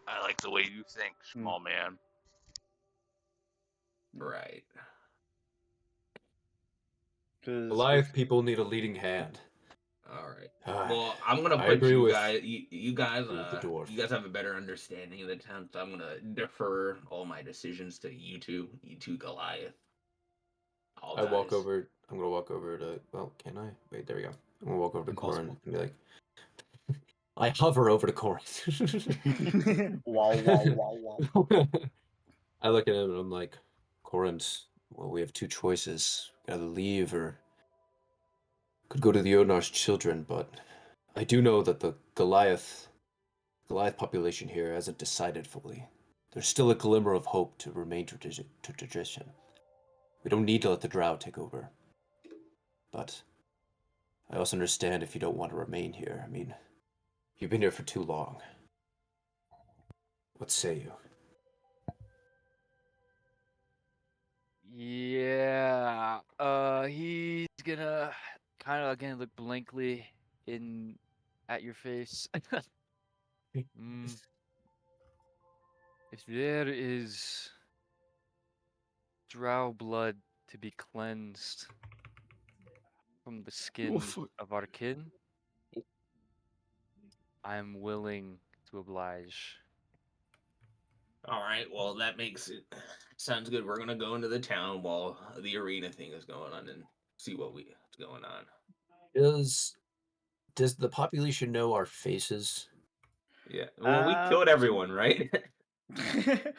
I like the way you think, small man. Right. Goliath people need a leading hand. All right. Ah, Well, I'm gonna I put agree you with guys. You guys. the dwarf. You guys have a better understanding of the town, so I'm gonna defer all my decisions to you two. You two Goliath. All I walk guys. over. I'm gonna walk over to. Well, can I? Wait, there we go. I'm gonna walk over to Corin and be like, I hover over to Corin. Wow, wow, wow, wow. I look at him and I'm like, Corin's. Well, we have two choices. Either leave or could go to the Odnar's children, but I do know that the Goliath population here hasn't decided fully. There's still a glimmer of hope to remain to tradition. We don't need to let the Drow take over. But I also understand if you don't want to remain here. I mean, you've been here for too long. What say you? Yeah. He's gonna kind of again look blankly at your face. If there is drow blood to be cleansed from the skin of our kin, I am willing to oblige. All right. Well, that makes it sounds good. We're gonna go into the town while the arena thing is going on and see what's going on. Does the population know our faces? Yeah. Well, we killed everyone, right?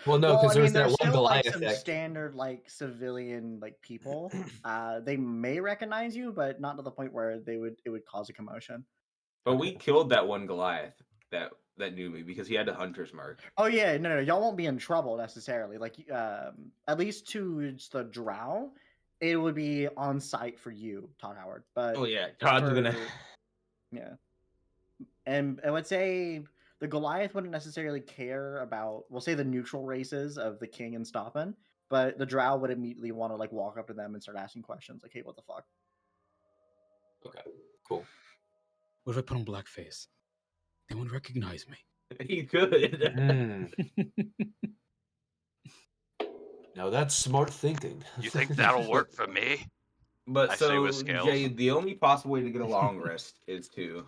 Well, no, well, because I there was mean, that there's one still like Goliath some that. standard like civilian like people. They may recognize you, but not to the point where it would cause a commotion. But Okay. we killed that one Goliath that knew me because he had the hunter's mark. Oh yeah, no, y'all won't be in trouble necessarily. Like, at least to the drow, it would be on site for you, Todd Howard. But Oh yeah, Todd's gonna. yeah, and I would say the Goliath wouldn't necessarily care about, we'll say, the neutral races of the king and Stoppin, but the drow would immediately want to like walk up to them and start asking questions like, "Hey, what the fuck?" Okay, cool. What if I put on blackface? They won't recognize me. He could. Now that's smart thinking. You think that'll work for me? But I say with so scales. Jay, the only possible way to get a long rest is to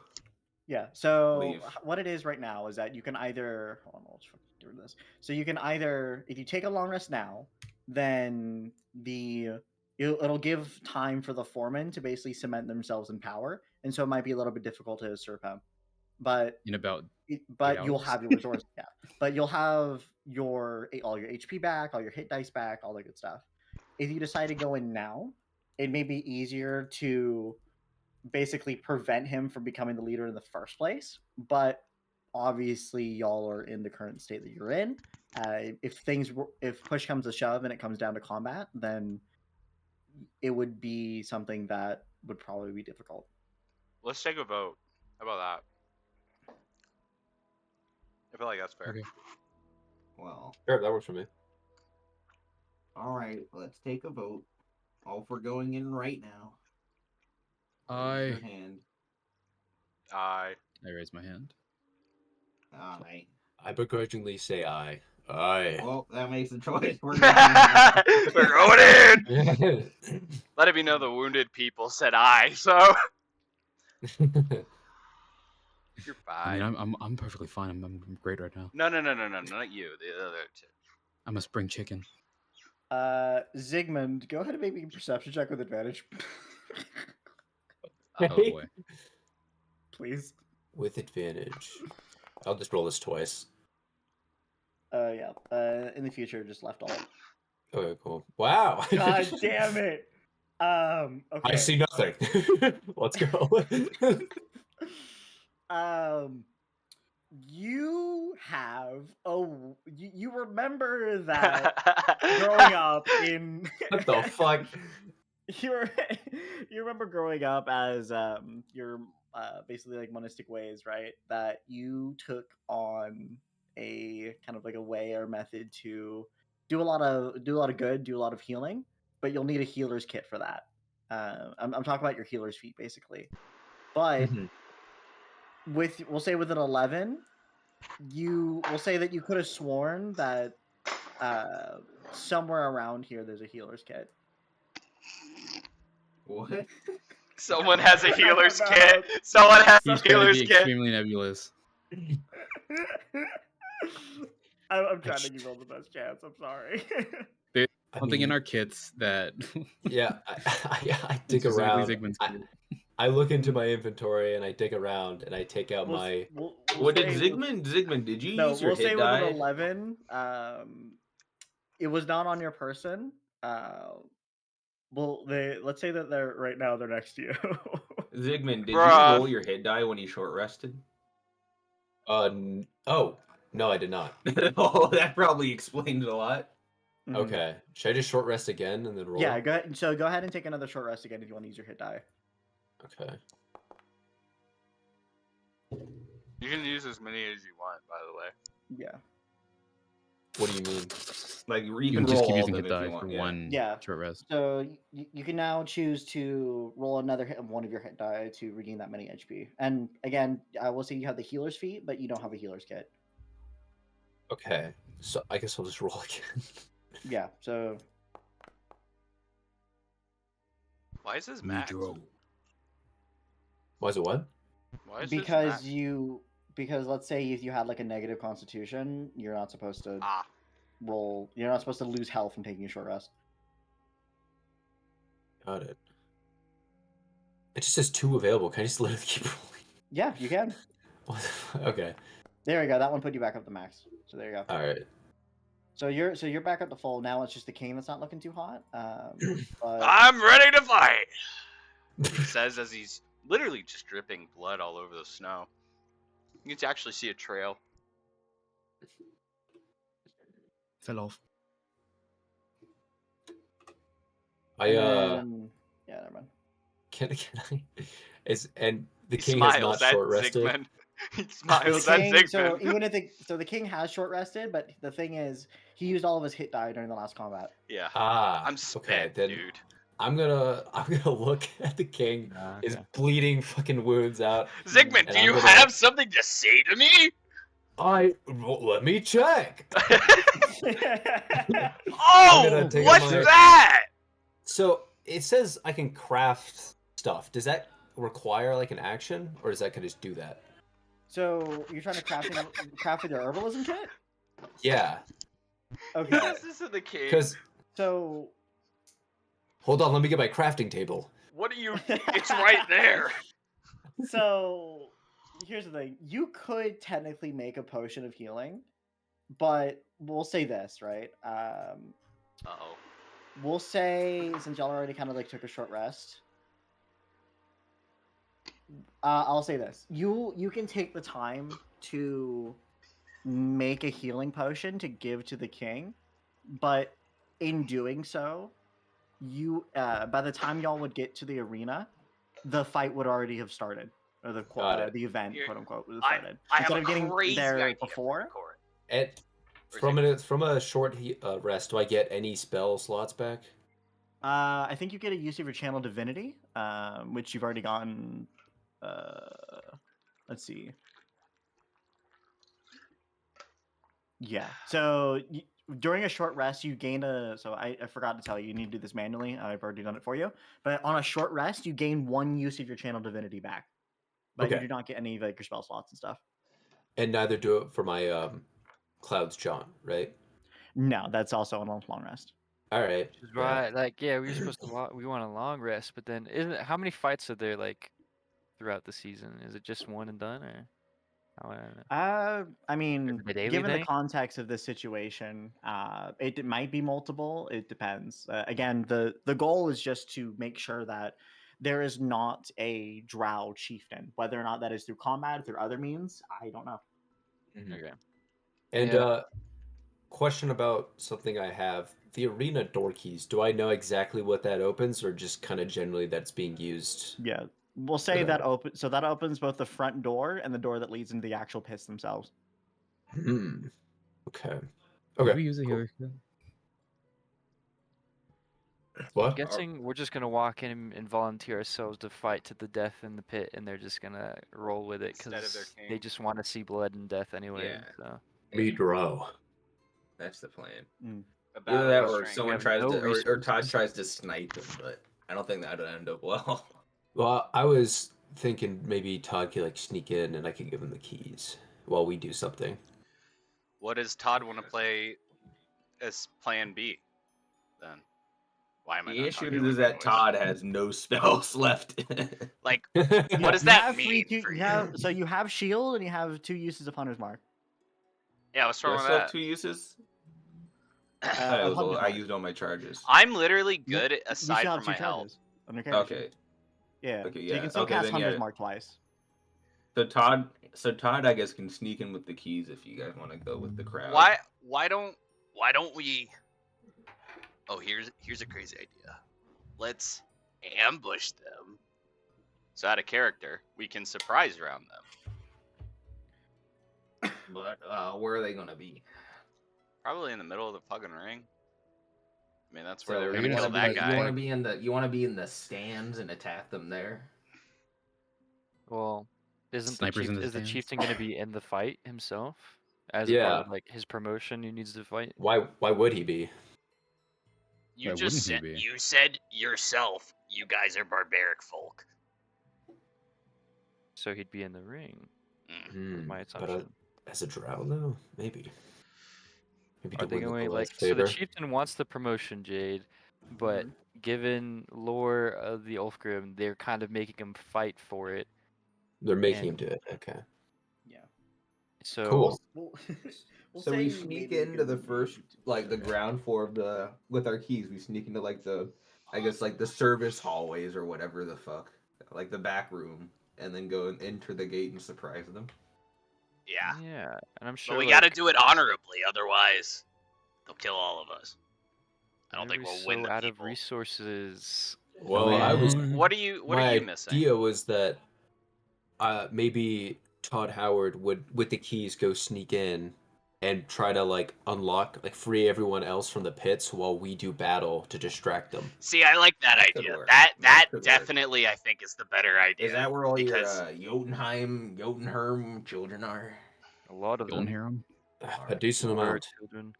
Yeah. So leave. what it is right now is that you can either hold on, I'll just get rid of this. So you can either, if you take a long rest now, then it'll give time for the foreman to basically cement themselves in power, and so it might be a little bit difficult to usurp him. But In about but you'll hours? have your resources. Yeah. But you'll have all your HP back, all your hit dice back, all that good stuff. If you decide to go in now, it may be easier to basically prevent him from becoming the leader in the first place. But obviously, y'all are in the current state that you're in. If push comes to shove and it comes down to combat, then it would be something that would probably be difficult. Let's take a vote. How about that? I feel like that's fair. Okay. Well, Sure, that works for me. all right, let's take a vote. All for going in right now. Raise your hand. I raise my hand. Aye. I begrudgingly say aye. Aye. Well, that makes a choice. We're going in. Let it be known the wounded people said I, so you're I fine. mean, I'm perfectly fine. I'm great right now. No, not you. The other two. I'm a spring chicken. Zygmunt, go ahead and make me a perception check with advantage. Oh boy. Please. With advantage. I'll just roll this twice. Yeah. In the future, just left alt. Okay, cool. Wow. God damn it. Okay. I see nothing. Let's go. You have you remember that growing up in What the fuck? you remember growing up as your basically like monistic ways, right? That you took on a kind of like a way or method to do a lot of good, do a lot of healing, but you'll need a healer's kit for that. I'm talking about your healer's feat basically, but we'll say with an 11, we'll say that you could have sworn that somewhere around here there's a healer's kit. What? Someone has a I healer's don't kit. know. Someone has a He's trying to healer's be kit. extremely nebulous. I'm trying to give all the best chance. I'm sorry. There's I something in mean, our kits that Yeah, I dig specifically around. Zygmunt's kit. I look into my inventory and I dig around and I take out my. What did say Zygmunt? Did you no, use your we'll say hit with an die? 11. It was not on your person. Well, let's say that they're next to you. Zygmunt, did you Bruh. roll your hit die when you short rested? Oh, no, I did not. Oh, that probably explains a lot. Mhm. Okay, should I just short rest again and then roll? Yeah, go ahead. So go ahead and take another short rest again if you want to use your hit die. Okay. You can use as many as you want, by the way. Yeah. What do you mean? Like you You can can just roll keep all using of hit them if die you want. for Yeah. one Yeah. short rest. So you can now choose to roll another hit of one of your hit die to regain that many HP. And again, I will say you have the healer's feat, but you don't have a healer's kit. Okay, so I guess I'll just roll again. Yeah. So Why is this max? Why is it what? Why is because this max? because let's say if you had like a negative constitution, you're not supposed to Ah, roll. You're not supposed to lose health from taking a short rest. Got it. It just says 2 available. Can I just literally keep rolling? Yeah, you can. Okay. There you go. That one put you back up to max. So there you go. All right. So you're back up to full. Now it's just the king that's not looking too hot. But I'm ready to fight. He says as he's literally just dripping blood all over the snow. You can actually see a trail. Fell off. I yeah, never mind. can I and the He king has smiles not at short rested. Zygmunt. He smiles The at king, so Zygmunt. even if the king has short rested, but the thing is, he used all of his hit die during the last combat. Yeah. Ah, I'm spent, okay, then dude. I'm gonna look at the king, his Okay. bleeding fucking wounds out. Zygmunt, And do I'm you gonna- have something to say to me? Let me check. Oh, gonna take what's my- that? So it says I can craft stuff. Does that require like an action, or does that can just do that? So you're trying to craft with your herbalism kit? Yeah, Okay. This is the king. because So hold on, let me get my crafting table. What do you? It's right there. So here's the thing: you could technically make a potion of healing, but we'll say this, right? Uh-oh. We'll say since y'all already kind of like took a short rest. I'll say this: you can take the time to make a healing potion to give to the king, but in doing so, you by the time y'all would get to the arena, the fight would already have started, or Got it. the event, Here, quote unquote, would have I started. have Instead a of getting crazy there idea before. for the court. And from a short rest, do I get any spell slots back? I think you get a use of your channel divinity, which you've already gotten. Let's see. Yeah. So during a short rest, you gain a. So I forgot to tell you, you need to do this manually. I've already done it for you. But on a short rest, you gain 1 use of your channel divinity back. But you Okay. do not get any of like your spell slots and stuff. And neither do it for my Cloud's Jaunt, right? No, that's also on a long rest. All right. Right, like we were supposed to we want a long rest, but then isn't how many fights are there like throughout the season? Is it just one and done, or I mean, it a daily given the thing? context of this situation, it might be multiple. It depends. Again, the goal is just to make sure that there is not a drow chieftain. Whether or not that is through combat, through other means, I don't know. Okay. And Yeah. question about something I have. The arena door keys, do I know exactly what that opens, or just kind of generally that's being used? Yeah, we'll say Okay. that open. So that opens both the front door and the door that leads into the actual pits themselves. Hmm. Okay. Did Okay. we use a cool. healer skill? I'm What? guessing we're just gonna walk in and volunteer ourselves to fight to the death in the pit, and they're just gonna roll with it Instead of their because king. they just want to see blood and death anyway. Yeah. So Me draw. That's the plan. Mm. Either that, About or strength. someone have tries no to, or Todd resources. tries to snipe him, but I don't think that would end up well. Well, I was thinking maybe Todd could like sneak in and I could give him the keys while we do something. What does Todd want to play as Plan B? Then why am I The not issue talking is like that voice? Todd has no spells left. Like, Yeah, what does you that have mean you for have you? so you have shield and you have 2 uses of Hunter's Mark. Yeah, what's Do wrong I with still have that? 2 uses? Of Hunter's I Mark. used all my charges. I'm literally No, good you aside still have from 2 my health. charges on your character sheet. Okay. Yeah. Okay, So you yeah. can still Okay, cast then Hunter's yeah. Mark twice. So Todd, I guess, can sneak in with the keys if you guys want to go with the crowd. Why don't we? Oh, here's a crazy idea. Let's ambush them. So out of character, we can surprise round them. But where are they gonna be? Probably in the middle of the fucking ring. I mean, that's where So they were you gonna wanna kill be- that you guy. You want to be in the stands and attack them there. well, isn't Snipers in the is the stands. chieftain gonna be in the fight himself as a part Yeah. of like his promotion? He needs to fight. Why would he be? You Why just wouldn't he said be? you said yourself. You guys are barbaric folk. So he'd be in the ring. Mm. My But assumption. as a drow though, maybe. Maybe Are to they win the going less like so? The favor. chieftain wants the promotion, Jade, but given lore of the Ulfgrim, they're kind of making him fight for it. They're making him And do it. Okay. Yeah. so Cool. We'll So say we sneak maybe we into the can first, do like the that. ground floor of the, with our keys. We sneak into like the, I guess like the service hallways or whatever the fuck, like the back room, and then go and enter the gate and surprise them. Yeah. yeah, and I'm But sure we gotta like do it honorably, otherwise they'll kill all of us. I don't think whenever we'll win so the out of people. resources. Well, I was. What are you My missing? idea was that maybe Todd Howard would, with the keys, go sneak in and try to like unlock, like free everyone else from the pits while we do battle to distract them. See, I like that Could idea. work. That That could work. definitely I think is the better idea. Is that where all because your Jotunheim children are? A lot of Don't them hear him. A decent were amount. children.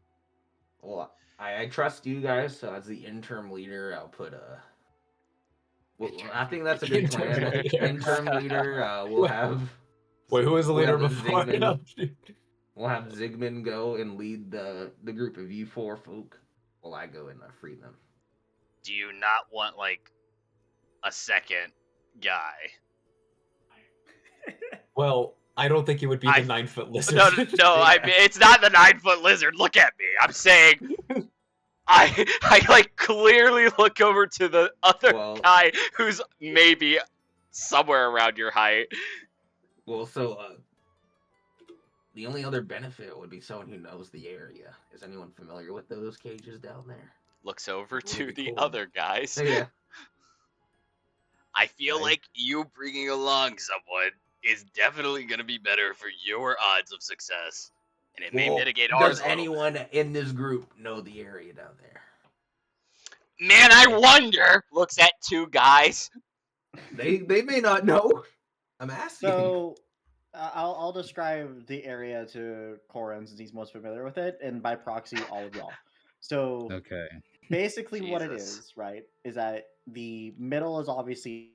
Well, I trust you guys. So as the interim leader, I'll put a. Well, I think that's a good plan. Interim leader. Interim leader. We'll have. Wait, who was the we'll leader have before? We'll have Zygmunt go and lead the group of you four folk, while I go and free them. do you not want like a second guy? Well, I don't think it would be the 9-foot lizard. No, I mean it's not the 9-foot lizard. Look at me. I'm saying I like clearly look over to the other Well- guy who's maybe somewhere around your height. Well, so the only other benefit would be someone who knows the area. Is anyone familiar with those cages down there? Looks over Would to be the cool. other guys. Yeah. I feel Right. like you bringing along someone is definitely going to be better for your odds of success, and it may Well, mitigate ours. does a little anyone in this group know the area down there? bit. Man, I wonder. Looks at two guys. They may not know. I'm asking. So, I'll describe the area to Corin since he's most familiar with it, and by proxy, all of y'all. So, Okay. basically, what it Jesus. is, right, is that the middle is obviously.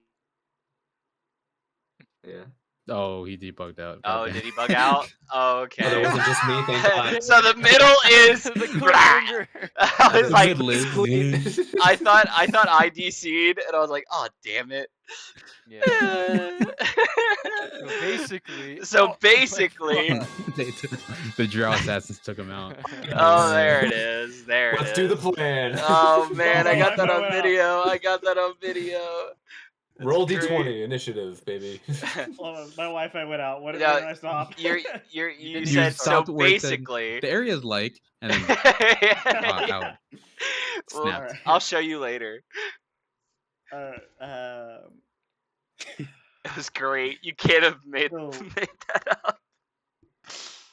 Yeah. Oh, he debugged out. Oh, Goddamn. did he bug out? Oh, Okay. that wasn't just me, thank God. So the middle is. The Blah. cliffhanger. I was The like, middle is clean. I thought I DC'd, and I was like, oh damn it. Yeah. So basically. So Oh, my basically- God. The Drow assassins took him out. Oh, there it is. There it is. Let's do the plan. Oh man, I got that I on went out. video. I got that on video. That's Roll great. D20 initiative, baby. Hold on, my Wi-Fi went out. What Yeah, did I stop? You You said so stopped where it said basically. The area is like, and then out. Well, Snapped. I'll show you later. It was great. You can't have made, So- made that up.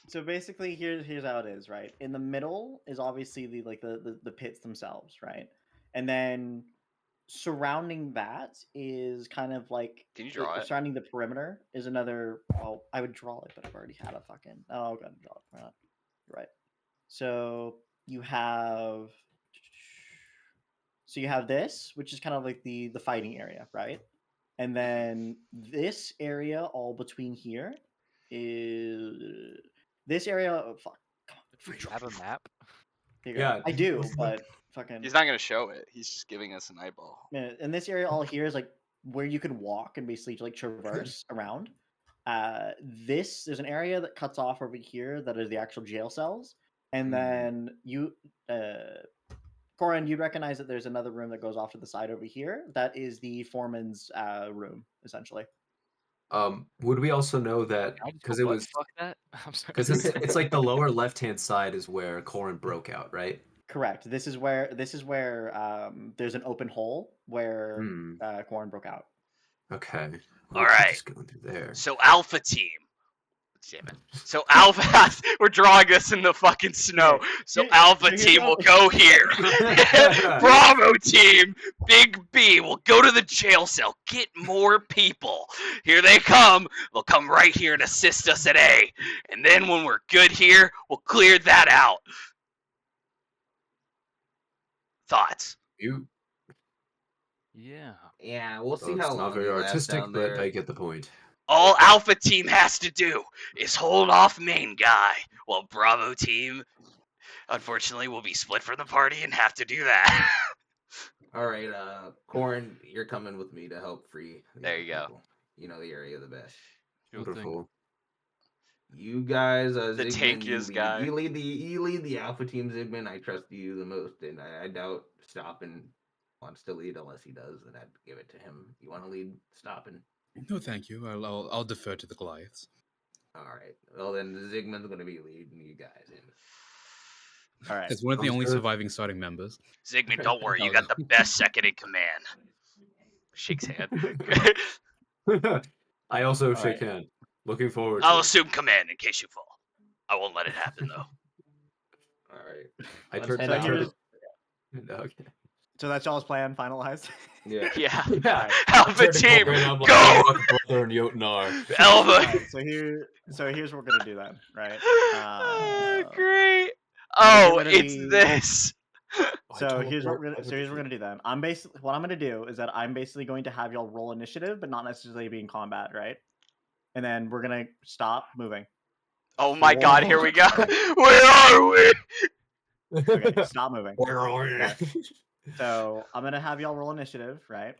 So basically, here's how it is, right? In the middle is obviously the pits themselves, right? And then surrounding that is kind of like Can you draw it? surrounding the perimeter is another. Oh, I would draw it, but I've already had a fucking. Oh, I'm gonna draw it. Why not? You're right. So you have. So you have this, which is kind of like the fighting area, right? And then this area, all between here, is this area. Oh, fuck. Come on. Do you have a map? Here you go. Yeah. I do, but fucking. He's not gonna show it. He's just giving us an eyeball. And this area all here is like where you can walk and basically like traverse around. There's an area that cuts off over here that is the actual jail cells, and then you, Corin, you'd recognize that there's another room that goes off to the side over here. That is the foreman's room, essentially. Would we also know that I just because go it butt was fuck that. I'm sorry. because it's like the lower left-hand side is where Corin broke out, right? Correct. This is where there's an open hole where Hmm. Corin broke out. Okay. All We could right. just go through there. So Alpha Team. Damn it. So Alpha, we're drawing this in the fucking snow. So Here- Alpha here's Team how- will go here. Bravo Team, Big B will go to the jail cell. Get more people. Here they come. They'll come right here and assist us at A. And then when we're good here, we'll clear that out. Thoughts? You. Yeah. Yeah, we'll see Well, how it's long not very you last artistic, down but there. I get the point. All Alpha Team has to do is hold off main guy, while Bravo Team, unfortunately, will be split from the party and have to do that. All right, Corin, you're coming with me to help free. There you go. People. You know the area the best. Sure thing. Wonderful. You guys, The Zygmunt, you tankiest lead. guy. You lead the Alpha team, Zygmunt. I trust you the most, and I doubt Stoppin wants to lead unless he does. Then I'd give it to him. You want to lead Stoppin? No, thank you. I'll defer to the Goliaths. All right. Well, then Zygmunt's going to be leading you guys in. All right. As one of the Sounds only good. surviving starting members. Zygmunt, don't worry, you Oh, got no. the best second in command. Shakes hand. I also All shake right. hand. Looking forward I'll to it. assume command in case you fall. I won't let it happen though. All right. I Let's turn head So I out. turn here's to okay. so that's y'all's plan finalized. Yeah. Yeah. Yeah. Alpha Turn to team, Corin, I'm like, go! "Fuck brother and Jotnar." All Alpha. right. So here's what we're gonna do then, right? Great. I'm gonna get Oh, rid of it's the. this. So here's what we're gonna do then. What I'm gonna do is that I'm basically going to have y'all roll initiative, but not necessarily be in combat, right? And then we're gonna stop moving. Oh my god, here we go. Okay. Where are we? Okay, stop moving. Where are we? Okay. So I'm gonna have y'all roll initiative, right?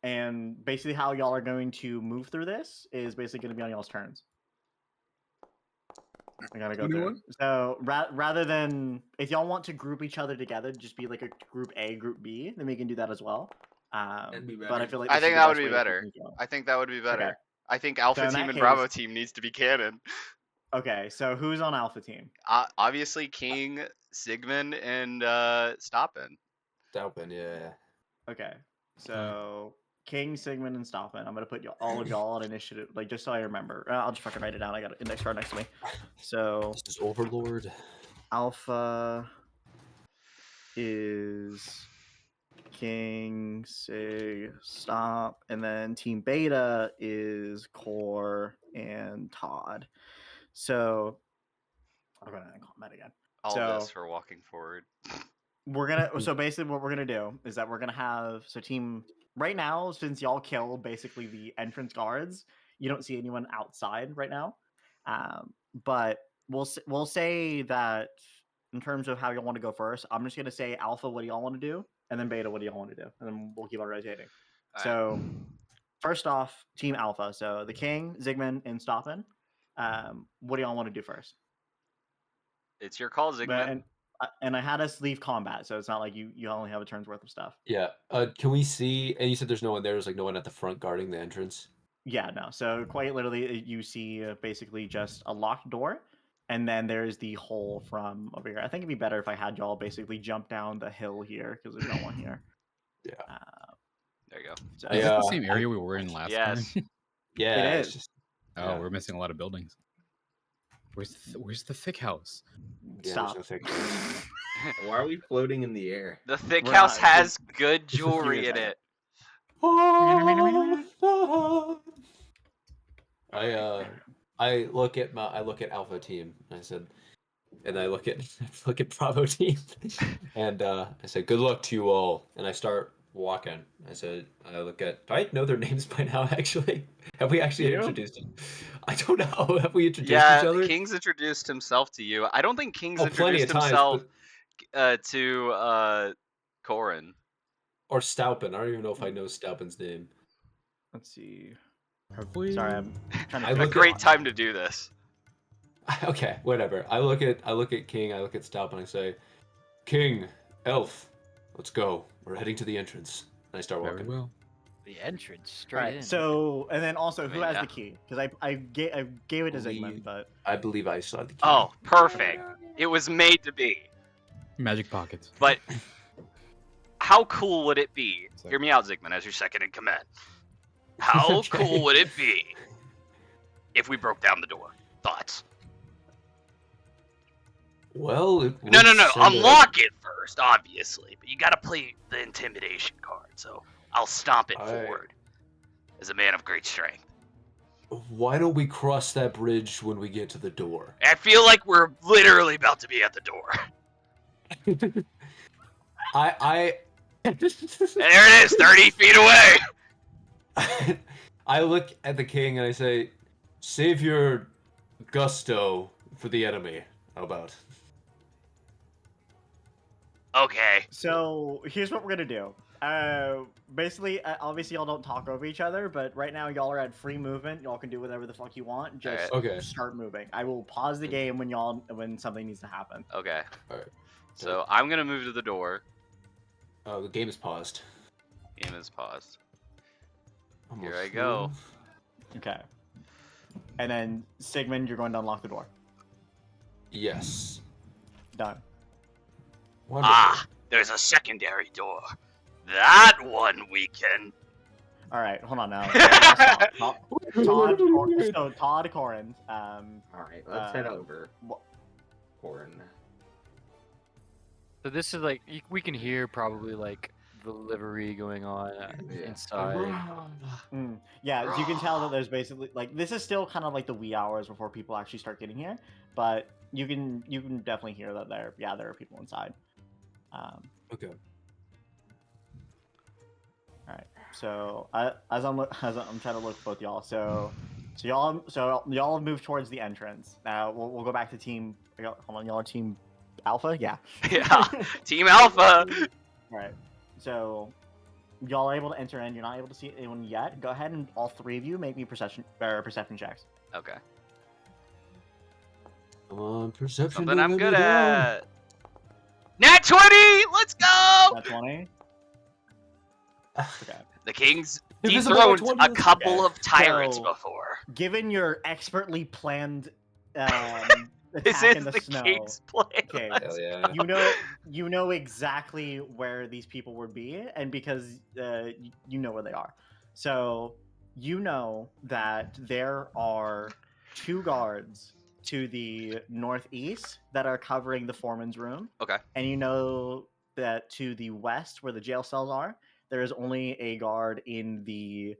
And basically how y'all are going to move through this is basically gonna be on y'all's turns. I gotta go through. 21? So rather than if y'all want to group each other together, just be like a group A, group B, then we can do that as well. That'd be But better. I feel like I this is think the that would best be way to keep better. things going. I think that would be better. Okay. I think Alpha So in team that and Bravo case- team needs to be canon. Okay, so who's on Alpha team? Obviously, King, Sigmund, and Stoppin. Dalpin, yeah. Okay, so King, Sigmund, and Stoppin. I'm gonna put all of y'all on initiative, like just so I remember. I'll just fucking write it down. I got an index card next to me. So This is Overlord. Alpha is King, Sig, Stop, and then Team Beta is Core and Todd. So I'm gonna combat again. All So- this for walking forward. We're gonna so basically what we're gonna do is that we're gonna have team right now, since y'all killed basically the entrance guards, you don't see anyone outside right now. But we'll say that in terms of how y'all want to go first, I'm just gonna say Alpha, what do y'all want to do, and then Beta, what do y'all want to do, and then we'll keep on rotating. So first off, Team Alpha. So the King, Zygmunt, and Stoppin. What do y'all want to do first? It's your call, Zygmunt. And I had us leave combat, so it's not like you only have a turn's worth of stuff. Yeah. Can we see? And you said there's no one there. There's like no one at the front guarding the entrance. Yeah, no. So quite literally, you see basically just a locked door, and then there's the hole from over here. I think it'd be better if I had y'all basically jump down the hill here because there's no one here. Yeah. There you go. So, Is this the Yeah, same area we were in last Yes. time? Yeah. It it's is. just- Oh, Yeah. we're missing a lot of buildings. Where's the thick house? yeah, stop. there's no thick house. Why are we floating in the air? The thick We're house not- has good just give me a jewelry in second. it. I look at Alpha Team and I said, and I look at Bravo Team, and I said, "Good luck to you all." And I start walking. I look at. Do I know their names by now? Actually, have we actually You? introduced them? I don't know. Have we introduced Yeah, each other? King's introduced himself to you. I don't think King's Oh, plenty introduced of times, himself but to Corin. or Staupin. I don't even know if I know Staupin's name. Let's see. Have we? Sorry, I'm trying to. I A look great at- time to do this. Okay, whatever. I look at King. I look at Staupin. I say, "King, Elf, let's go. We're heading to the entrance." And I start Very walking. well. The entrance All straight right. in. So and then also, I who mean, has yeah. the key? Because I gave it to Zygmunt, but I believe I saw the key. Oh, perfect. It was made to be. Magic pockets. But how cool would it be? So- Hear me out, Zygmunt, as your second in command. How Okay. cool would it be if we broke down the door? Thoughts? Well, it No. would send a- Unlock it first, obviously. But you gotta play the intimidation card. So I'll stomp it Alright. forward as a man of great strength. Why don't we cross that bridge when we get to the door? I feel like we're literally about to be at the door. I And there it is, 30 feet away. I look at the king and I say, "Save your gusto for the enemy." How about? Okay. So here's what we're gonna do. Basically, obviously y'all don't talk over each other, but right now y'all are at free movement. Y'all can do whatever the fuck you want. Just Okay. start moving. I will pause the game when something needs to happen. Okay. All right. So I'm gonna move to the door. Oh, the game is paused. Game is paused. Here Almost I go. move. Okay. And then Sigmund, you're going to unlock the door. Yes. Done. Wonderful. Ah, there's a secondary door. That one we can. All right, hold on now. Todd Corin. All right, let's head over. Corin. So this is like we can hear probably like the livery going on inside. Yeah, you can tell that there's basically like this is still kind of like the wee hours before people actually start getting here, but you can definitely hear that there are people inside. Okay. All right. So as I'm trying to look at both y'all. So y'all have moved towards the entrance. Now we'll go back to team. Hold on, y'all are team Alpha. Yeah. Yeah. Team Alpha. All right. So y'all are able to enter in. You're not able to see anyone yet. Go ahead and all three of you make me perception checks. Okay. Come on, perception. Something don't I'm let good me down. at. Nat 20. Let's go. That's 20. Okay. The King's Invisible by dethroned 20, a let's go. couple of tyrants So- before. Given your expertly planned This attack is in the the snow, King's plan. okay, Hell yeah. you know exactly where these people would be, and because you know where they are, so you know that there are 2 guards to the northeast that are covering the foreman's room, Okay. and you know that to the west, where the jail cells are, there is only a guard in the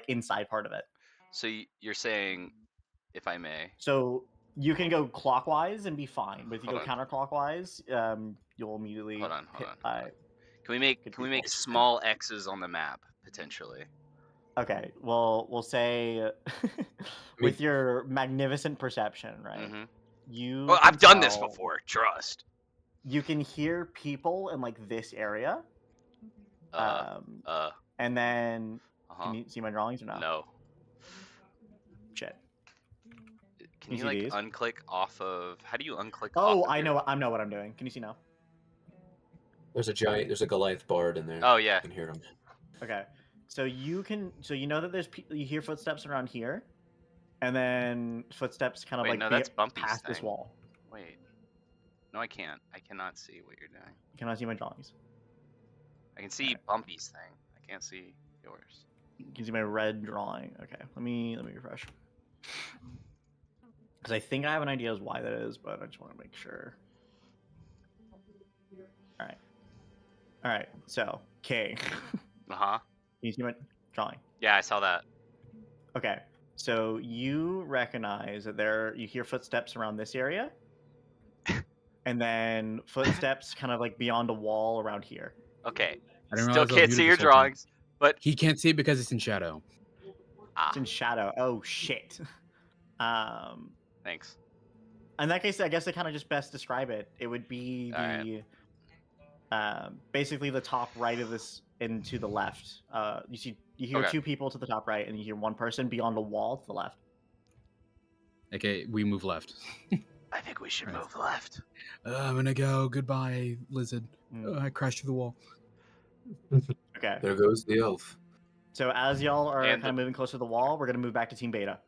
inside part of it. So you're saying, if I may, So you can go clockwise and be fine, but if you Hold go on. counterclockwise, you'll immediately hold on. hit Can by. we make could can we be make close. small X's on the map potentially? Okay, well, we'll say with your magnificent perception, right? Mm-hmm. You. Well, can I've done this tell- before. Trust. You can hear people in this area, and then can you see my drawings or not? No. Shit. Can You you see like these? unclick off of? How do you unclick? Oh, off of I know. your- I know what I'm doing. Can you see now? There's a Goliath bard in there. Oh yeah. I can hear him. Okay, so you know that there's you hear footsteps around here, and then footsteps kind of Wait, no, that's Bumpy's past this thing. wall. Wait. No, I can't. I cannot see what you're doing. Can I see my drawings? I can see Bumpy's thing. I can't see yours. You can see my red drawing. Okay, let me refresh. Because I think I have an idea as why that is, but I just want to make sure. All right. So K. Uh huh. Can you see my drawing? Yeah, I saw that. Okay. So you recognize that you hear footsteps around this area, and then footsteps kind of beyond a wall around here. Okay. I didn't Still realize I was can't muted see your this whole time. drawings, but He can't see it because it's in shadow. It's in shadow. Oh shit. Thanks. In that case, I guess to kind of just best describe it, it would be All the basically the top right of this and to the left. You hear Okay. 2 people to the top right, and you hear 1 person beyond a wall to the left. Okay, we move left. I think we should Right. move left. I'm gonna go. Goodbye, lizard. Mm. I crashed through the wall. Okay. There goes the elf. So as y'all are And kind of moving closer to the wall, we're gonna move back to Team Beta.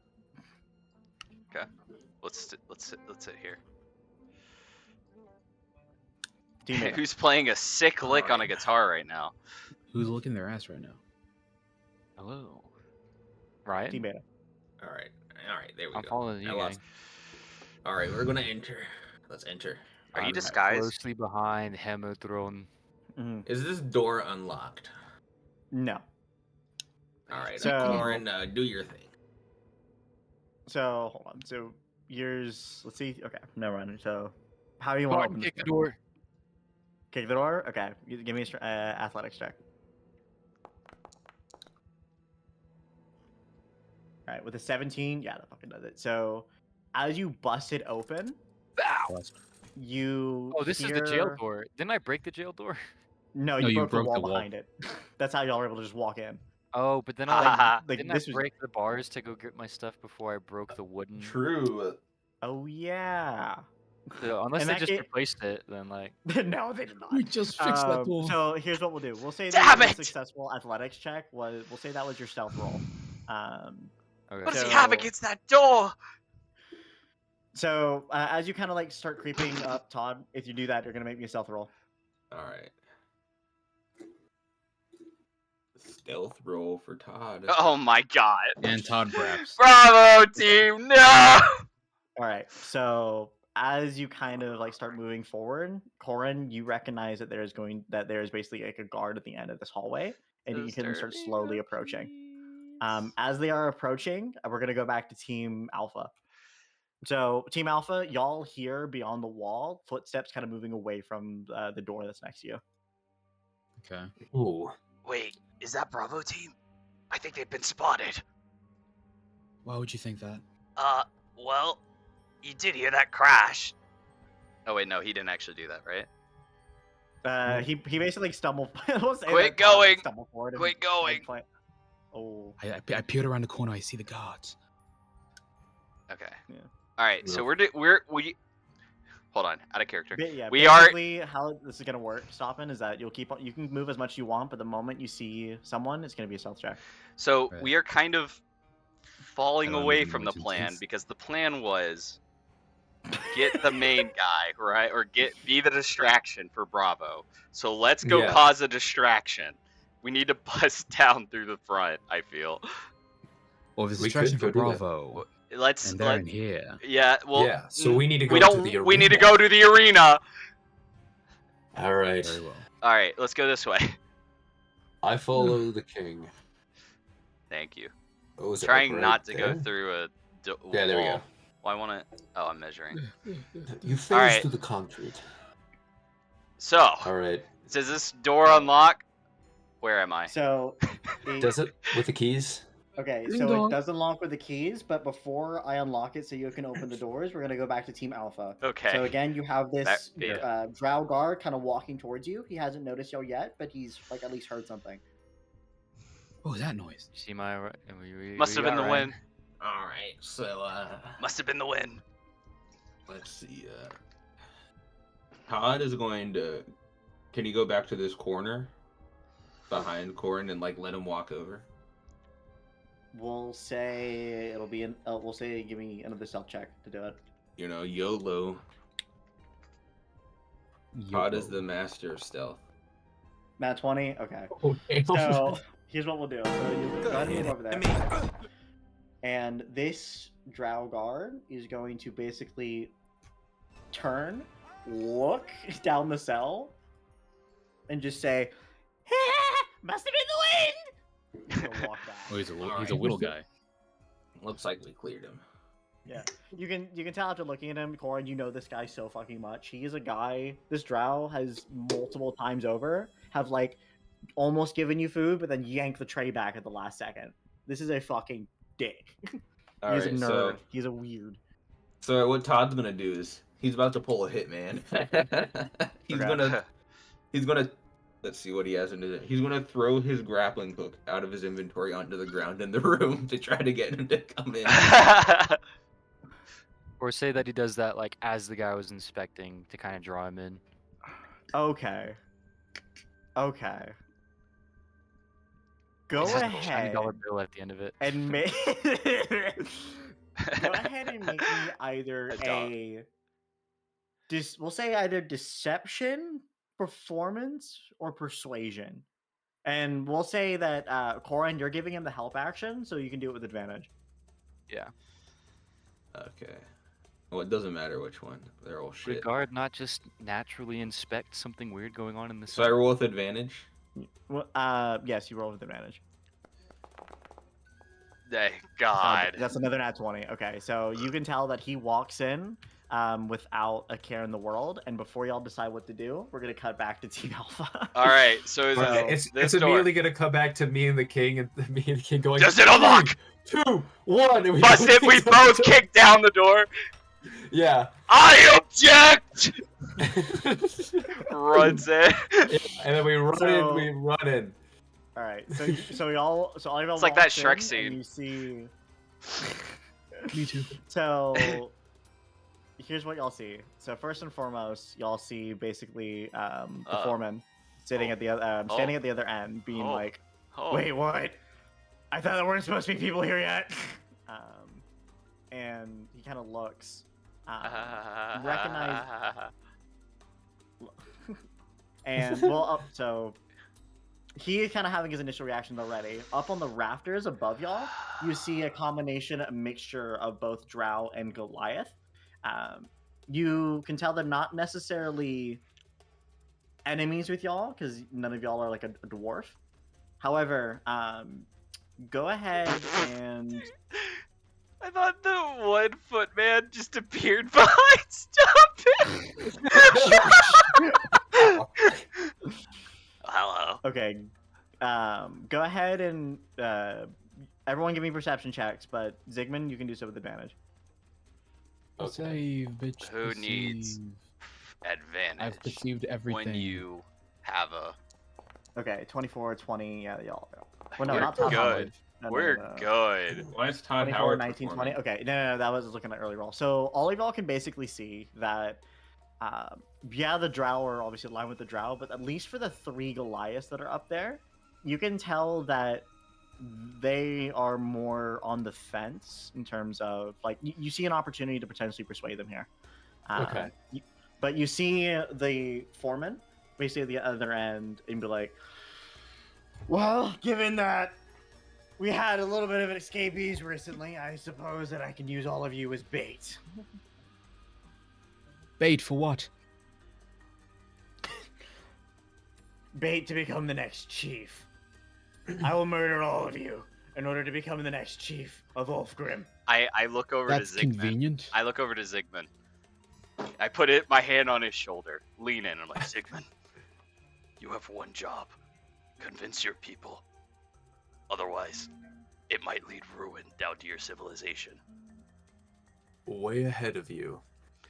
Let's sit here. Team Beta. Who's playing a sick lick on a guitar right now? Who's looking their ass right now? Hello. Ryan? Team Beta. All right, there we I'm go. following I you, lost. All right, we're gonna enter. Let's enter. Are you I'm disguised? closely behind Hammerthrone. Mhm. Is this door unlocked? No. All right, So- Lauren, do your thing. So hold on. So yours. Let's see. Okay. Never mind. So how do you want to open Kick this the door. Kick the door. Okay. Give me a athletics check. All right. With a 17, yeah, that fucking does it. So as you bust it open, Blessed. you. Oh, this is the jail hear- door. Didn't I break the jail door? No, No, you you broke the broke wall the wall. behind it. That's how y'all were able to just walk in. Oh, but then Ha, I ha, ha. Like didn't I this was. break the bars to go get my stuff before I broke the wooden? True. Oh yeah. So unless In they that just ca- replaced it, then like. No, they did not. We just fixed that door. So here's what we'll do. We'll say Damn the it! successful athletics check was. We'll say that was your stealth roll. Okay. What does he So- have against that door? So as you kind of like start creeping up, Todd, if you do that, you're gonna make me a stealth roll. All right. Stealth roll for Todd. Oh my god. And Todd Braps. Bravo, team! No! All right. So as you kind of like start moving forward, Corin, you recognize that there is basically like a guard at the end of this hallway, and you Those can start dirty slowly approaching. As they are approaching, we're gonna go back to Team Alpha. So Team Alpha, y'all hear beyond the wall footsteps kind of moving away from the door that's next to you. Okay. Ooh. Wait, is that Bravo team? I think they've been spotted. Why would you think that? Well, you did hear that crash. Oh wait, no, he didn't actually do that, right? He basically stumbled. We'll say Quit that Todd going. stumbled forward and Quit going. head Oh. I peered around the corner. I see the guards. Okay. Yeah. All right, so we hold on, out of character. Yeah, We are- basically how this is gonna work, Stoppin, is that you can move as much as you want, but the moment you see someone, it's gonna be a stealth check. So Right. we are kind of falling I don't away even know from the what to plan think. because the plan was get the main guy, right? Or be the distraction for Bravo. So let's go Yeah. cause a distraction. We need to bust down through the front, I feel. Well, if it's We distraction could for go do that. Bravo, Let's and they're in here. yeah, well yeah. So we need to go we to don't the arena. we need to go to the arena. All right. Very well. All right, let's go this way. I follow the king. Thank you. Oh, is it Trying like not right to there? go through a Yeah, there we wall. go. Well, I want to. Oh, I'm measuring. You phase Alright. through the concrete. So, All right. does this door unlock? Where am I? So Does it with the keys? Okay, Ding so dong. it does unlock with the keys, but before I unlock it so you can open the doors, we're gonna go back to Team Alpha. Okay. So again, you have this yeah. drow guard kind of walking towards you. He hasn't noticed you yet, but he's like at least heard something. What was that noise? You see my? Must have been the wind. All right. So Must have been the wind. let's see. Todd is going to. Can you go back to this corner behind Corin and like let him walk over? We'll say it'll be we'll say give me another stealth check to do it. You know, YOLO. Todd is the master of stealth. Nat 20. Okay. Okay. So here's what we'll do. So you go ahead and move over there. And this drow guard is going to basically turn, look down the cell, and just say, "Must have been the wind." And he'll walk back. Oh, he's a Alright. little guy. Looks like we cleared him. Yeah, you can tell after looking at him, Corin. You know this guy so fucking much. He is a guy. This drow has multiple times over have like almost given you food, but then yank the tray back at the last second. This is a fucking dick. All He's right, a nerd. so He's a weird. so what Todd's gonna do is he's about to pull a hitman. Okay. he's gonna let's see what he has in his. He's gonna throw his grappling hook out of his inventory onto the ground in the room to try to get him to come in. Or say that he does that like as the guy was inspecting to kind of draw him in. Okay. Okay. Go It's just a ahead $20 bill at the end of it. and make. Go ahead and make me either A dog. we'll say either deception, performance, or persuasion. And we'll say that Corin, you're giving him the help action, so you can do it with advantage. Okay. Well, it doesn't matter which one. They're all Would a shit. guard not just naturally inspect something weird going on in the So I roll with advantage. Well, yes, you roll with advantage. Thank God. That's another nat 20. Okay, so you can tell that he walks in without a care in the world, and before y'all decide what to do, we're gonna cut back to Team Alpha. All right, so is Okay, this It's door. immediately gonna come back to me and the king, and me and the king going. Does it unlock? 3, 2, 1. And we Busted. We both kicked down the door. Yeah. I object. Runs in. And then we run So- in. We run in. All right. So all of y'all It's like that walks Shrek in, scene. and you see. Me too. So here's what y'all see. So first and foremost, y'all see basically the foreman sitting Oh. at the other, standing at the other end, being Oh. like, Oh. "Wait, what? I thought there weren't supposed to be people here yet." And he kind of looks, recognize, and well, so he is kind of having his initial reaction already. Up on the rafters above y'all, you see a combination, a mixture of both Drow and Goliath. You can tell they're not necessarily enemies with y'all because none of y'all are like a dwarf. However, go ahead and I thought the 1 foot man just appeared behind. Stop it! Hello. okay. Go ahead and everyone give me perception checks, but Zygmunt, you can do so with advantage. Okay. Save, bitch. Who needs perceive. advantage I've perceived everything. when you have a? Okay, 24, 20, yeah, y'all. Well, no, We're not Todd good. Howard. No, We're no. good. Why is Todd 24, Howard 19, 20. performing? Okay, no, that was looking at early roll. So all of y'all can basically see that, yeah, the Drow are obviously aligned with the Drow, but at least for the 3 Goliaths that are up there, you can tell that they are more on the fence in terms of, like, you see an opportunity to potentially persuade them here. Okay. But you see the foreman basically at the other end and be like, well, given that we had a little bit of an escapees recently, I suppose that I can use all of you as bait. Bait for what? Bait to become the next chief. I will murder all of you in order to become the next chief of Ulfgrim. I look over That's to Zygmunt. convenient. I look over to Zygmunt. I put my hand on his shoulder, lean in. I'm like, Zygmunt, you have one job: convince your people. Otherwise, it might lead ruin down to your civilization. Way ahead of you.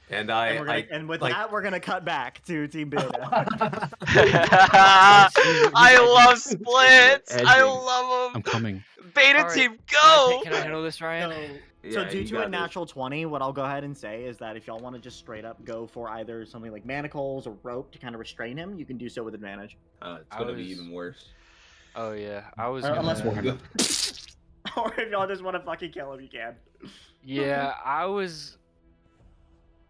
And And with like- that, we're gonna cut back to Team Beta. I love splits. I Edging. love I'm them. coming. Beta All right, team, go! Can I handle this, Ryan? So Yeah, due you to a got this. natural 20, what I'll go ahead and say is that if y'all want to just straight up go for either something like manacles or rope to kind of restrain him, you can do so with advantage. It's I gonna be was- even worse. Oh yeah, I was. Unless gonna- Warhammer. Or if y'all just want to fucking kill him, you can. Yeah, I was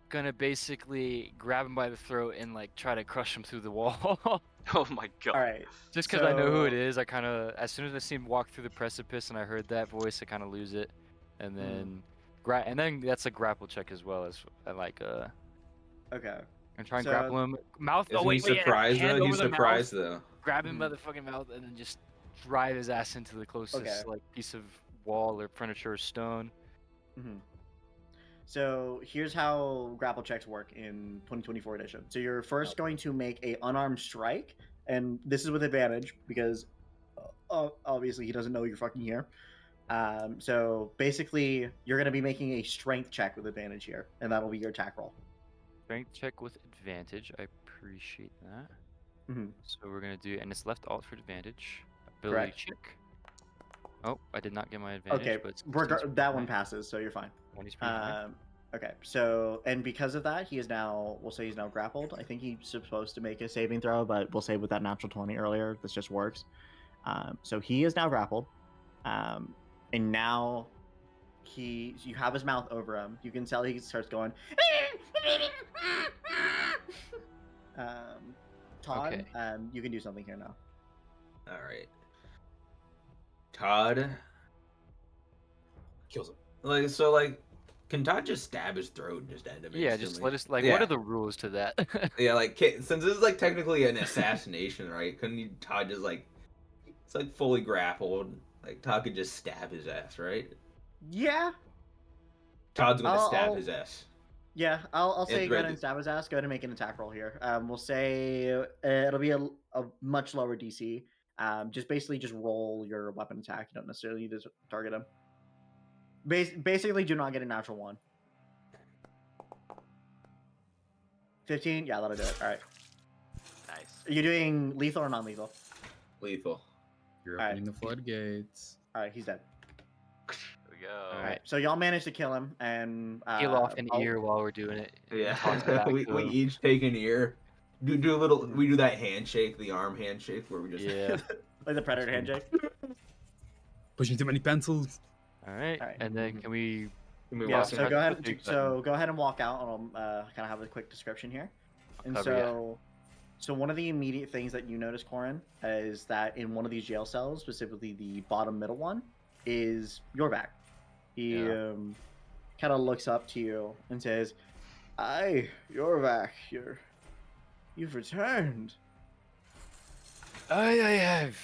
gonna basically grab him by the throat and like try to crush him through the wall. Oh my god. All right. Just because I know who it So- is, I kind of, as soon as I see him walk through the precipice and I heard that voice, I kind of lose it, and then and then that's a grapple check as well as Okay. and try and So- grapple him. Mouth. Isn't oh wait, he wait, surprised hand though? over He's the mouth, surprised though. grab him by the fucking mouth, and then just drive his ass into the closest Okay. like piece of wall or furniture or stone. Mhm. So here's how grapple checks work in 2024 edition. So you're first going to make a unarmed strike, and this is with advantage because obviously he doesn't know you're fucking here. So basically, you're going to be making a strength check with advantage here, and that'll be your attack roll. Strength check with advantage. I appreciate that. Mhm. So we're gonna do, and it's left alt for advantage. Ability Correct. check. Oh, I did not get my advantage. Okay, but that one passes, so you're fine. Okay, so and because of that, he is now. We'll say he's now grappled. I think he's supposed to make a saving throw, but we'll say with that natural 20 earlier, this just works. So he is now grappled, and now you have his mouth over him. You can tell he starts going. Todd, Okay. you can do something here now. All right. Todd, Kills him. can Todd just stab his throat and just end him? Yeah, just instantly? let us like. Yeah. What are the rules to that? Yeah, since this is like technically an assassination, right? Todd just like it's like fully grappled. Like Todd could just stab his ass, right? Yeah, Todd's gonna stab I'll- his ass. yeah. I'll say It's go ahead ready. and stab his ass. Go ahead and make an attack roll here. We'll say it'll be a much lower DC. Just basically just roll your weapon attack. You don't necessarily need to target him. Basically, do not get a natural one. 15? Yeah, that'll do it. All right. Nice. Are you doing lethal or non-lethal? Lethal. You're Alright. opening the floodgates. All right, he's dead. Here we go. All right, so y'all managed to kill him, and Peel off an I'll- ear while we're doing it. Yeah. Toss it back we to him. each take an ear. Do a little. We do that handshake, the arm handshake, where we just. Yeah. like the predator handshake. Pushing too many pencils. All right. Alright. And then can we? Can we Yeah, walk so in? go ahead. Big So go ahead and walk out, and I'll kind of have a quick description here. And cover ya. so one of the immediate things that you notice, Corin, is that in one of these jail cells, specifically the bottom middle one, is your back. He Yeah. kind of looks up to you and says, "Aye, you're back. You've returned." I have.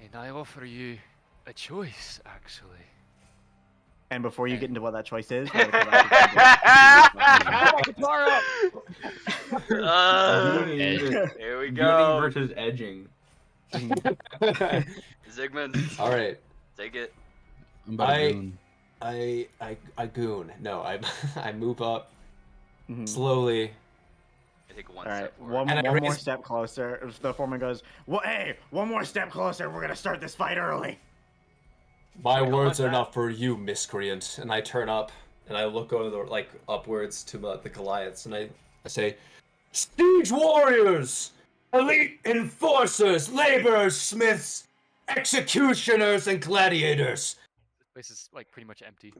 And I offer you a choice, actually. And before you Okay. get into what that choice is, Gooning Here we Gooning go. versus edging. Zigmund, All right. take it. I'm about to I- goon. I goon. No, I I move up Mhm. slowly. I take one All right, step forward. one And I more raise- step closer. The foreman goes, "Well, hey, one more step closer. We're gonna start this fight early." My Wait, how words much are that? not for you, miscreant. And I turn up and I look over the upwards to the Goliaths and I say, siege warriors, elite enforcers, laborers, smiths, executioners, and gladiators. This place is like pretty much empty.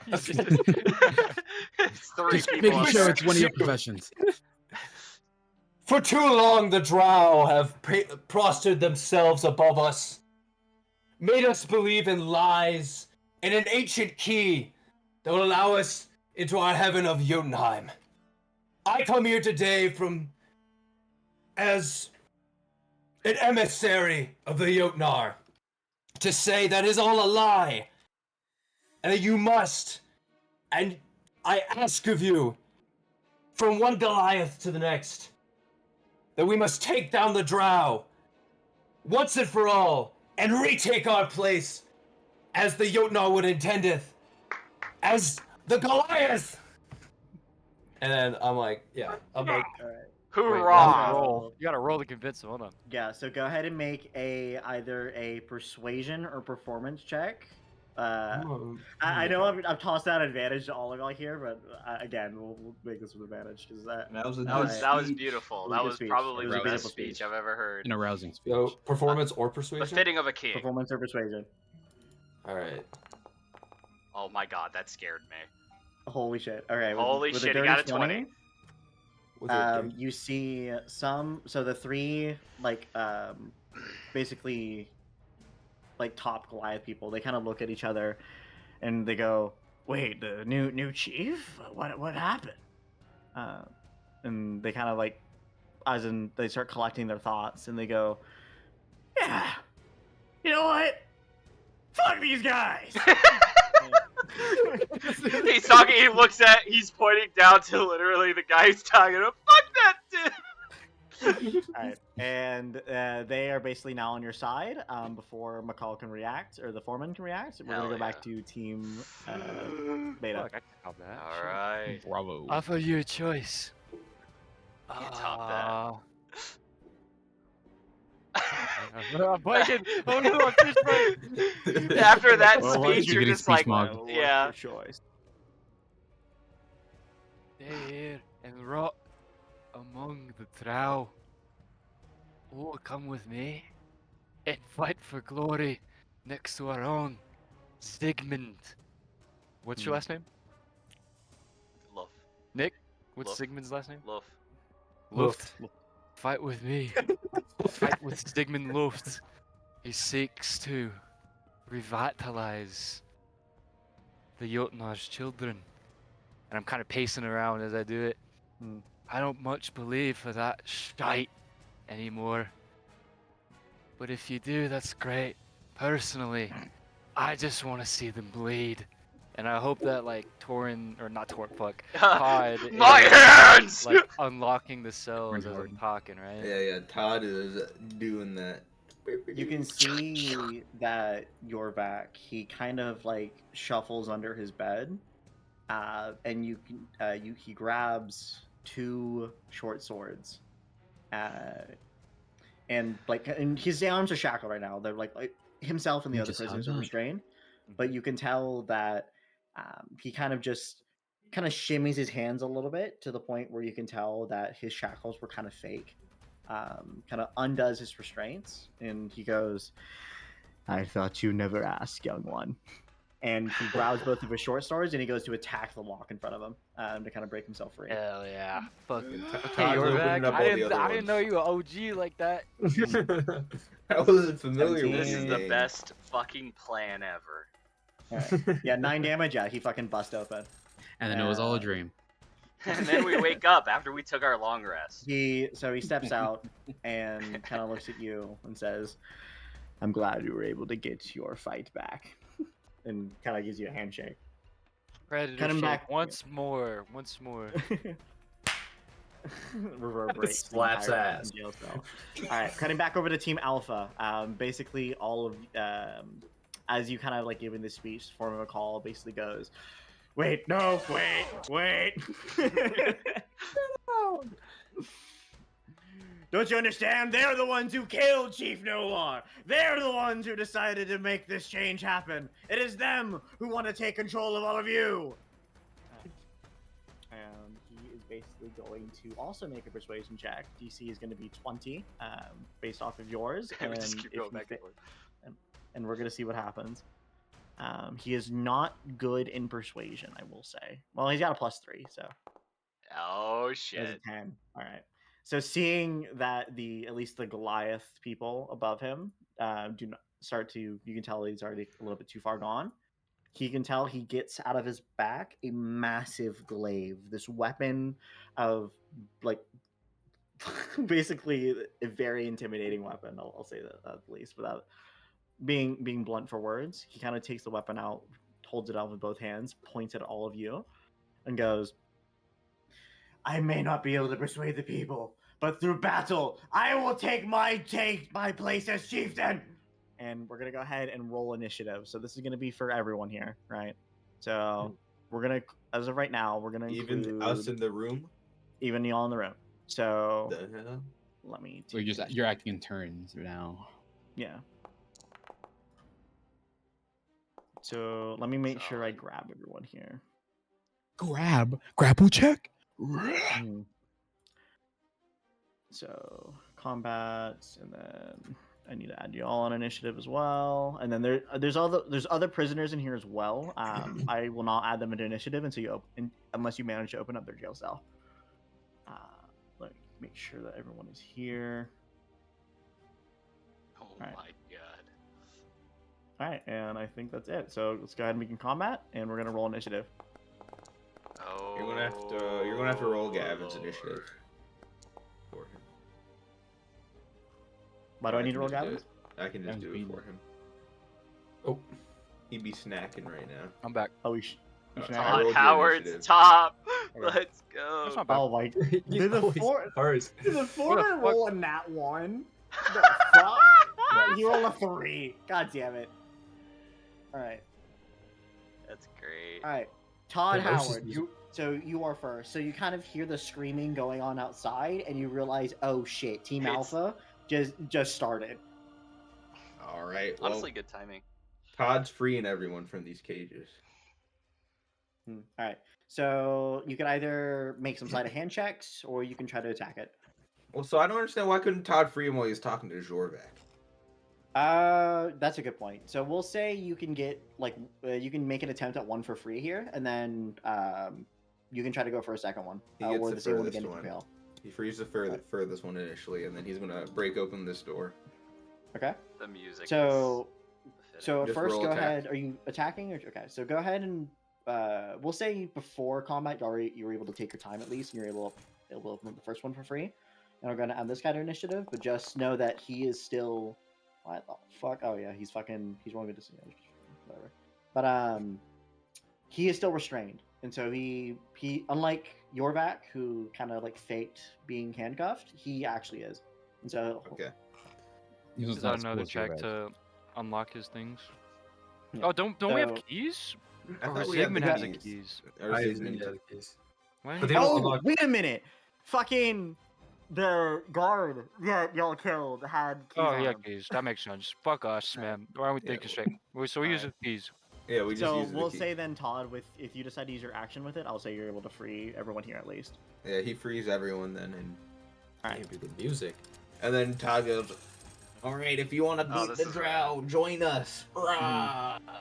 It's three Just people making in sure there. it's one of your professions. For too long, the drow have prostrated themselves above us, made us believe in lies and an ancient key that will allow us into our heaven of Jotunheim. I come here today as an emissary of the Jotnar to say that is all a lie, and that you must, and I ask of you, from one Goliath to the next, that we must take down the drow once and for all and retake our place as the Jotnar would intendeth, as the Goliath. And then I'm like, All right. Hoorah! Roll. You gotta roll to convince him. Hold on. Yeah. So go ahead and make either a persuasion or performance check. I know I've tossed out advantage to all of y'all here, but again, we'll make this with advantage because That was a That good was speech. beautiful. It was a That good was speech. probably It the was a best beautiful speech speech. I've ever heard. An arousing speech. so performance or The persuasion. fitting of a king. performance or persuasion. All right. Oh my god, that scared me. Holy shit! All right. Holy with shit, a he dirty got a 20. With a You see some. So the three basically like top Goliath people. They kind of look at each other, and they go, "Wait, the new chief? What happened?" And they kind of like, as in they start collecting their thoughts, and they go, "Yeah, you know what? Fuck these guys." He's talking, he's pointing down to literally the guy he's talking to. Fuck that dude! Alright, and they are basically now on your side before McCall can react, or the foreman can react. We're Hell going to go back yeah. to Team Beta. Fuck, I can top that. Alright. Bravo. Offer you a choice. Can't top that. I'm biking. Oh no, I'm fish biting. After that Well, why speech, did you you're get a just speech like, mark? yeah. Your choice. Stay here and rot among the drow. Or come with me and fight for glory next to our own Sigmund. What's your last name? Love. Nick? What's Luft. Sigmund's last name? Love. Luft. Fight with me. Fight with Sigmund Luft. He seeks to revitalize the Jotunar's children. And I'm kind of pacing around as I do it. I don't much believe for that shite anymore. But if you do, that's great. Personally, I just want to see them bleed. And I hope that, like, Torin, or not Torin, fuck, Todd My is, hands! like, unlocking the cells as Torin I'm talking, right? Yeah, Todd is doing that. You can see that your back. He kind of like shuffles under his bed, and he grabs 2 short swords, and his arms are shackled right now. They're like himself and the You other just prisoners hung are on. restrained, but you can tell that he kind of shimmies his hands a little bit to the point where you can tell that his shackles were kind of fake. Kind of undoes his restraints, and he goes, "I thought you never asked, young one." And he grabs both of his short swords and he goes to attack the lock in front of him to kind of break himself free. Hell yeah. Fucking. Todd's Okay, you're opening back. up I all the didn't. other I didn't know ones. you were OG like that. I wasn't familiar with This is the 17. best fucking plan ever. All right. Yeah, 9 damage. Yeah, he fucking bust open. And then it was all a dream. And then we wake up after we took our long rest. He steps out and kind of looks at you and says, "I'm glad you were able to get your fight back," and kind of gives you a handshake. Predator Cut him shake back. once more. Once more. Reverberates the Slaps entire ass. jail cell. All right, cutting back over to Team Alpha. Basically, all of as you kind of like giving this speech, form of a call, basically goes, "Wait, no, wait." Don't you understand? They're the ones who killed Chief Noir. They're the ones who decided to make this change happen. It is them who want to take control of all of you. And he is basically going to also make a persuasion check. DC is going to be 20, based off of yours. We And just keep if going you back and forth. and we're going to see what happens. He is not good in persuasion, I will say. Well, he's got a +3, so. Oh He has a shit. 10. All right. So seeing that at least the Goliath people above him do not start to, you can tell he's already a little bit too far gone. He can tell he gets out of his back a massive glaive, this weapon of like basically a very intimidating weapon. I'll say that at least without being blunt for words. He kind of takes the weapon out, holds it out with both hands, points at all of you, and goes, "I may not be able to persuade the people, but through battle, I will take my place as chieftain." And we're gonna go ahead and roll initiative. So this is gonna be for everyone here, right? So we're gonna, as of right now, we're gonna include Even us in the room. even y'all in the room. So The hell? let me. So you're acting in turns now. Yeah. So let me make sure I Solid. grab everyone here. Grapple check. Mhm. So combats, and then I need to add you all on initiative as well. And then there's other prisoners in here as well. I will not add them into initiative until unless you manage to open up their jail cell. Let me make sure that everyone is here. Oh Alright. my god. All right, and I think that's it. So let's go ahead and begin combat, and we're gonna roll initiative. Oh. You're gonna have to roll Gavin's initiative for him. Why do I need to roll can just Gavin's? do it. I can just do it for him. Oh. He'd be snacking right now. I'm back. Oh, I Todd rolled your Howard's initiative. top. Alright. Let's That's go. not bad. Oh my! You Did the always four? ours. Did the What foreman the fuck? roll a nat 1? The fuck? He rolled a 3. God damn it! All right, That's great. all right. Todd Yeah, I was just Howard, you are first. So you kind of hear the screaming going on outside, and you realize, oh shit, Team It's- Alpha just started. All right. Well, Honestly, good timing. Todd's freeing everyone from these cages. All right. So you can either make some sleight of hand checks, or you can try to attack it. Well, so I don't understand why couldn't Todd free him while he was talking to Jorvac? That's a good point. So we'll say you can get you can make an attempt at one for free here, and then you can try to go for a second one, He gets or the the same one furthest again if you one. fail. He frees the furthest one initially, and then he's gonna break open this door. Okay. The music. So is so Just first, roll go attack. ahead. Are you attacking? Or, okay. So go ahead and we'll say before combat, you were able to take your time at least, and you're able to open up the first one for free. And we're gonna add this guy to initiative, but just know that he is still. What the fuck? Oh yeah, he's rolling a disadvantage. Whatever. But he is still restrained, and so he unlike Yorvac, who kind of like faked being handcuffed, he actually is, and so Okay. He was Is not that as another cool as your check red. to unlock his things? Yeah. Oh, don't we have So- keys? I Or thought we had Zygmunt the has the keys. keys. Or I have Zygmunt. the keys. Why But they didn't don't Oh, unlock. wait a minute! Fucking the guard that y'all killed had keys Oh, on yeah, him. keys. That makes sense. Fuck us, Alright. man. Why aren't we Yeah, thinking straight? So we use Alright. the keys. Yeah, we just So use the we'll key. say then, Todd, if you decide to use your action with it, I'll say you're able to free everyone here at least. Yeah, he frees everyone then, and Alright. Maybe the music. then Todd goes, "All right, if you want to Oh, beat this the is drow, join us!" Rah! Mm-hmm.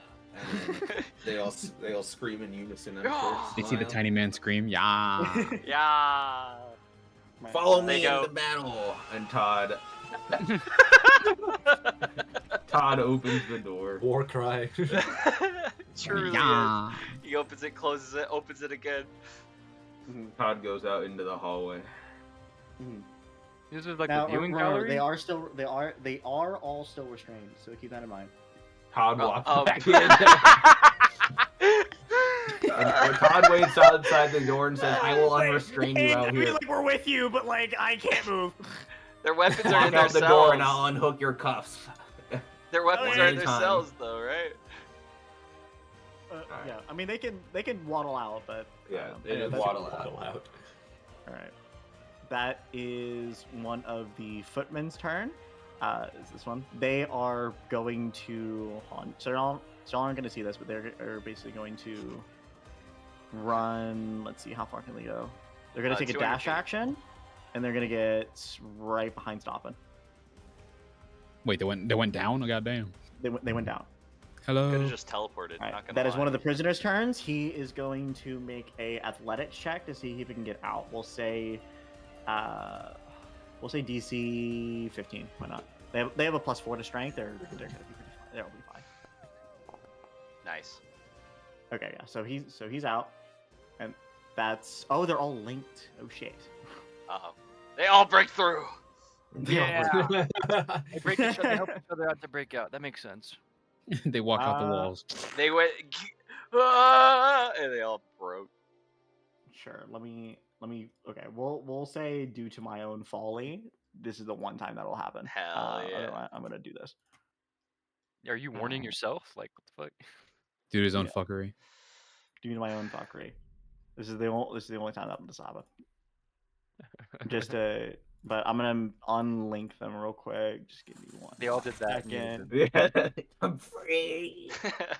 And then they all scream in unison at Yeah. first. They see the tiny man scream. Yeah. Yeah. Right, Follow They me go- into battle, and Todd opens the door. War cry. Truly Yeah. is. He opens it, closes it, opens it again. Todd goes out into the hallway. This is like Now, the viewing remember, gallery. they are all still restrained, so keep that in mind. Todd walks Oh. back in. And Todd waits outside the door and says, "I will unrestrain you out here. like we're with you, but like I can't move. Their weapons are Walk in their out the cells. door and I'll unhook your cuffs." Their weapons yeah. are in their Anytime. cells, though, right? Yeah, I mean they can waddle out, but Yeah, they anyway, just that's- waddle out. out. All right, that is one of the footmen's turn. Is this one? They are going to so y'all aren't going to see this, but they're basically going to run. Let's see, how far can they go? They're going to take a 200 dash feet. action, and they're going to get right behind Stoppin. Wait, they went down. Oh goddamn. They went down. Hello. Could have just teleported. All right, Not gonna that is lie. one of the prisoners' turns. He is going to make a athletics check to see if he can get out. We'll say DC 15. Why not? They have a +4 to strength. They're gonna be pretty fine. They'll be fine. Nice. Okay, yeah. So he's out, and that's they're all linked. Oh shit. Uh-oh. They all break through. Yeah. They break each other, help each other out to break out. That makes sense. They walk out the walls. They went, and they all broke. Sure. Let me. Okay. We'll say due to my own folly, this is the one time that'll happen. Hell yeah. Otherwise, I'm gonna do this. Are you warning yourself? Like, what the fuck? Dude, his own Yeah. fuckery. Due to my own fuckery. This is the only time that this happen. Just but I'm gonna unlink them real quick. Just give me one. They all did that. and you second. didn't. I'm free.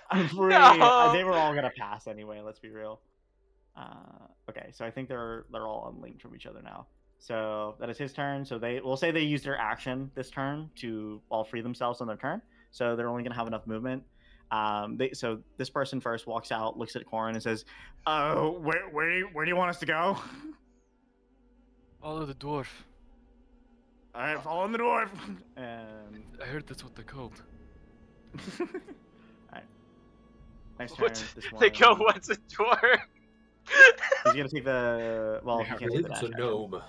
I'm free. No! They were all gonna pass anyway. Let's be real. Okay, so I think they're all unlinked from each other now. So that is his turn. So we'll say they used their action this turn to all free themselves on their turn. So they're only gonna have enough movement. So this person first walks out, looks at Corin, and says, where do you want us to go?" Follow the dwarf. All right, follow the dwarf. And I heard that's what they're called. all right, nice turn. What? This They go, one- what's a dwarf? He's gonna take the he I can't believe take the it's dash a action. gnome.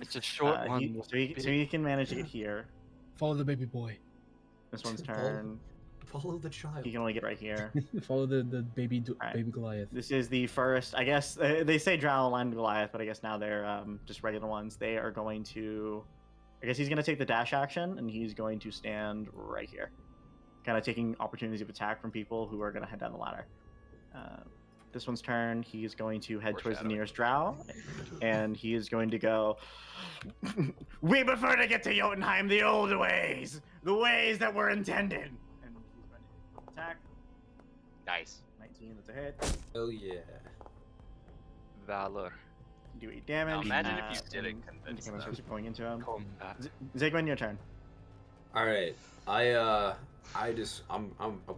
It's a short one. So he can manage to get here. Follow the baby boy. This one's Follow- turn. Follow the child. He can only get right here. Follow the baby Alright. baby Goliath. This is the first. I guess they say Drow aligned Goliath, but I guess now they're just regular ones. They are going to. I guess he's going to take the dash action, and he's going to stand right here, kind of taking opportunities of attack from people who are going to head down the ladder. This one's turn. He is going to head towards the Foreshadowing. nearest Drow, and he is going to go. We prefer to get to Jotunheim the old ways, the ways that were intended. And he's going to attack. Nice. 19, that's a hit. Hell yeah. Valor. Do 8 damage. Now imagine if you didn't and convince damage them. keeps going into him. Combat. Zigman, your turn. All right. I'm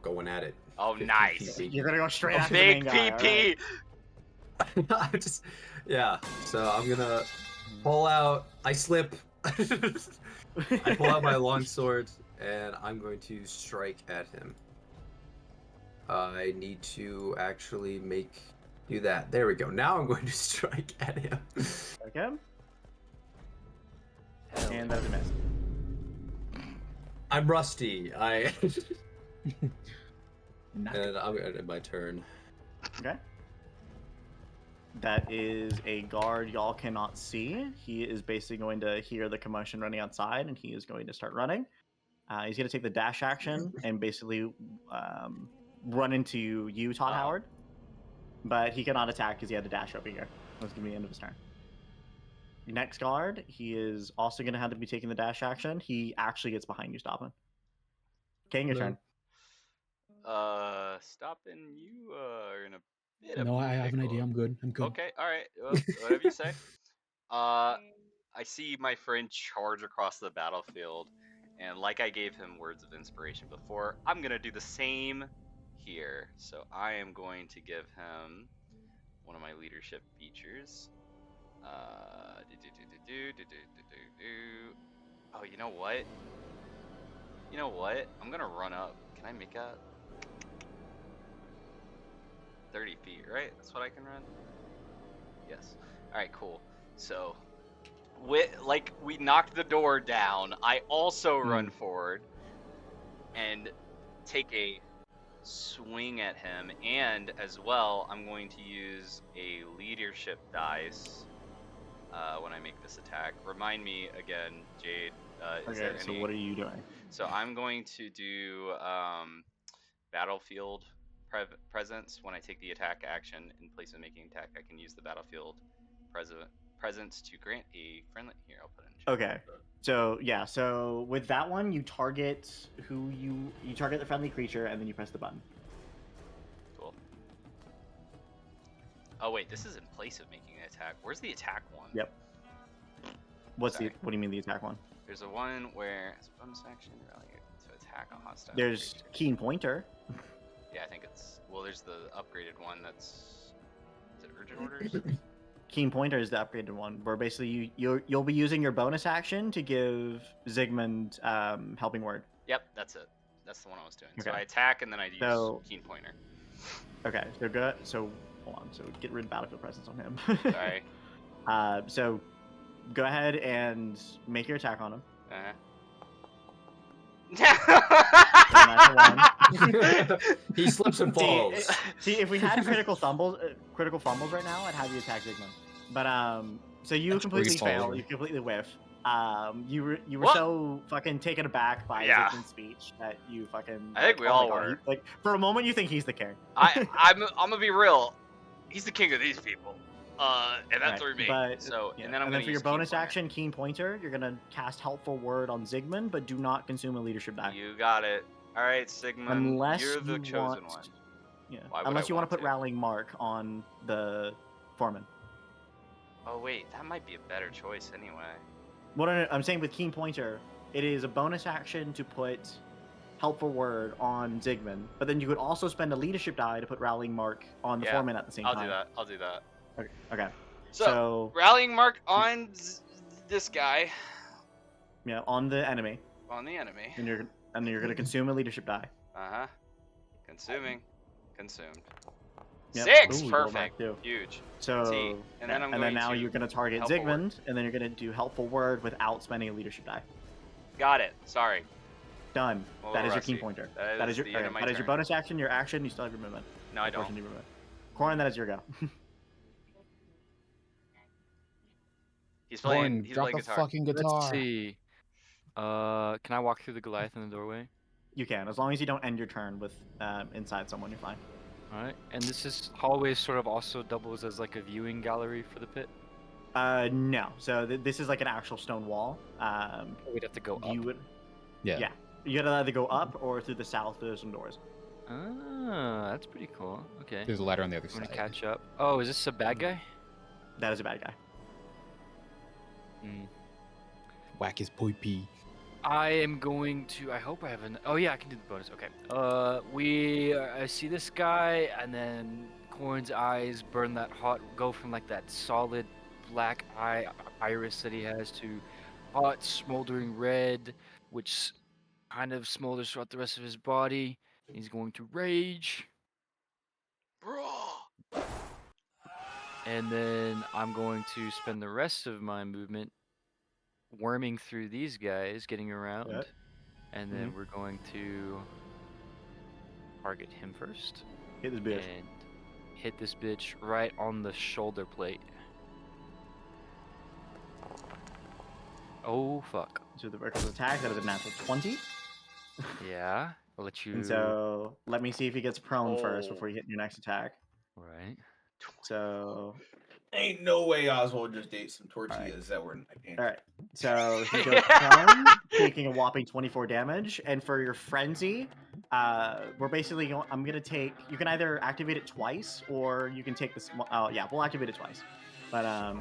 going at it. Oh, 50 nice. feet. You're gonna go straight after the Big main guy. PP. I just, yeah. So I'm gonna pull out. I slip. I pull out my longsword and I'm going to strike at him. I need to actually do that. There we go. Now I'm going to strike at him. Okay. Hell And that's a miss. I'm rusty. Not And I'm gonna end my turn. Okay. That is a guard y'all cannot see. He is basically going to hear the commotion running outside, and he is going to start running. He's going to take the dash action and basically run into you, Todd Uh-oh. Howard. But he cannot attack because he had to dash over here. That's gonna be the end of his turn. Next guard, he is also gonna have to be taking the dash action. He actually gets behind you, stopping. King, your turn. Stopping, you are in a bit of No, I have an pickle. idea. I'm good. I'm good. Okay, all right, well, whatever you say. I see my friend charge across the battlefield, and like I gave him words of inspiration before, I'm gonna do the same here. So I am going to give him one of my leadership features. Oh, you know what? You know what? I'm gonna run up. Can I make a 30 feet, right? That's what I can run? Yes. Alright, cool. So, we knocked the door down. I also run forward and take a swing at him, and as well, I'm going to use a leadership dice when I make this attack. Remind me again, Jade. Is there So any... what are you doing? So I'm going to do battlefield presence. When I take the attack action in place of making attack, I can use the battlefield presence to grant a friendly. Here, I'll put it in chat. Okay. So yeah, so with that one, you target you target the friendly creature, and then you press the button. Cool. Oh wait, this is in place of making an attack. Where's the attack one? Yep. What do you mean the attack one? There's a one where it's bonus action rally to attack a hostile. There's creature. keen pointer. Yeah, I think it's there's the upgraded one that's is it urgent orders? Keen pointer is the upgraded one, where basically you'll be using your bonus action to give Zygmunt helping word. Yep, that's it. That's the one I was doing. Okay. So I attack and then I use keen pointer. Okay, so good. So hold on. So get rid of battlefield presence on him. Sorry. So go ahead and make your attack on him. He slips and falls. See, if we had critical fumbles right now, I'd have you attack Zygmunt. But so you completely fail. You completely whiff. You were so fucking taken aback by Zygmunt's speech that you fucking. I think we all were. Like for a moment, you think he's the king. I'm gonna be real. He's the king of these people. And that's right, me. But, so yeah. and then I'm and gonna then for your use bonus keen pointer. action, keen pointer, you're gonna cast helpful word on Zygmunt, but do not consume a leadership die. You got it. All right, Sigmund. Unless you're the you chosen want, one. Yeah. Why would Unless you want want to put to? rallying mark on the foreman. Oh wait, that might be a better choice anyway. What I'm saying with keen pointer, it is a bonus action to put helpful word on Zygmunt, but then you could also spend a leadership die to put rallying mark on the foreman at the same time. I'll do that. Okay. So rallying mark on this guy. Yeah, on the enemy. On the enemy. And you're gonna consume a leadership die. Consuming. Consumed. Yep. 6, Ooh, perfect. Huge. So and then and then now you're gonna target Zygmunt, and then you're gonna do helpful word without spending a leadership die. Got it. Sorry. Done. That is your keen pointer. That is your bonus action. Your action. You still have your movement. No, I don't. Corin, that is your go. He's playing. Drop the fucking guitar. Let's see. Can I walk through the Goliath in the doorway? You can, as long as you don't end your turn with inside someone, you're fine. All right. And this hallway sort of also doubles as like a viewing gallery for the pit. No. So this is like an actual stone wall. We'd have to go up. Yeah. You gotta either go up or through the south. There's some doors. Ah, that's pretty cool. Okay. There's a ladder on the other I'm side. gonna catch up. Oh, is this a bad guy? That is a bad guy. Whack his poi pee. I am going to. I hope I have an. Oh yeah, I can do the bonus. Okay. I see this guy, and then Corn's eyes burn that hot. Go from like that solid black iris that he has to hot smoldering red, which kind of smolders throughout the rest of his body. He's going to rage. And then I'm going to spend the rest of my movement worming through these guys, getting around. Yep. And then we're going to target him first. Hit this bitch. And hit this bitch right on the shoulder plate. Oh, fuck. So the reckless attack, that is a natural 20. Yeah, I'll let you... And so let me see if he gets prone first before you hit your next attack. Right. So Ain't no way Oswald just ate some tortillas that were in my pants. All right. So he goes prone, taking a whopping 24 damage, and for your frenzy, we're basically going. I'm gonna take. You can either activate it twice, or you can take this. Oh yeah, we'll activate it twice. But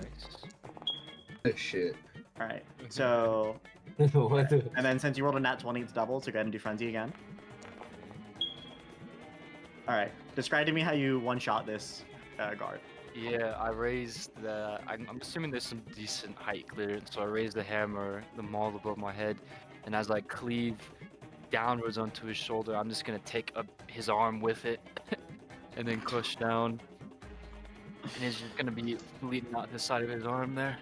Shit. All right. So What the- and then since you rolled a nat 20, it's double. So go ahead and do frenzy again. All right. Describe to me how you one-shot this guard. Yeah, I raised the. I'm assuming there's some decent height clearance, so I raised the hammer, the maul above my head, and as I cleave downwards onto his shoulder, I'm just gonna take his arm with it, and then push down, and it's just gonna be bleeding out the side of his arm there.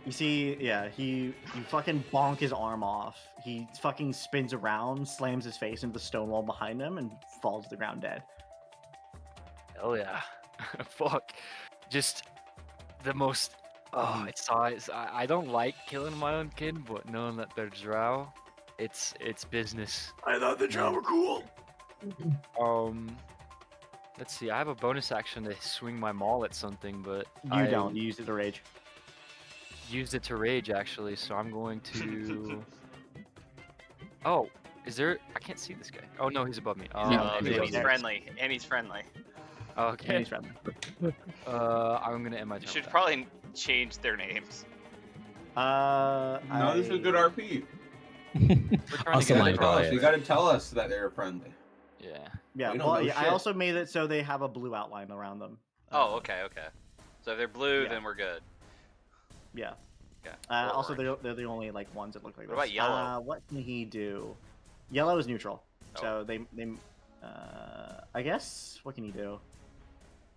You see, yeah, you fucking bonk his arm off. He fucking spins around, slams his face into the stone wall behind him, and falls to the ground dead. Hell yeah. Fuck. Just the most. Oh, I don't like killing my own kid, but knowing that they're drow, it's business. I thought the drow were cool. Let's see. I have a bonus action to swing my maul at something, but You don't. You used it to rage. Used it to rage actually, so I'm going to. Oh, is there? I can't see this guy. Oh no, he's above me. Yeah, And he's he's friendly. And he's friendly. And Okay. he's friendly. I'm gonna end my turn. You should with that. probably change their names. No, this is a good RP. We're trying to Also get line it Tell us, Goliath. you gotta tell us that they're friendly. Yeah. Yeah, We don't well, know yeah, I shit. also made it so they have a blue outline around them. Oh, okay, okay. So if they're blue, yeah. then we're good. Yeah. Okay. Also, Or they're the only like ones that look like What this. about yellow? What can he do? Yellow is neutral, Oh. so they I guess what can he do?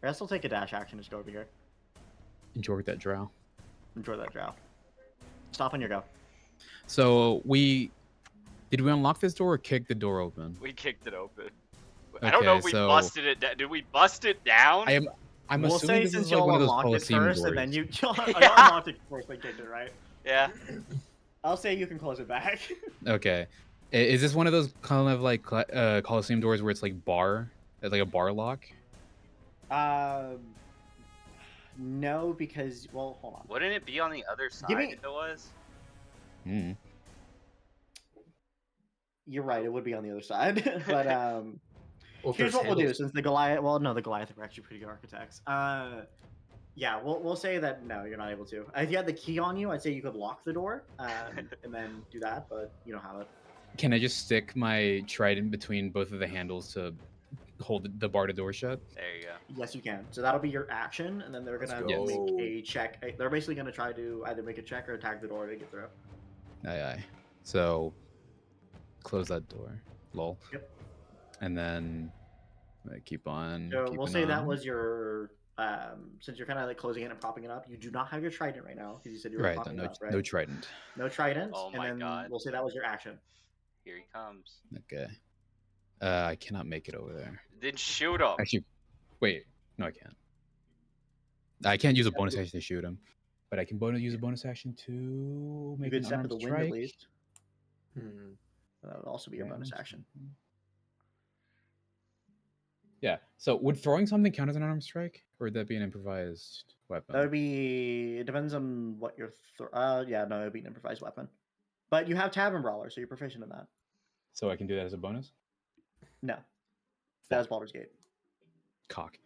I guess he'll take a dash action. Just go over here. Enjoy that drow. Enjoy that drow. Stop on your go. So did we unlock this door or kick the door open? we kicked it open. I don't know Okay, if we so- busted it down. Did we bust it down? I'm We'll assuming say this since is like y'all one of those unlocked it Coliseum first, doors. and then y'all Yeah. unlocked it first, then kicked it, right? Yeah. I'll say you can close it back. Okay. Is this one of those kind of like Coliseum doors where it's like like a bar lock? No, because well, hold on. Wouldn't it be on the other side Give me- if it was? Hmm. You're right. It would be on the other side, but Well, here's there's what we'll do. handles. Since the Goliath, well, no, the Goliath are actually pretty good architects. Yeah, we'll say that no, you're not able to. If you had the key on you, I'd say you could lock the door, and then do that, but you don't have it. Can I just stick my trident between both of the handles to hold the bar to door shut? There you go. Yes, you can. So that'll be your action, and then they're Let's gonna go. make a check. They're basically gonna try to either make a check or attack the door to get through. Aye. So close that door. Lol. Yep. And then I keep on. So we'll keeping say that on. was your. Since you're kind of like closing it and propping it up, you do not have your trident right now because you said you were Right. propping No, it up, right? no trident. No trident. Oh and my then God. we'll say that was your action. Here he comes. Okay. I cannot make it over there. Then shoot him. Actually, wait. No, I can't. I can't use a bonus action to shoot him, but I can use a bonus action to You make could an step to unarmed the wind strike. at least. Hmm. That would also be your bonus Yeah. action. Yeah. So would throwing something count as an unarmed strike, or would that be an improvised weapon? That would be. It depends on what you're. Yeah, no, it would be an improvised weapon. But you have Tavern Brawler, so you're proficient in that. So I can do that as a bonus. No, that is Baldur's Gate. Cock.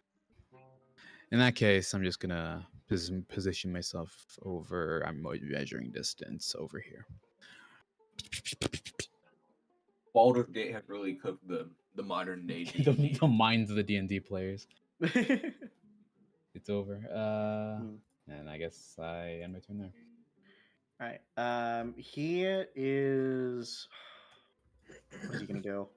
In that case, I'm just gonna position myself over. I'm measuring distance over here. Baldur's Gate have really cooked the modern day D&D. the minds of the D&D players. It's over. And I guess I end my turn there. All right. He is. What is he gonna do?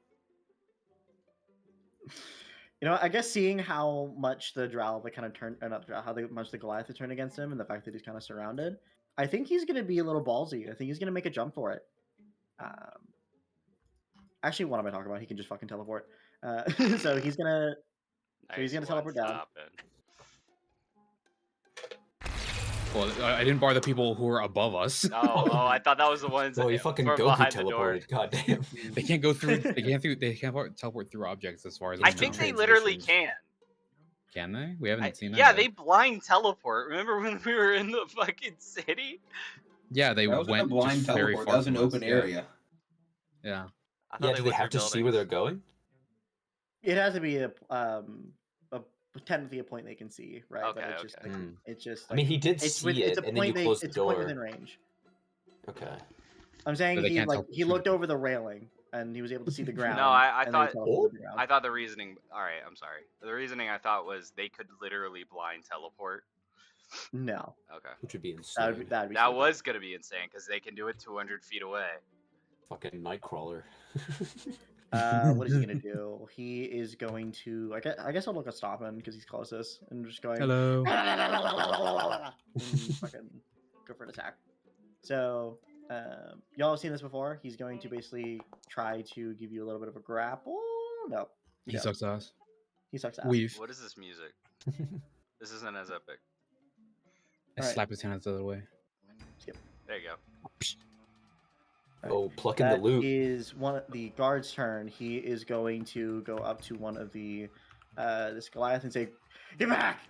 You know, I guess seeing how much the Drow like kind of turned, or not the Drow, much the Goliath has turned against him, and the fact that he's kind of surrounded, I think he's gonna be a little ballsy. I think he's gonna make a jump for it. Actually, what am I talking about? He can just fucking teleport. So he's gonna. So he's gonna teleport down. Well, I didn't bar the people who are above us. Oh, I thought that was the ones. Oh, you that fucking were Goku behind the door. teleported. God damn. They can't go through. They can't teleport through objects as far as I know. think they literally can. Can they? We haven't seen that. Yeah, yet. they blind teleport. Remember when we were in the fucking city? Yeah, they That wasn't a went blind just very teleport. far That was an from us, open yeah. area. Yeah. I thought Yeah, they do they went have to through see where they're buildings. going? It has to be a technically a point they can see, right? But Okay, it's just okay. like it's just. I mean, Like, he did it's see it's it, a and then you point closed the it's a point door. within range. Okay. I'm saying But they he can't like teleport he through looked the- over the railing and he was able to see the ground. No, I and then he thought teleported the ground. I thought the reasoning. All right, I'm sorry. The reasoning I thought was they could literally blind teleport. No, Okay. Which would be insane. that'd be That stupid. was gonna be insane because they can do it 200 feet away. Fucking Nightcrawler. What is he gonna do? He is going to. I guess I'll look at stop him because he's closest and just going. Hello. And fucking go for an attack. So y'all have seen this before. He's going to basically try to give you a little bit of a grapple. No, He don't. sucks ass. He sucks ass. Weave. What is this music? This isn't as epic. I Alright. slap his hands the other way. There you go. Oh, plucking the That loot. is one of the guard's turn. He is going to go up to one of the this Goliath and say, "Get back!"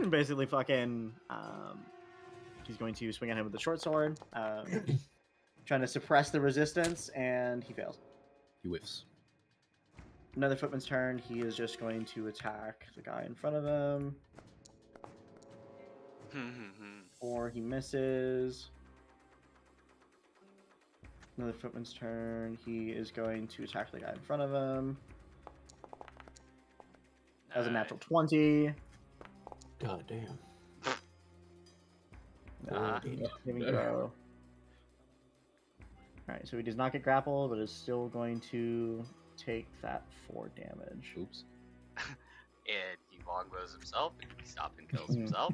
Basically, fucking. He's going to swing at him with the short sword, trying to suppress the resistance, and he fails. He whiffs. Another footman's turn. He is just going to attack the guy in front of him, or he misses. Another footman's turn. He is going to attack the guy in front of him. That was a natural 20. God damn. Saving throw. Alright, so he does not get grappled, but is still going to take that 4 damage. Oops. And he longbows himself. And he stops and kills himself.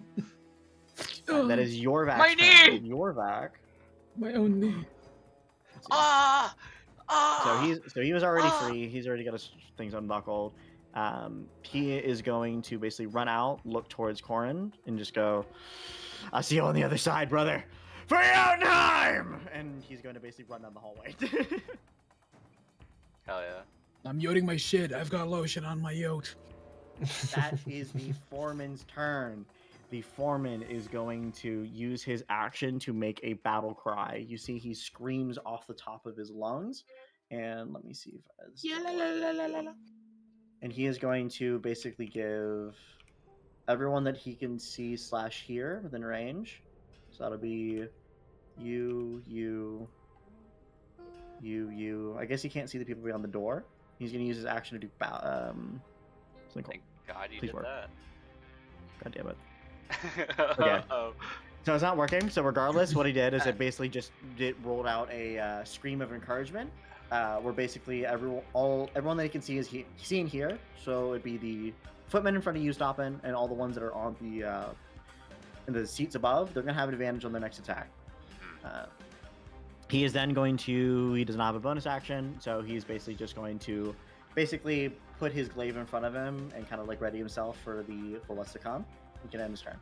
That is your vac. My knee! Your vac. My own knee. Ah! So he was already free. He's already got his things unbuckled. He is going to basically run out, look towards Corin, and just go, "I'll see you on the other side, brother. For your time!" And he's going to basically run down the hallway. Hell yeah. I'm yoting my shit. I've got lotion on my yote. That is the foreman's turn. The foreman is going to use his action to make a battle cry. You see, he screams off the top of his lungs, and let me see if and he is going to basically give everyone that he can see / hear within range. So that'll be you. I guess he can't see the people beyond the door. He's going to use his action to do something cool. Thank God you Please did work. that. God damn it. Okay. Oh. So it's not working. So regardless, what he did is it basically just rolled out a scream of encouragement, where basically everyone that he can see is seeing here. So it'd be the footmen in front of you stopping, and all the ones that are on the in the seats above. They're gonna have an advantage on their next attack. He is then going to. He does not have a bonus action, so he's basically just going to put his glaive in front of him and kind of like ready himself for what's to come. He can end his turn.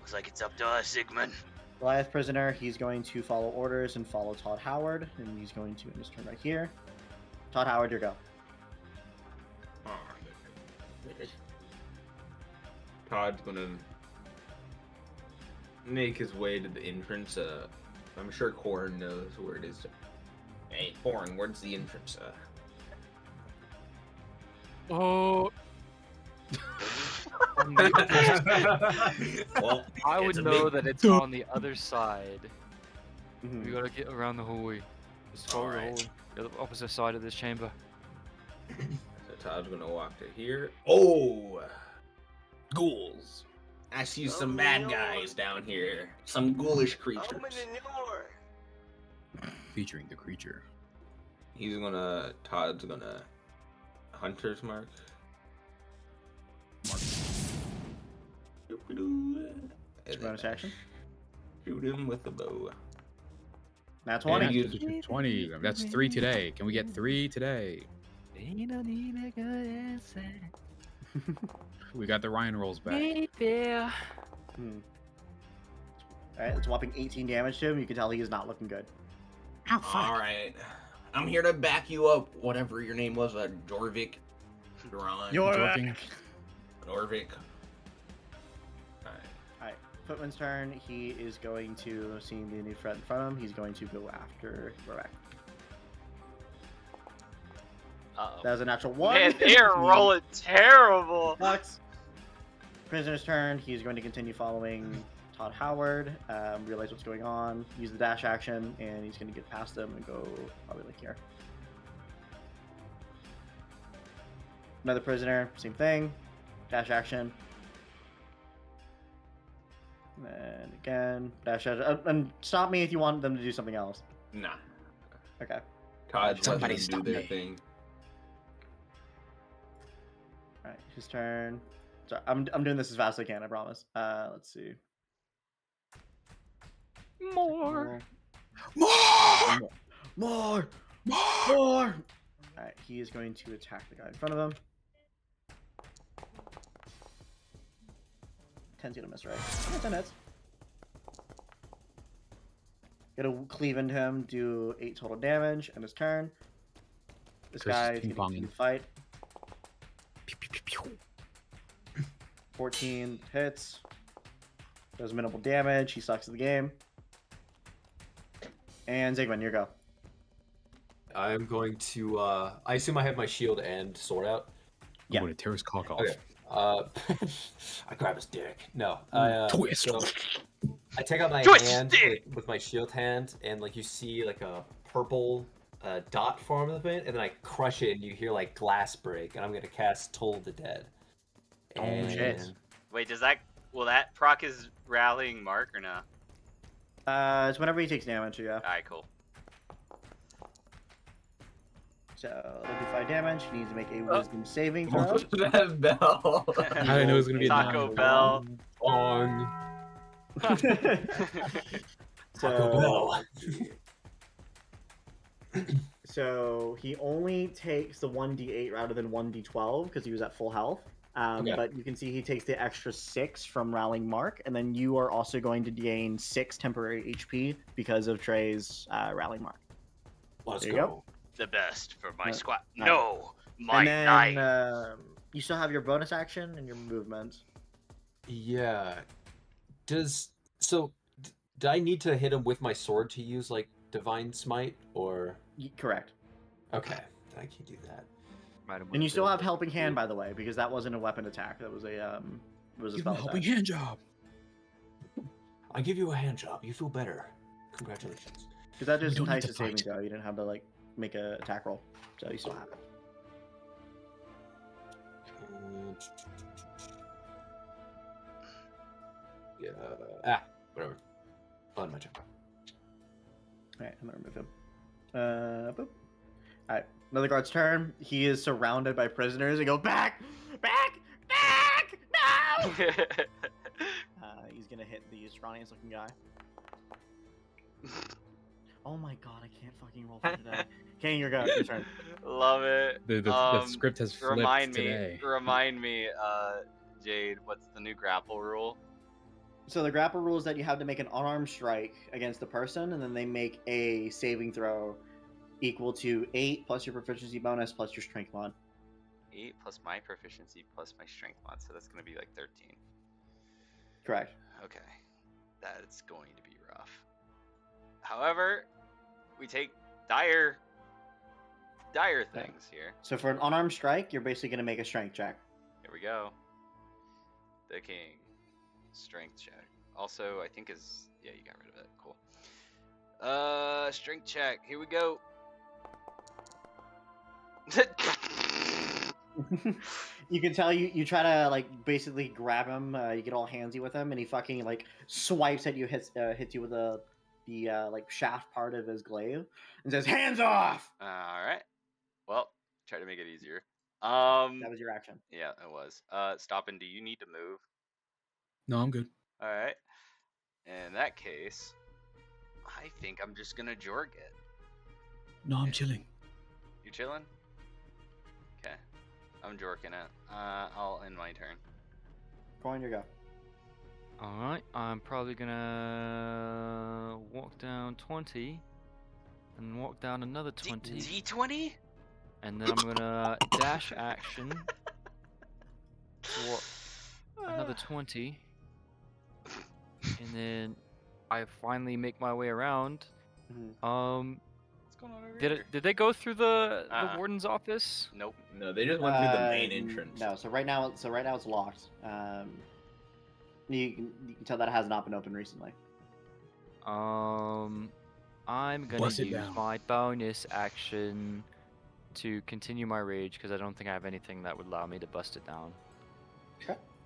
Looks like it's up to us, Sigmund. Goliath prisoner, he's going to follow orders and follow Todd Howard, and he's going to end his turn right here. Todd Howard, your go. Todd's gonna make his way to the entrance. I'm sure Corin knows where it is. Hey, Corin, where's the entrance? Oh, Well, I would know that it's on the other side. Mhm. We gotta get around the hallway. Just follow the hallway. The opposite side of this chamber. So Todd's gonna walk to here. Oh, Ghouls. I see some bad guys down here. Some ghoulish creatures. Featuring the creature. Todd's gonna hunter's mark. And Bonus then action. shoot him with the bow. That's And 20. use 20. That's 3 today. Can we get 3 today? We got the Ryan rolls back. Hmm. Alright, it's whopping 18 damage to him. You can tell he is not looking good. All right, I'm here to back you up. Whatever your name was, Jorvik, Duran. You're Jorking. Norvik. Alright, Footman's turn. He is going to, seeing the new threat in front of him, he's going to go after Rorak. Uh-oh. That was a natural 1. Man, they are rolling terrible. Bucks. Prisoner's turn. He's going to continue following Todd Howard. Realize what's going on. Use the dash action, and he's going to get past him and go probably like here. Another prisoner. Same thing. Dash action. And again, dash action. And stop me if you want them to do something else. Nah. Okay. Todd's Somebody letting them stop do their me. thing. All right, his turn. Sorry, I'm doing this as fast as I can. I promise. Let's see. More. More. More. All right, he is going to attack the guy in front of him. 10's gonna miss, right? Yeah, 10 hits. Gonna cleave into him, do 8 total damage, and his turn. This Chris is guy is gonna ping-ponging. continue to fight. 14 hits. Does minimal damage. He sucks at the game. And Zygmunt, your go. I'm going to. I assume I have my shield and sword out. Yeah. I'm gonna tear his cock off. Okay. I grab his dick. No. I Twist. so I take out my Twist hand dick! with my shield hand, and like you see like a purple dot form of it, and then I crush it, and you hear like glass break, and I'm gonna cast Toll the Dead. Oh, shit. Wait, will that proc his rallying mark or no? It's whenever he takes damage, yeah. Alright, cool. So it'll do 5 damage. He needs to make a wisdom saving throw. What's that bell? I didn't know it was gonna be a Taco nine. Bell. Bong. So, so he only takes the 1d8 rather than 1d12 because he was at full health. Okay. But you can see he takes the extra 6 from Rallying Mark, and then you are also going to gain 6 temporary HP because of Trey's Rallying Mark. Let's There you go. The best for my Right. squad. Right. No, my And then knight. you still have your bonus action and your movement. Yeah. Do I need to hit him with my sword to use like Divine Smite, or Correct. okay, I can do that. And you still have Helping Hand, by the way, because that wasn't a weapon attack. That was a Give him spell a helping attack. hand job. I give you a hand job. You feel better. Congratulations. Because that just We don't need entices to saving fight. throw. You didn't have to like make a attack roll, so you still have it. Yeah. Whatever. On my turn. All right, I'm gonna remove him. Boop. All right, another guard's turn. He is surrounded by prisoners. And go back, back, back, no! He's gonna hit the strongest looking guy. Oh my god, I can't fucking roll for today. Kane, your go. Your turn. Love it. The script has flipped today. Remind me, Jade, what's the new grapple rule? So the grapple rule is that you have to make an unarmed strike against the person, and then they make a saving throw equal to 8 plus your proficiency bonus plus your strength mod. 8 plus my proficiency plus my strength mod, so that's going to be like 13. Correct. Okay. That's going to be rough. However, we take dire things here. So for an unarmed strike, you're basically going to make a strength check. Here we go. The king. Strength check. Also, I think is... Yeah, you got rid of it. Cool. Strength check. Here we go. You can tell you try to like basically grab him. You get all handsy with him, and he fucking like swipes at you, hits you with the like shaft part of his glaive, and says, "Hands off!" All right. Well, try to make it easier. That was your action. Yeah, it was. Stoppin', do you need to move? No, I'm good. All right. In that case, I think I'm just gonna jorg it. No, I'm chilling. You chilling? Okay. I'm jorking it. I'll end my turn. Coin, your go. Alright, I'm probably gonna walk down 20 and walk down another 20. D20? And then I'm gonna dash action. another 20. And then I finally make my way around. What's going on over here? Did they go through the Uh-uh. warden's office? Nope. No, they just went through the main entrance. No, so right now it's locked. You can tell that it has not been opened recently. I'm gonna Bust it use down. my bonus action to continue my rage because I don't think I have anything that would allow me to bust it down.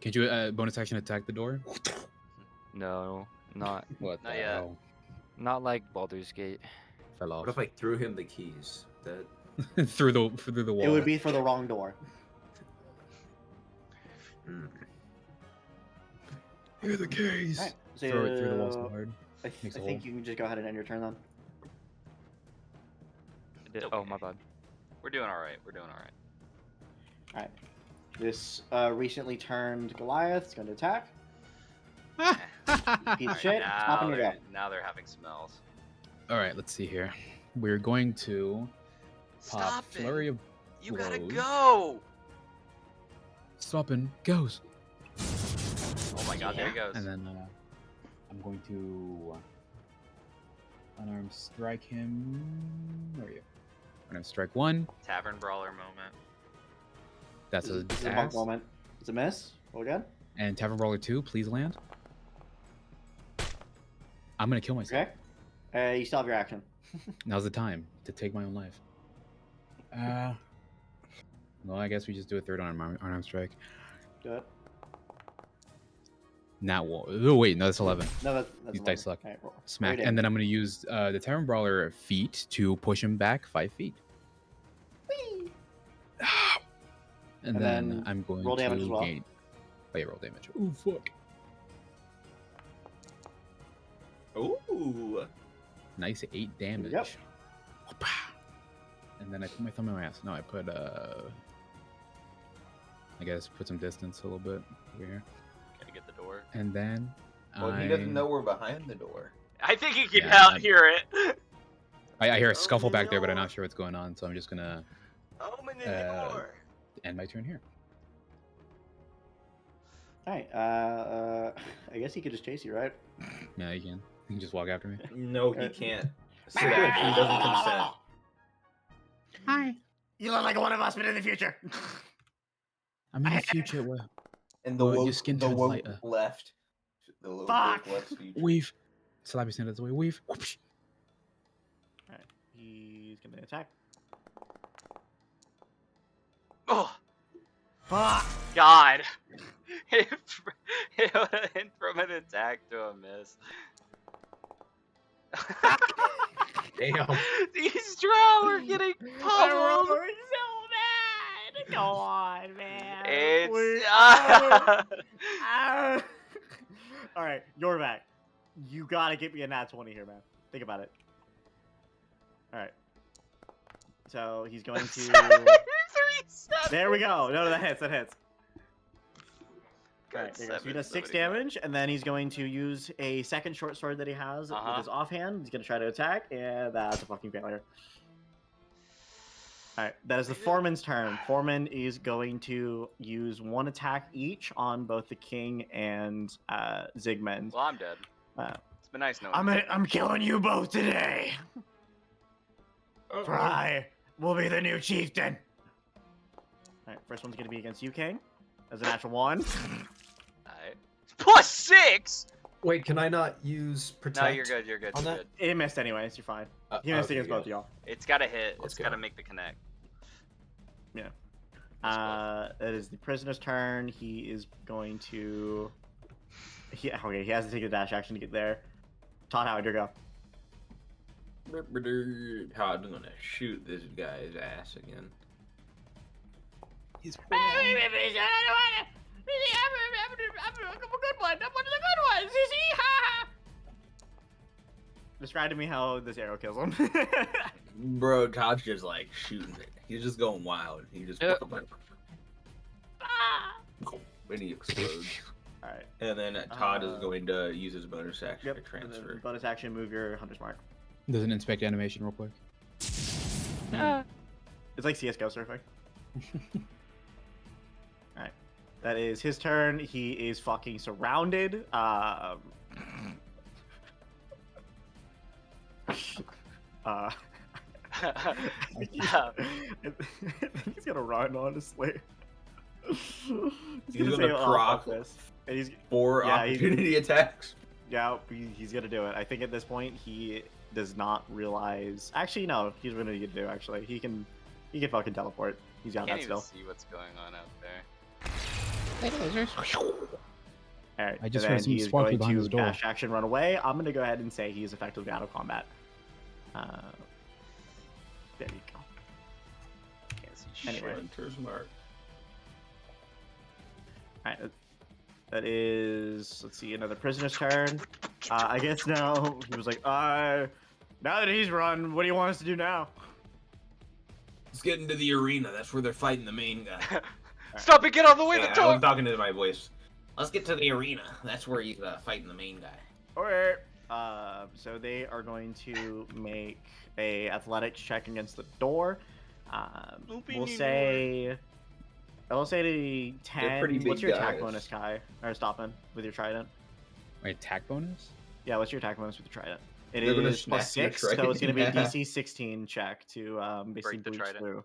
Can't you bonus action attack the door? No, not What Not the yet. hell? not like Baldur's Gate. Fell off. What if I threw him the keys? That through the wall. It would be for the wrong door. Here are the keys. Alright, so Throw it through the wall so hard. I Makes a think hole. you can just go ahead and end your turn then. Oh, my bad. We're doing all right. We're doing all right. Alright. This recently turned Goliath is going to attack. Piece of shit. Stop and you go. Now they're having smells. All right, let's see here. We're going to pop Stop it. flurry of You gotta blows. go. Stopping goes. Oh my god, there he goes. And then I'm going to unarmed strike him. Where are you? Unarmed strike 1. Tavern brawler moment. That's a This is a bunk pass. moment. It's a miss. Roll again. And Tavern Brawler 2, please land. I'm gonna kill myself. Okay. You still have your action. Now's the time to take my own life. Well, I guess we just do a third unarmed strike. Do it. Nat wall. Oh wait, no, that's 11. No, that's Use 11. dice luck. Alright, roll. Smack, Right in. and then I'm gonna use the Tavern Brawler feat to push him back 5 feet. And And then then I'm going roll to damage as well. gain. Oh yeah, roll damage. Ooh, fuck. Ooh. Nice 8 damage. Yep. Whoopah. And then I put my thumb in my ass. No, I put I guess put some distance a little bit over here. Gotta get the door. And then Well, he doesn't know we're behind the door. I think he can Yeah, hear it. I hear a scuffle back there, but I'm not sure what's going on, so I'm just gonna Open the Uh, door. end my turn here. Alright. I guess he could just chase you, right? Yeah, you can. You can just walk after me. No, he can't. Sid actually doesn't consent. Hi. You look like one of us, but in the future. I'm in the future. Well, And the Well, your woke, skin the turns woke lighter. left. The woke Fuck. left's future. weave. Slap your hand out of the way. Weave. Whoopsh. Alright. He's gonna attack. Oh Fuck! god. It went from an attack to a miss. damn. These drow are getting We're pummeled. so mad! Go on, man! It's Alright, you're back. You gotta get me a nat 20 here, man. Think about it. Alright. So he's going to. 37. There we go. No, that hits. That hits. God, Alright, there you go. So he seven, does 6 somebody got- damage, and then he's going to use a second short sword that he has with his offhand. He's going to try to attack, and that's a fucking failure. Alright, that is the foreman's turn. Foreman is going to use 1 attack each on both the king and Zygmunt. Well, I'm dead. Uh, It's been nice knowing. I'm killing you both today. For I will be the new chieftain. Alright, first one's gonna be against you, King. As a natural 1. Alright. +6. Wait, can I not use protect? No, you're good. You're good. on You're that? good. It missed anyways, you're fine. He missed okay, against good. both of y'all. It's gotta hit. Let's It's gotta go. make the connect. That is the prisoner's turn. He is going to. Okay, he has to take a dash action to get there. Todd Howard, your go. Todd's gonna shoot this guy's ass again. He's Describe to me how this arrow kills him. Bro, Todd's just like shooting it. He's just going wild. He just Yeah. when he explodes. Alright. And then Todd is going to use his bonus action Yep. to and then transfer. bonus action, move your hunter's mark. Does an inspect animation real quick. It's like CSGO surfing. Alright. That is his turn. He is fucking surrounded. I think he's gonna run, honestly. He's say, gonna "Oh, fuck proc this." And he's 4 yeah, opportunity attacks. yeah, he's gonna do it. I think at this point he does not realize. Actually, no, he's really gonna do. Actually, he can fucking teleport. He's got Can't that even still. see what's going on out there. All right, I just and heard then some he is sparkly going behind to his door. dash action run away. I'm gonna go ahead and say he is effectively out of combat. There you go. Can't see shit. Anyway. Hunter's mark. All right, that is, let's see, another prisoner's turn. I guess now he was like, now that he's run, what do you want us to do now? Let's get into the arena. That's where they're fighting the main guy. Stop it! Get out of the way! Yeah, The I door. was talking to my voice. Let's get to the arena. That's where he's fighting the main guy. Alright. So they are going to make a athletics check against the door. We'll say the 10. pretty What's big your attack guys. bonus, Kai? Or stopping with your trident? My attack bonus? Yeah, what's your attack bonus with your trident? It They're gonna is plus smack your 6, so it's going to be a trident. DC 16 check to basically Break the breach trident. through.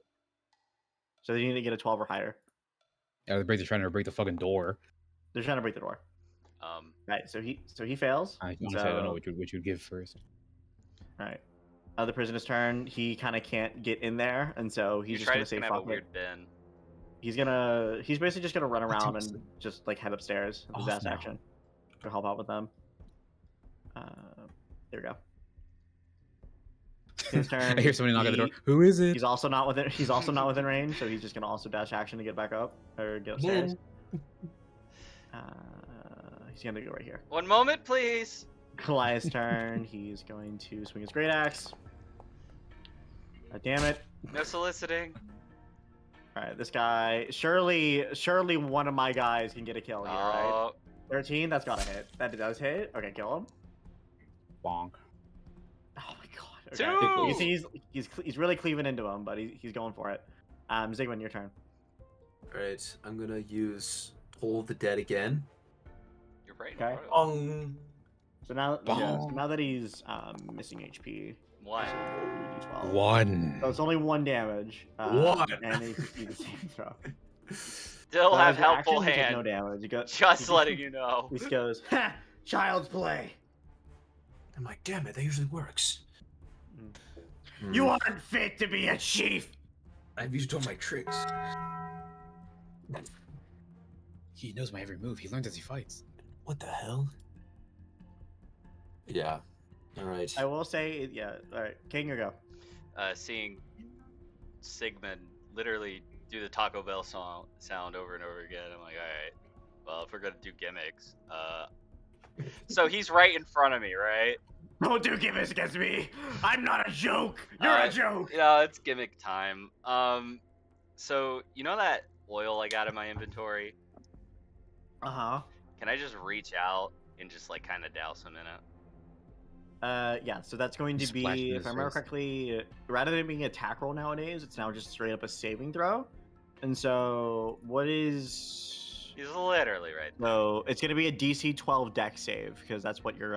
So you need to get a 12 or higher. Yeah, they break the trying to break the fucking door. They're trying to break the door. Right, so he fails. I honestly so, don't know which you'd give first. Alright. The prisoner's turn. He kind of can't get in there, and so he's just gonna say have a fuck it. weird bin. He's basically just gonna run around and just like head upstairs with his Off dash now. action to help out with them. There we go. His turn. I hear somebody knock at the door. Who is it? He's also not within range, so he's just gonna also dash action to get back up or get upstairs. He's gonna go right here. 1 moment, please. Goliath's turn. He's going to swing his great axe. Damn it. No soliciting. Alright, this guy. Surely one of my guys can get a kill here, right? Oh, 13, that's gotta hit. That does hit. Okay, kill him. Bonk. Oh my god. Okay. Two! You see, he's really cleaving into him, but he's going for it. Zygmunt, your turn. Alright, I'm gonna use Toll of the Dead again. you're right. Okay. So now that he's missing HP, One. so we'll do D12. 1. So it's only 1 damage. One. And he succeeds the saving throw. Still So have as your helpful action, you take hand. no damage. You go, Just letting you know. He goes, ha! Child's play. I'm like, damn it, that usually works. You aren't fit to be a chief. I've used all my tricks. He knows my every move. He learns as he fights. What the hell? Yeah. Alright. I will say, yeah. All right, King, you go. Seeing Sigmund literally do the Taco Bell sound over and over again, I'm like, alright, well, if we're gonna do gimmicks, so he's right in front of me, right? Don't do gimmicks against me. I'm not a joke. You're a joke. Yeah, it's gimmick time. So you know that oil I got in my inventory? Uh-huh. Can I just reach out and just like kind of douse him in it? Yeah, so that's going to Splash be, in if his I remember face. correctly, rather than being an attack roll nowadays, it's now just straight up a saving throw. And so, what is... He's literally right there. So, it's going to be a DC 12 dex save, because that's what your,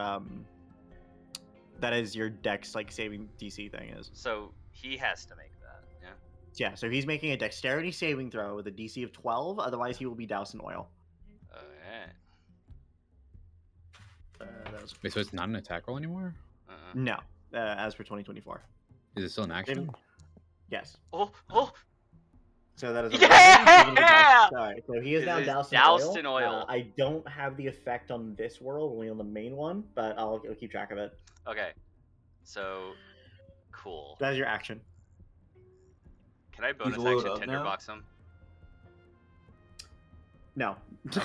that is your dex, like, saving DC thing is. So he has to make that, yeah? Yeah, so he's making a dexterity saving throw with a DC of 12, otherwise he will be doused in oil. Alright. That was... Wait, so it's not an attack roll anymore? No, as for 2024. Is it still an action? Yes. Oh! So that is Yeah! Alright, so he is now It is doused, doused in in oil. oil. I don't have the effect on this world, only on the main one, but I'll keep track of it. Okay. So, cool. That is your action. Can I bonus oiled action up now? tinderbox him? No. Okay.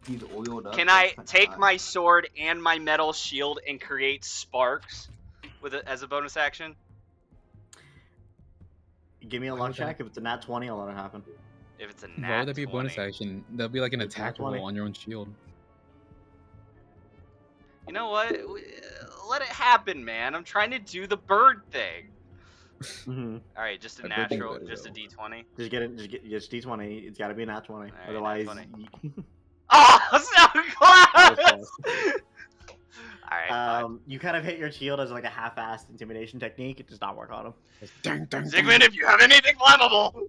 He's oiled up. Can I take my sword and my metal shield and create sparks with it as a bonus action? Give me a Why luck would that- check. If it's a nat 20, I'll let it happen. If it's a Why nat would that be a bonus 20. action? That'd be like an It's nat attack 20. roll on your own shield. You know what? Let it happen, man. I'm trying to do the bird thing. Mm-hmm. All right, just a I bet you natural, better just a go. D20. Just D20. It's got to be a nat 20. Alright, nat Otherwise, 20. you- Oh, so That was close! close. Alright, fine. you kind of hit your shield as like a half-assed intimidation technique. It does not work on him. Dang, dang, Zigman, if you have anything flammable!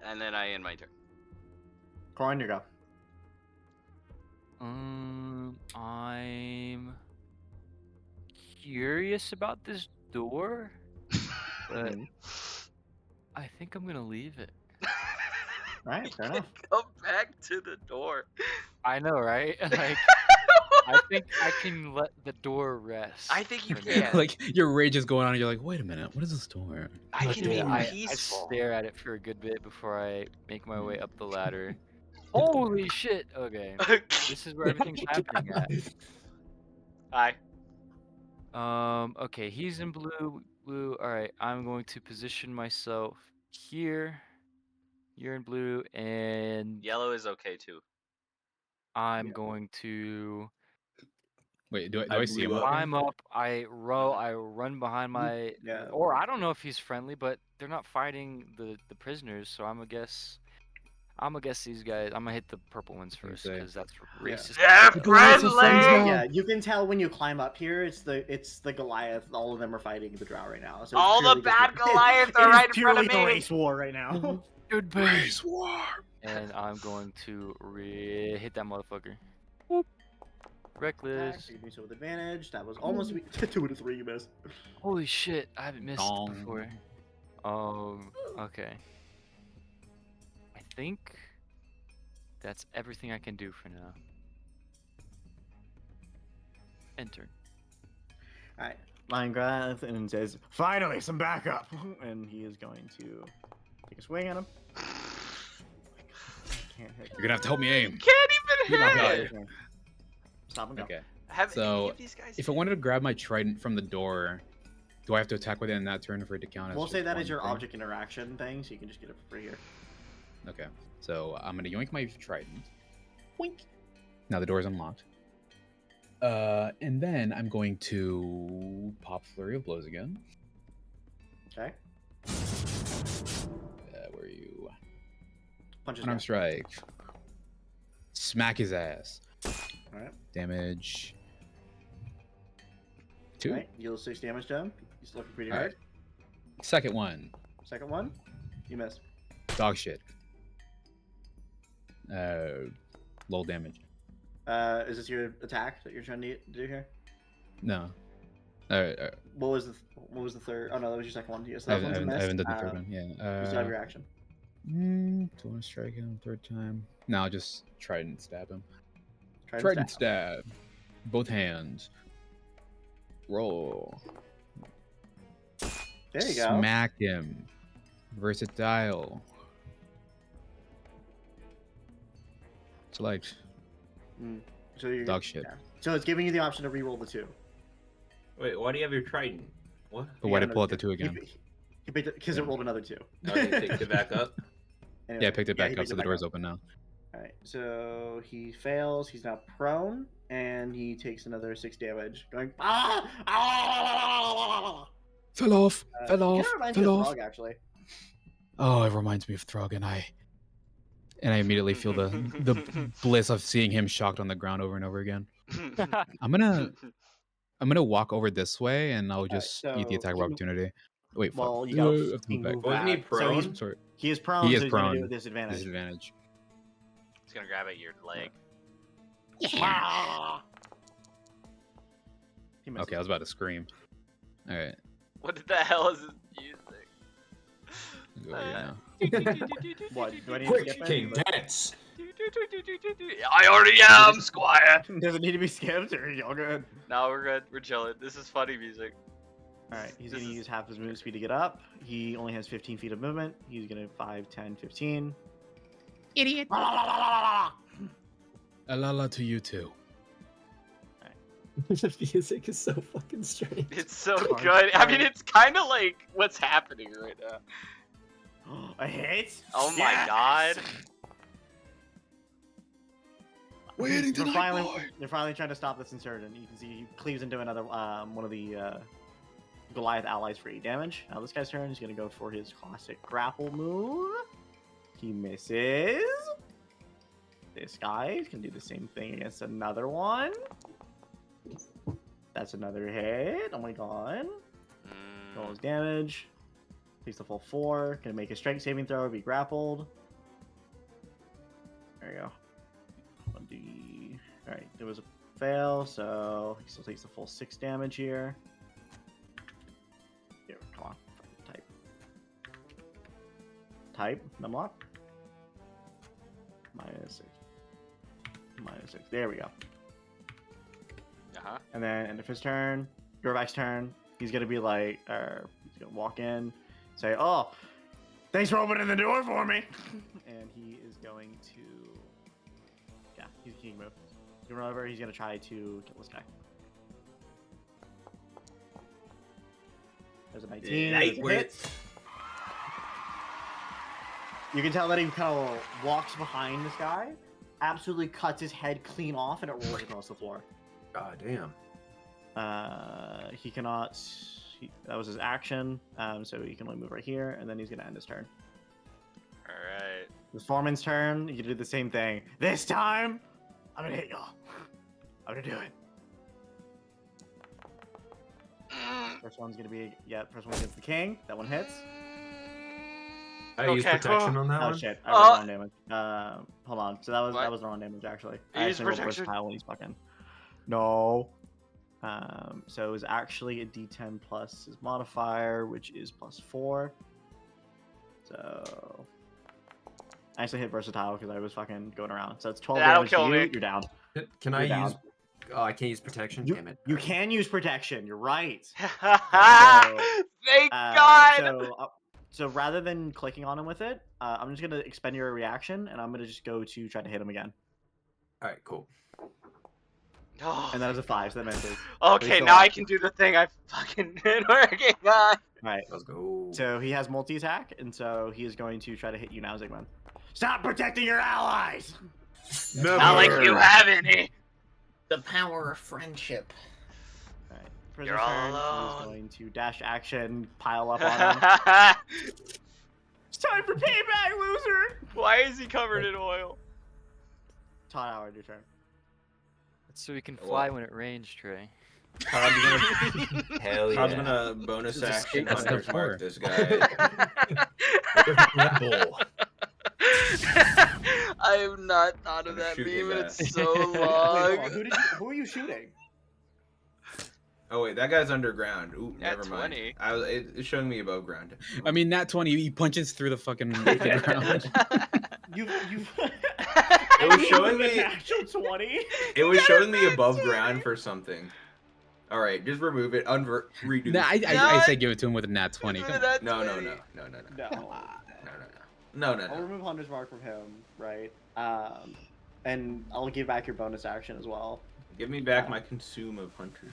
And then I end my turn. Corin, you go. I'm curious about this door, but I think I'm gonna leave it. All right, fair enough. Go back to the door. I know, right? Like, I think I can let the door rest. I think you for can. now. Like your rage is going on, and you're like, wait a minute, what is this door? I God can damn be it. I peaceful. stare at it for a good bit before I make my way up the ladder. Holy shit! Okay, this is where everything's happening at. Hi. Okay, he's in blue. Blue. All right, I'm going to position myself here. You're in blue, and Yellow is okay too. I'm going to Wait, do I I see him? blew up up. there? climb up. I run behind my. Yeah. Or I don't know if he's friendly, but they're not fighting the prisoners, so I'm gonna guess these guys. I'm gonna hit the purple ones gonna first say. because that's Yeah. racist. They're The Goliaths are friends friendly! now. Yeah, you can tell when you climb up here. It's the Goliath. All of them are fighting the Drow right now. So it's All the purely just bad it- Goliaths it are is right in front of purely a me. race war right now. Good Race war. And I'm going to hit that motherfucker. Attack, Reckless. so you do so with advantage. That was almost 2 out of 3. You missed. Holy shit! I haven't missed Dong. before. Okay. I think that's everything I can do for now. Enter. All right, Lion grabs and says, "Finally, some backup!" And he is going to take a swing at him. Can't hit. You're gonna have to help me aim. Can't even You're not hit! gonna- Stop and go. Okay. Have any So, of these guys if I hit? wanted to grab my trident from the door, do I have to attack with it in that turn for it to count as? We'll say just that one is your thing? object interaction thing, so you can just get it for free here. Okay. So I'm gonna yoink my trident. Wink. Now the door's unlocked. And then I'm going to pop flurry of blows again. Okay. Where are you? Punches Unarmed down. strike. Smack his ass. All right. Damage. 2. All right. Deal 6 damage to him. He's looking pretty All hard. Second one. Second one. You missed. Dog shit. Low damage. Is this your attack that you're trying to do here? No. Alright. What was the third? Oh no, that was your second one. Yes, I that one's a miss. haven't done the third one. Yeah. You still have your action. Do I want to strike him third time? No, I'll just trident stab him. Try Trident stab. Both hands. Roll. There you go. Smack him. Versatile. Select. So you're Dog shit. yeah. So it's giving you the option to re-roll the 2. Wait, why do you have your trident? What? But You why got did I pull out another the 2 again? He picked it because it rolled another 2. Oh, you picked it back up? Anyway, Yeah, I picked it back he up, picked so it the back door's up. open now. All right, so he fails. He's now prone, and he takes another 6 damage. Going Fell off. He kinda reminds me of Throg, actually. Oh, it reminds me of Throg, and I immediately feel the bliss of seeing him shocked on the ground over and over again. I'm gonna walk over this way, and I'll just eat the so attack of he- opportunity. Wait, fuck. Well, you gotta I have to fucking move back. move Wasn't he back. So prone? Sorry. he is prone. He is so he's gonna do prone. it with disadvantage. Disadvantage. He's gonna grab at your leg. He missed. Okay, I was about to scream. All right. What the hell is this music? Go over here now. What? Do I need to Quick, skip King, it? dance! I already am, Squire. Does it need to be skipped, or are y'all good? No, we're good. We're chilling. This is funny music. All right, he's This gonna is- use half his movement speed to get up. He only has 15 feet of movement. He's gonna 5, 10, 15. Idiot. Alala to you too. The music is so fucking strange. It's so Sorry, good. I mean, sorry. it's kind of like what's happening right now. A hit? Oh my god. Waiting They're tonight, finally, boy. they're finally trying to stop this insurgent. You can see he cleaves into another one of the Goliath allies for 8 damage. Now this guy's turn. He's gonna go for his classic grapple move. He misses. This guy can do the same thing against another one. That's another hit. Oh my god. Roll his damage. Takes the full 4. Gonna make a strength saving throw. Be grappled. There you go. 1d. Alright, it was a fail, so he still takes the full 6 damage here. Here, come on. Type. Type. Numlock. -6. -6. There we go. And then end of his turn, Yorvak's turn, he's gonna be like, he's gonna walk in, say, "Oh, thanks for opening the door for me," and he is going to, yeah, he's king move. He's gonna run over. He's gonna try to kill this guy. There's a 19. There's a hit. You can tell that he kind of walks behind this guy, absolutely cuts his head clean off, and it rolls across the floor. God damn. He cannot. That was his action, so he can only move right here, and then he's gonna end his turn. All right. The foreman's turn. You can do the same thing. This time, I'm gonna hit y'all. I'm gonna do it. First one's gonna be first one against the king. That one hits. I use protection on that Oh one. shit! I rolled wrong damage. Hold on. So that was What? the wrong damage actually. You I used actually rolled protection? versatile when he's fucking. No. So it was actually a D10 plus his modifier, which is +4. So I actually hit versatile because I was fucking going around. So it's 12 That'll damage kill to you. me. You're down. Can You're I down. use? Oh, I can't use protection. You, Damn it. you can use protection. You're right. Thank God. So rather than clicking on him with it, I'm just gonna expend your reaction, and I'm gonna just go to try to hit him again. All right, cool. And that was a 5, so that misses. Okay, still now up. I can do the thing I fucking been working on. All right. Let's go. So he has multi-attack, and so he is going to try to hit you now, Zygmunt. Stop protecting your allies! Not like you have any. The power of friendship. All right. For You're this all turn, alone. he's going to dash action, pile up on him. It's time for payback, loser! Why is he covered in oil? Todd Howard, your turn. So we can fly when it rains, Trey. Todd's gonna, Hell yeah. Todd's gonna bonus This is action That's Hunter's the Mark four. this guy. Rebel. I have not thought of Gonna that shoot meme his in ass. so Wait, hold long. on. Who are you shooting? Oh wait, that guy's underground. Ooh, Nat never mind. 20. It's showing me above ground. I mean, Nat 20, he punches through the fucking the ground. You've It was showing me. natural 20. It was showing me above ground for something. All right, just remove it. Redo. Nah, it. I say give it to him with a Nat 20. Come on. Nat No, 20. no. I'll remove Hunter's Mark from him, right? And I'll give back your bonus action as well. Give me back my consume of Hunter.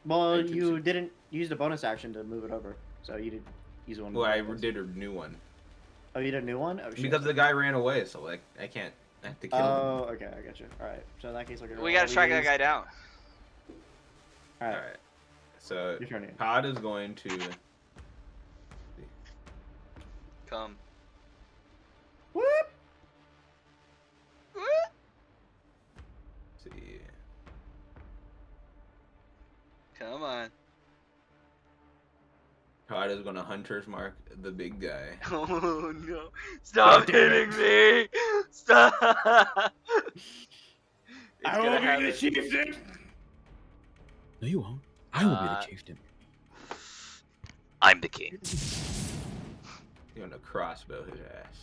Well, I you consume. didn't use the bonus action to move it over, so you did use one. Well, I of those. did a new one Oh, you did a new one? Oh, shit. because the guy ran away, so like I can't. I have to kill him. Oh, okay, I got you. All right. So in that case, We gotta track that guy down. All All right. right. So Your turn. Ian. Todd is going to. Come. Whoop! See. Come on. Todd is going to Hunter's Mark the big guy. Oh no. Stop hitting me! Stop! It's I gonna will be happen. the chieftain. No, you won't. I will be the Uh, chieftain. I'm the king. He's going to crossbow his ass.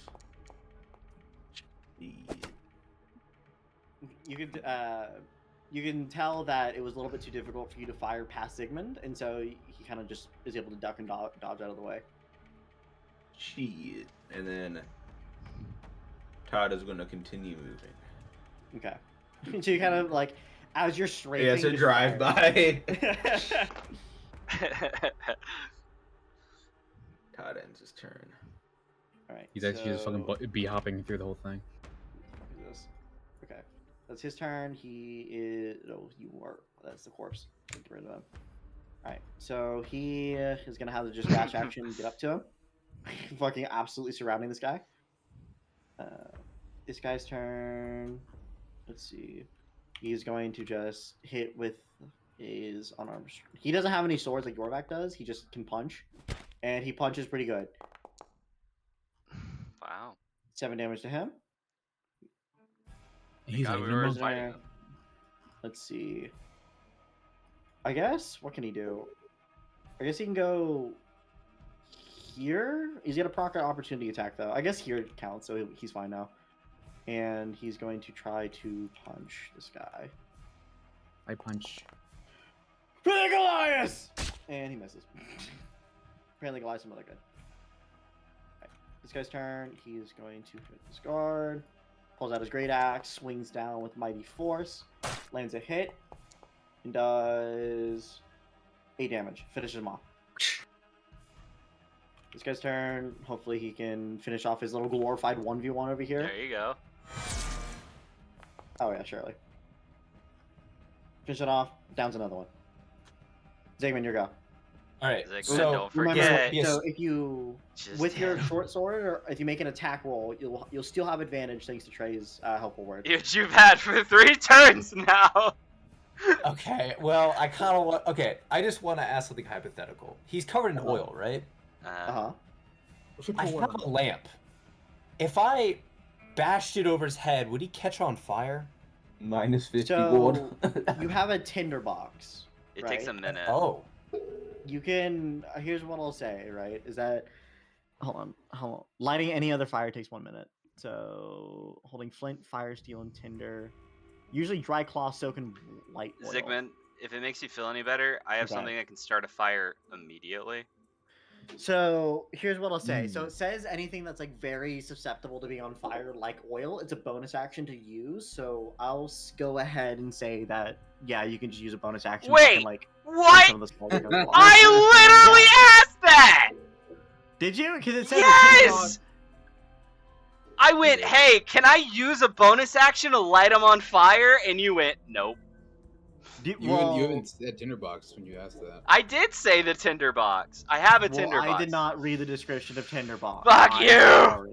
You can tell that it was a little bit too difficult for you to fire past Zygmunt, and so he kind of just is able to duck and dodge out of the way. Shit. And then Todd is going to continue moving. Okay. So you kind of like, as you're strafing. Yeah, it's a to drive fire- by. Todd ends his turn. All right. He's actually just fucking so- bee hopping through the whole thing. Who's this? Okay. That's his turn. He is. Oh, you are. That's the corpse. Get rid of him. Alright, so he is gonna have to just dash action get up to him. Fucking absolutely surrounding this guy. This guy's turn. Let's see. He's going to just hit with his unarmed. He doesn't have any swords like Yorvac does. He just can punch, and he punches pretty good. Wow. 7 damage to him. He's God, not we even were monk. fighting them. Let's see. I guess what can he do? I guess he can go here. He's got a proc opportunity attack though. I guess here counts, so he's fine now. And he's going to try to punch this guy. I punch. Big Elias! And he misses. Apparently Goliath's another good. Right. This guy's turn. He's going to hit this guard. Pulls out his great axe, swings down with mighty force, lands a hit, and does 8 damage. Finishes him off. This guy's turn. Hopefully he can finish off his little glorified 1v1 over here. There you go. Oh yeah, surely. Finish it off. Down's another one. Zygmunt, your go. All right. Zygmunt, So don't Remember, forget. Yes. so if you Just with your him. short sword, or if you make an attack roll, you'll still have advantage thanks to Trey's helpful word. You've had for 3 turns now. okay. Well, I kind of want. Okay, I just want to ask something hypothetical. He's covered in oil, right? Uh huh. I have a lamp. If I bashed it over his head, would he catch on fire? Minus 50 So gold. you have a tinderbox. It right? takes a minute. Oh. You can. Here's what I'll say. Right? Is that hold on. Lighting any other fire takes 1 minute. So holding flint, fire, steel, and tinder. Usually dry cloth, soak in light oil. Zygmunt, if it makes you feel any better, I have Okay. something that can start a fire immediately. So here's what I'll say. So it says anything that's like very susceptible to being on fire, like oil, it's a bonus action to use. So I'll go ahead and say that yeah, you can just use a bonus action. Wait, and, like burn What? some of the small wick on the wall. I literally asked that! Did you? Because it says Yes! I went, hey, can I use a bonus action to light them on fire? And you went, nope. You haven't said tinderbox when you asked that. I did say the tinderbox. I have a tinderbox. I did not read the description of tinderbox. Fuck I'm you! sorry.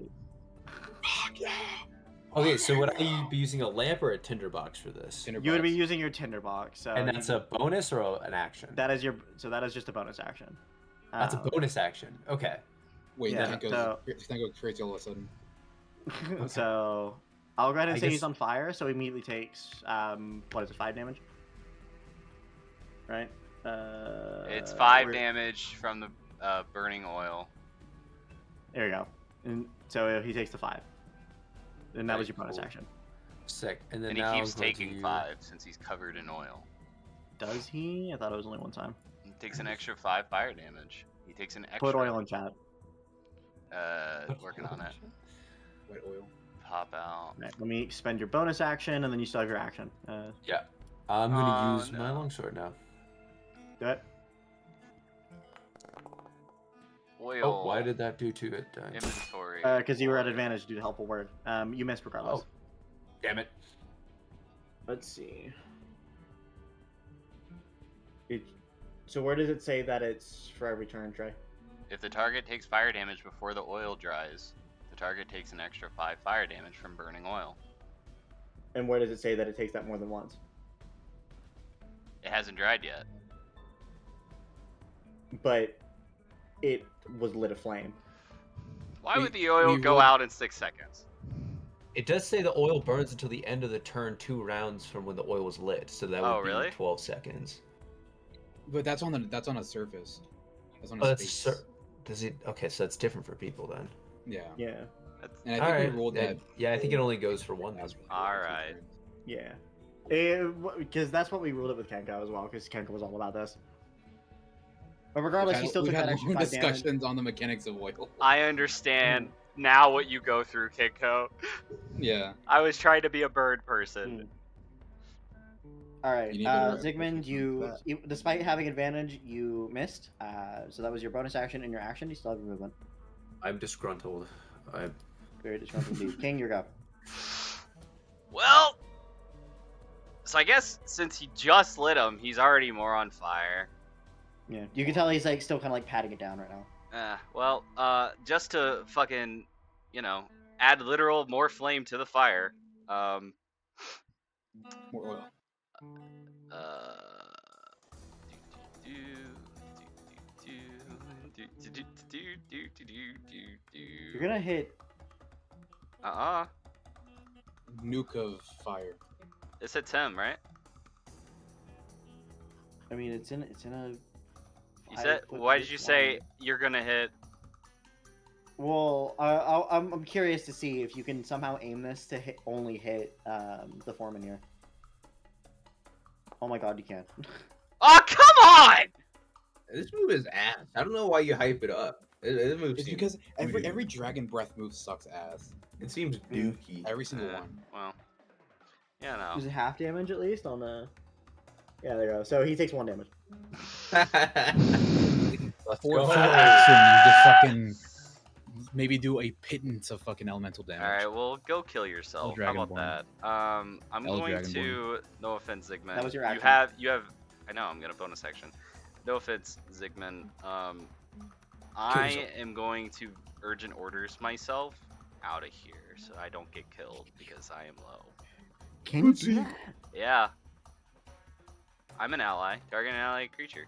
Okay, so would I be using a lamp or a tinderbox for this? You would be using your tinderbox. So And that's a bonus or an action? that is just a bonus action. That's a Um, bonus action. Okay. Wait, Yeah, that can't so- go crazy all of a sudden. So I'll go ahead and I say he's guess- on fire, so he immediately takes what is it, 5 damage? Right? It's 5 we're- damage from the burning oil. There you go. And so he takes the 5. And that Okay, was your bonus cool. action. Sick. And then And now he keeps I'm going taking to... 5 since he's covered in oil. Does he? I thought it was only one time. He takes an extra 5 fire damage. He takes an extra. Put oil in chat. Working on it. White oil. Pop out. Right, let me spend your bonus action, and then you still have your action. Yeah. I'm going to Oh, use my no. longsword now. Do it. Oil. Oh, why did that do to it? Inventory. Because you were at advantage due to helpful word. You missed regardless. Oh. Damn it. Let's see. So where does it say that it's for every turn, Trey? If the target takes fire damage before the oil dries, the target takes an extra 5 fire damage from burning oil. And where does it say that it takes that more than once? It hasn't dried yet. But it was lit aflame. Why would We- the oil we go rolled- out in 6 seconds? It does say the oil burns until the end of the turn 2 rounds from when the oil was lit, so that would Oh, be really? 12 seconds. But that's on a surface. That's on a Oh, that's space. does it? Okay, so that's different for people then. Yeah. Yeah. That's, And I think Alright, we rolled then- that. yeah, I think it only goes for one. last then. round. Alright. Yeah. Because that's what we ruled it with Kenko as well, because Kenko was all about this. But regardless, he still We've took that had extra long 5 damage. discussions on the mechanics of oil. I understand now what you go through, Kidco. Yeah. I was trying to be a bird person. Alright, You need to Zygmunt, that. despite having advantage, you missed. So that was your bonus action and your action. You still have your movement. I'm disgruntled. I'm Very disgruntled indeed. King, your go. Well, so I guess since he just lit him, he's already more on fire. Yeah, you can tell he's like still kind of like patting it down right now. Well, just to fucking, add literal more flame to the fire. More oil. You're gonna hit. Nuke of fire. It's a Tim, right? I mean, it's in a. You said. Why did you say you're gonna hit? Well, I'm curious to see if you can somehow aim this to only hit the foreman here. Oh my god, you can. Oh, come on! This move is ass. I don't know why you hype it up. This move It's seems because every doo-doo. dragon breath move sucks ass. It seems dookie. Every single one. Well, yeah, no. Is it half damage at least on the? Yeah, there you go. So he takes 1 damage. For action, you just fucking maybe do a pittance of fucking elemental damage. All right, well, go kill yourself. How about that? I'm going to. No offense, Zigman. That was your You action. have. I know. I'm gonna bonus action. No offense, Zigman. I am going to urgent orders myself out of here so I don't get killed because I am low. Can you do that? Yeah. I'm an ally. Target an allied creature.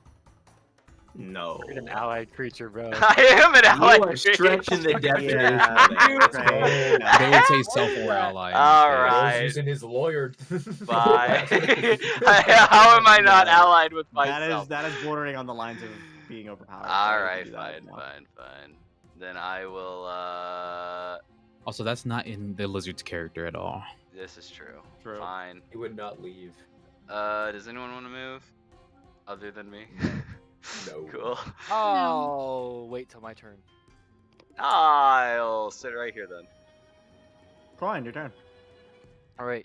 No. You're an allied creature, bro. I am an allied You are creature. stretching the definition Yeah, of that. right. They would say self-aware ally. All Bill's right. using his lawyer. Bye. How am I not allied with That myself? is bordering on the lines of being overpowered. so All I right, can do that fine. now. Then I will. Also, that's not in the lizard's character at all. This is true. True. Fine. He would not leave. Does anyone want to move, other than me? No. Cool. Oh, wait till my turn. I'll sit right here then. Brian, your turn. All right.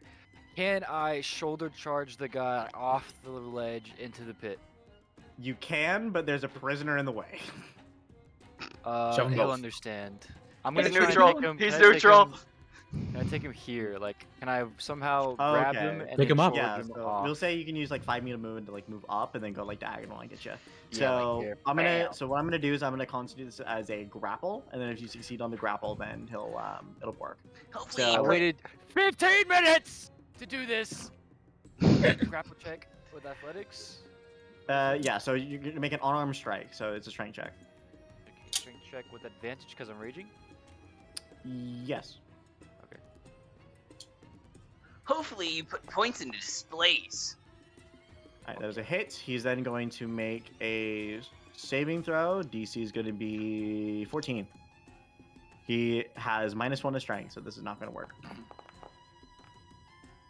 Can I shoulder charge the guy off the ledge into the pit? You can, but there's a prisoner in the way. Shove 'em He'll both. understand. I'm He's gonna try and neutral. take him. He's can I take neutral. him- Can I take him here? Like, can I somehow Oh, grab okay. him and Pick then him up. shoulder Yeah, him so off? we'll say you can use like 5 meter movement to like move up and then go like diagonal and get you. Yeah, So like here. I'm gonna. Bam. So what I'm gonna do is I'm gonna constitute this as a grapple, and then if you succeed on the grapple, then it'll work. Hopefully, I So- waited 15 minutes to do this. Grapple check with athletics. Yeah. So you're gonna make an unarmed strike. So it's a strength check. Okay, strength check with advantage because I'm raging. Yes. hopefully you put points into displays. All right, that is a hit. He's then going to make a saving throw. DC is going to be 14. He has -1 to strength, so this is not going to work. All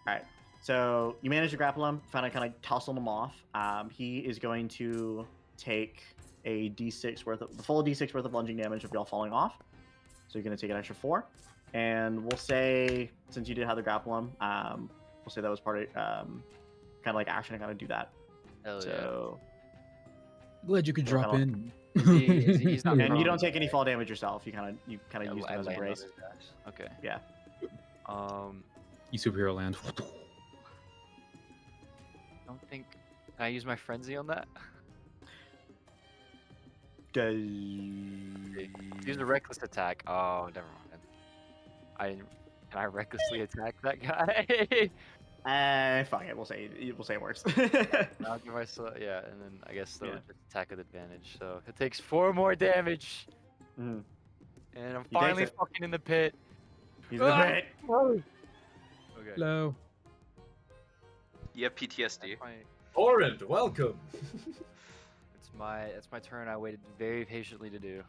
right. So you manage to grapple him, kind of tussle him off. He is going to take a D6 worth of the full D6 worth of lunging damage of y'all falling off. So you're going to take an extra 4. And we'll say, since you did have the grapple him, we'll say that was part of kind of like action to kind of do that. Hell So Glad you could drop kinda- in. He's not and you prone. don't take any fall damage yourself. You kind of use I them as a land on brace. his guys. Okay. Yeah. You superhero land. Don't think. Can I use my frenzy on that? Does Use a reckless attack. Oh, never mind. Can I recklessly attack that guy? fuck it. We'll say it works. I'll give myself yeah, and then I guess the Yeah. attack with advantage. So it takes 4 more damage, Mhm. and I'm takes finally it. fucking in the pit. He's a Ah! hit. Okay. Hello. You have PTSD. That's my, Orange, welcome. that's my turn. I waited very patiently to do.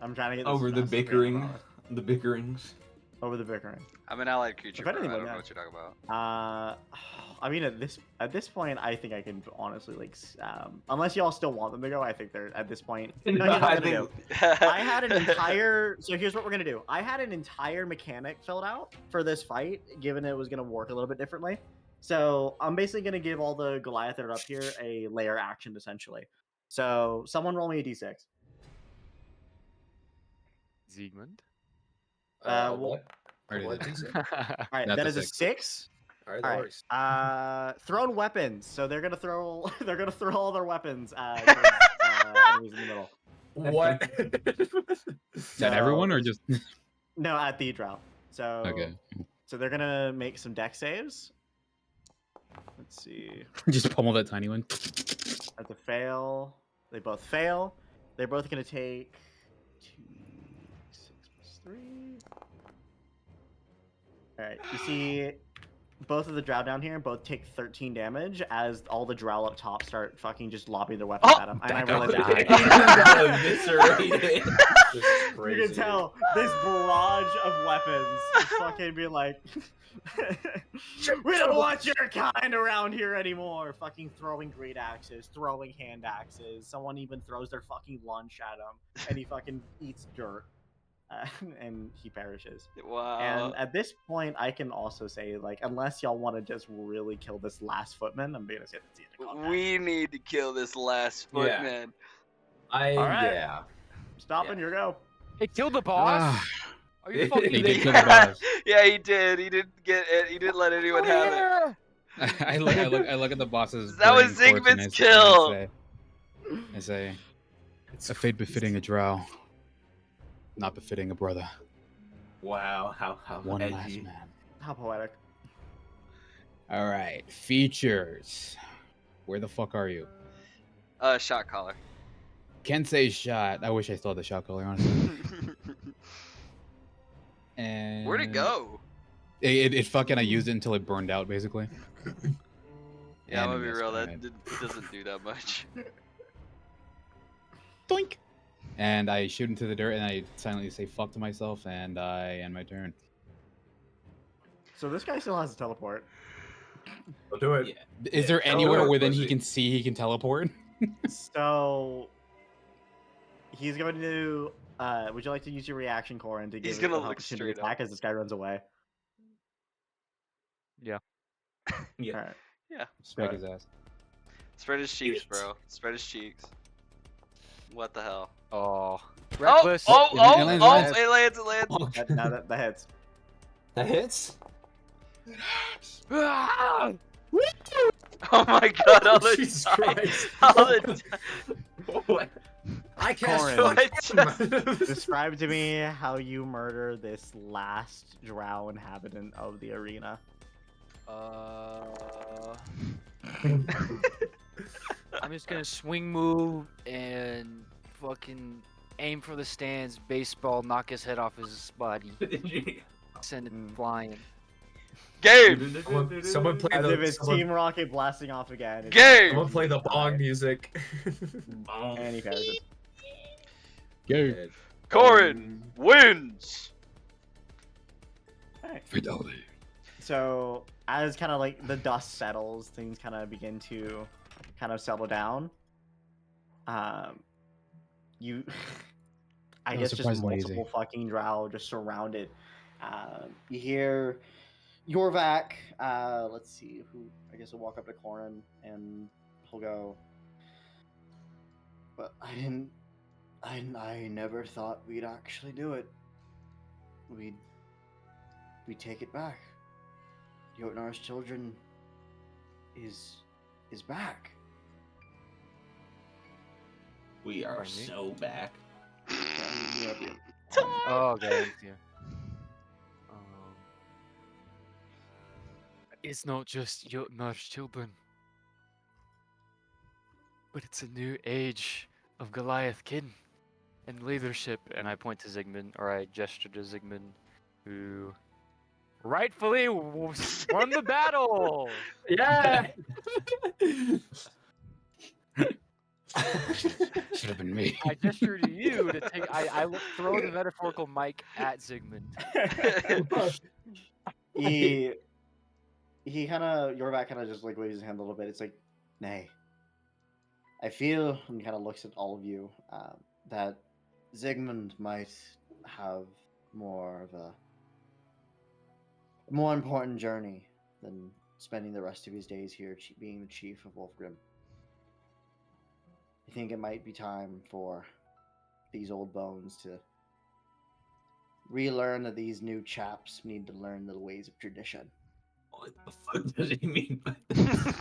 I'm trying to get this Over the mess bickering, across. the bickerings. Over the bickering. I'm an allied creature. If Bro. I anything, don't know yeah. what you're talking about. I mean, at this point, I think I can honestly unless y'all still want them to go, I think they're at this point. No, here's what I'm gonna do. I had an entire. So here's what we're gonna do. I had an entire mechanic filled out for this fight, given it was gonna work a little bit differently. So I'm basically gonna give all the Goliath that are up here a layer action, essentially. So someone roll me a d6. Ziegmund. Well, What? Already What did. did you say? All right, That's that a is a 6. All All right. right. Thrown weapons. So they're gonna throw. They're gonna throw all their weapons towards enemies in the middle. What? Is that everyone or just No, at the drow. So okay? So they're gonna make some deck saves. Let's see. Just pummel that tiny one. At the fail, they both fail. They're both gonna take 2, 6 + 3. All right. You see, both of the drow down here both take 13 damage as all the drow up top start fucking just lobbing their weapons at them. And I realize Eviscerated. you can tell this barrage of weapons fucking be like, we don't want your kind around here anymore. Fucking throwing great axes, throwing hand axes. Someone even throws their fucking lunch at him, and he fucking eats dirt. And he perishes. Wow. And at this point, I can also say, like, unless y'all want to just really kill this last footman, I'm gonna say that's the end of combat. We need to kill this last footman. Alright. Yeah. Stopping your go. Hey, kill the boss. Are you He fucking did kill kidding the boss. Yeah, he did. He didn't get it. He didn't let anyone have it. I look at the boss's. That was brain corpse and Zygmunt's I kill. I say, a fate befitting a drow, not befitting a brother. Wow, how One edgy. last man. How poetic. All right, features. Where the fuck are you? Shot caller. Can't say shot. I wish I still had the shot collar, honestly. And Where'd it go? It fucking I used it until it burned out, basically. Yeah, I'm And gonna be missed, real. That alright. doesn't do that much. Doink. And I shoot into the dirt, and I silently say "fuck" to myself, and I end my turn. So this guy still has a teleport. I'll do it. Yeah. Is there Yeah, anywhere teleport, within he pussy. can see he can teleport? So he's going to. Would you like to use your reaction, Corin, to give He's it gonna an look opportunity straight attack as this guy runs away? Yeah. All right. Smack his ass. Spread his cheeks, bro. Spread his cheeks. What the hell? Oh, Oh, reckless. oh, It oh, lands, oh, it lands. it lands, it lands. Oh, That hits. that hits? Ah! Oh my god, all the Jesus time. Christ. All the What? I cast Corin. Describe to me how you murder this last drow inhabitant of the arena. I'm just gonna swing move and fucking aim for the stands, baseball, knock his head off his body, send it flying. Game! Someone play As if it's someone, Team Rocket blasting off again. Game! someone play the bong music. And he perishes. Go. Corin wins! Alright. Fidelity. So as kind of like the dust settles, things kind of begin to kind of settle down. You, I That was guess, just surprisingly multiple easy. fucking drow just surrounded. You hear Yorvak. Let's see who. I guess he'll walk up to Corin and he'll go. But I never thought we'd actually do it. We'd take it back. Jotnar's children is back. We are Pardon me? so back. Oh, okay. Yeah. It's not just Jotnar's children, but it's a new age of Goliath kin and leadership. And I point to Zygmunt, or I gesture to Zygmunt, who rightfully won the battle. Yeah. Should have been me. I gesture to you to take. I throw the metaphorical mic at Zygmunt. He kind of Yorvak kind of just like waves his hand a little bit. It's like, nay. I feel, and kind of looks at all of you, that Zygmunt might have more of a more important journey than spending the rest of his days here being the chief of Wolfgrim. I think it might be time for these old bones to relearn that these new chaps need to learn the ways of tradition. What the fuck does he mean by that?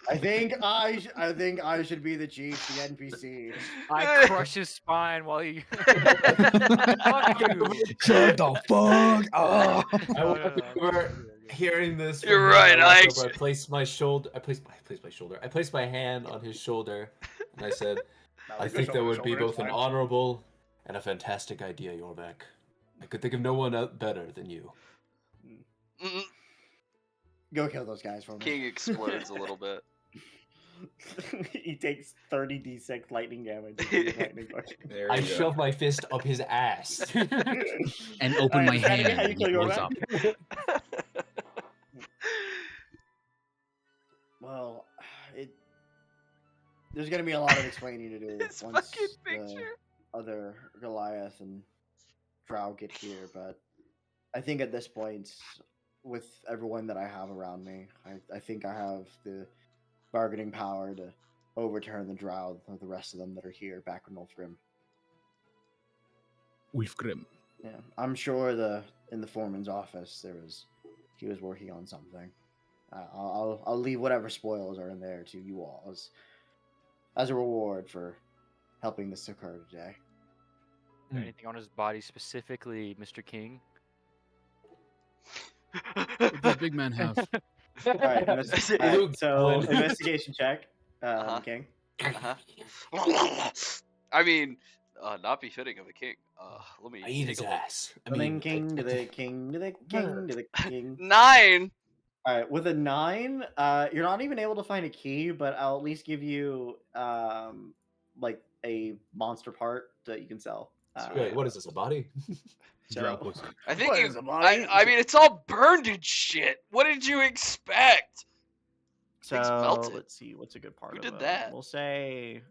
I think I should be the chief, the NPC. I crush his spine while he. Fuck you. Shut the fuck up. I No, walk no, no, over, hearing this. From You're him, right, I walk I over, I place my shoulder. I place my shoulder. I place my hand on his shoulder, and I said, "I think that would be both an honorable and a fantastic idea, Yorvak. I could think of no one better than you." Mm, Go kill those guys for me. King explodes a little bit. He takes 30d6 lightning damage. with his lightning book. There I you go. shove my fist up his ass. And open Alright, my is that hand. how you and kill he your blows back? up. Well, there's gonna be a lot of explaining to do This once fucking the picture. other Goliath and Drow get here, but I think at this point, with everyone that I have around me, I think I have the bargaining power to overturn the Drow or the rest of them that are here back in Ulfgrim. Ulfgrim. Yeah, I'm sure in the foreman's office he was working on something. I'll leave whatever spoils are in there to you all as a reward for helping this occur today. Anything on his body specifically, Mr. King? What does big man have? All right, so Luke, investigation check, Uh-huh. King. Uh-huh. I mean, not befitting of a king. Let me I eat take his a look. ass. I King mean, to the king to the king to the king. 9. All right, with a 9, you're not even able to find a key, but I'll at least give you like a monster part that you can sell. wait, what is this? A body? Drow pussy. I think What you. is a body? I mean, it's all burned and shit. What did you expect? Things So melted. let's see, what's a good part Who of did it? that? We'll say.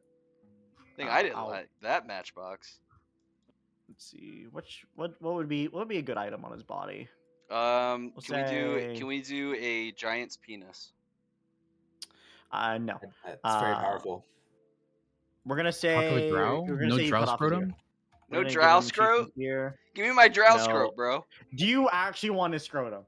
Thing I didn't I'll- like that matchbox. Let's see, what would be a good item on his body? Can say- we do a giant's penis? No. That's very powerful. We're gonna Talk of say a drow? we're gonna No say you drow cut off his ear. scrotum? We're No gonna drow give him chief scrote? ear. Give me my drow No. scrote, bro. Do you actually want his scrotum?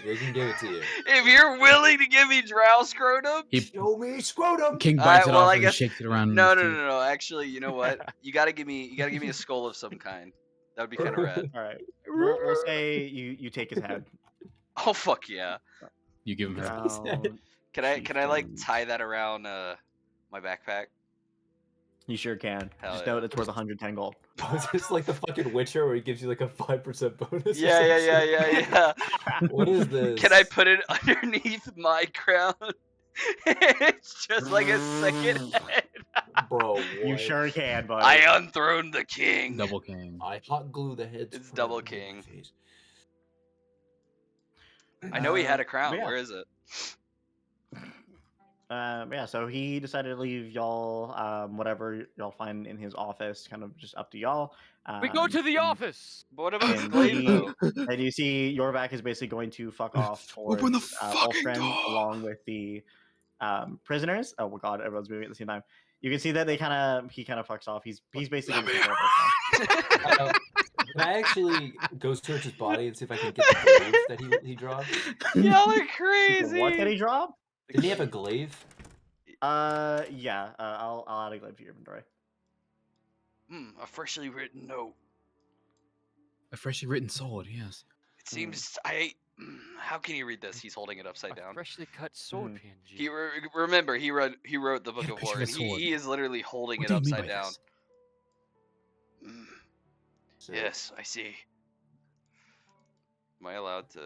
They can give it to you. If you're willing to give me drow scrotum, He Show me scrotum. King bites it well, off I and guess- shakes it around. no, in no, his no, teeth. no. Actually, you know what? You gotta give me a skull of some kind. That would be kind of rad. All right. We'll say you take his head. Oh fuck yeah! You give him his. Drow Can I like chieftain. tie that around my backpack? You sure can. Hell Just yeah. note it's worth 110 gold. Is this like the fucking Witcher where he gives you like a 5% bonus? or Yeah, some shit? yeah. What is this? Can I put it underneath my crown? It's just like a second head. Bro, You what? sure can, buddy. I unthroned the king. Double king. I hot glue the heads. It's from double my king. face. I know he had a crown. yeah. Where is it? Yeah, so he decided to leave y'all whatever y'all find in his office, kind of just up to y'all. We go to the and- office. But what about And Glaive he- though? And you see Yorvak is basically going to fuck off towards Open the fucking Ulfgren, door. along with the prisoners. Oh my god, everyone's moving at the same time. You can see that he kind of fucks off. He's basically Let gonna me take over. Can I actually go search his body and see if I can get the glaive that he dropped? Y'all are now. crazy. What did he drop? Didn't he have a glaive? Yeah. I'll add a glaive to your inventory. A freshly written note. A freshly written sword, yes. It seems how can you read this? He's holding it upside A down. freshly cut sword PNG. He remember he wrote the book Yeah, of picture war. of And a sword. he is literally holding What it do you mean upside by down. this? Mm, So, yes, I see. Am I allowed to?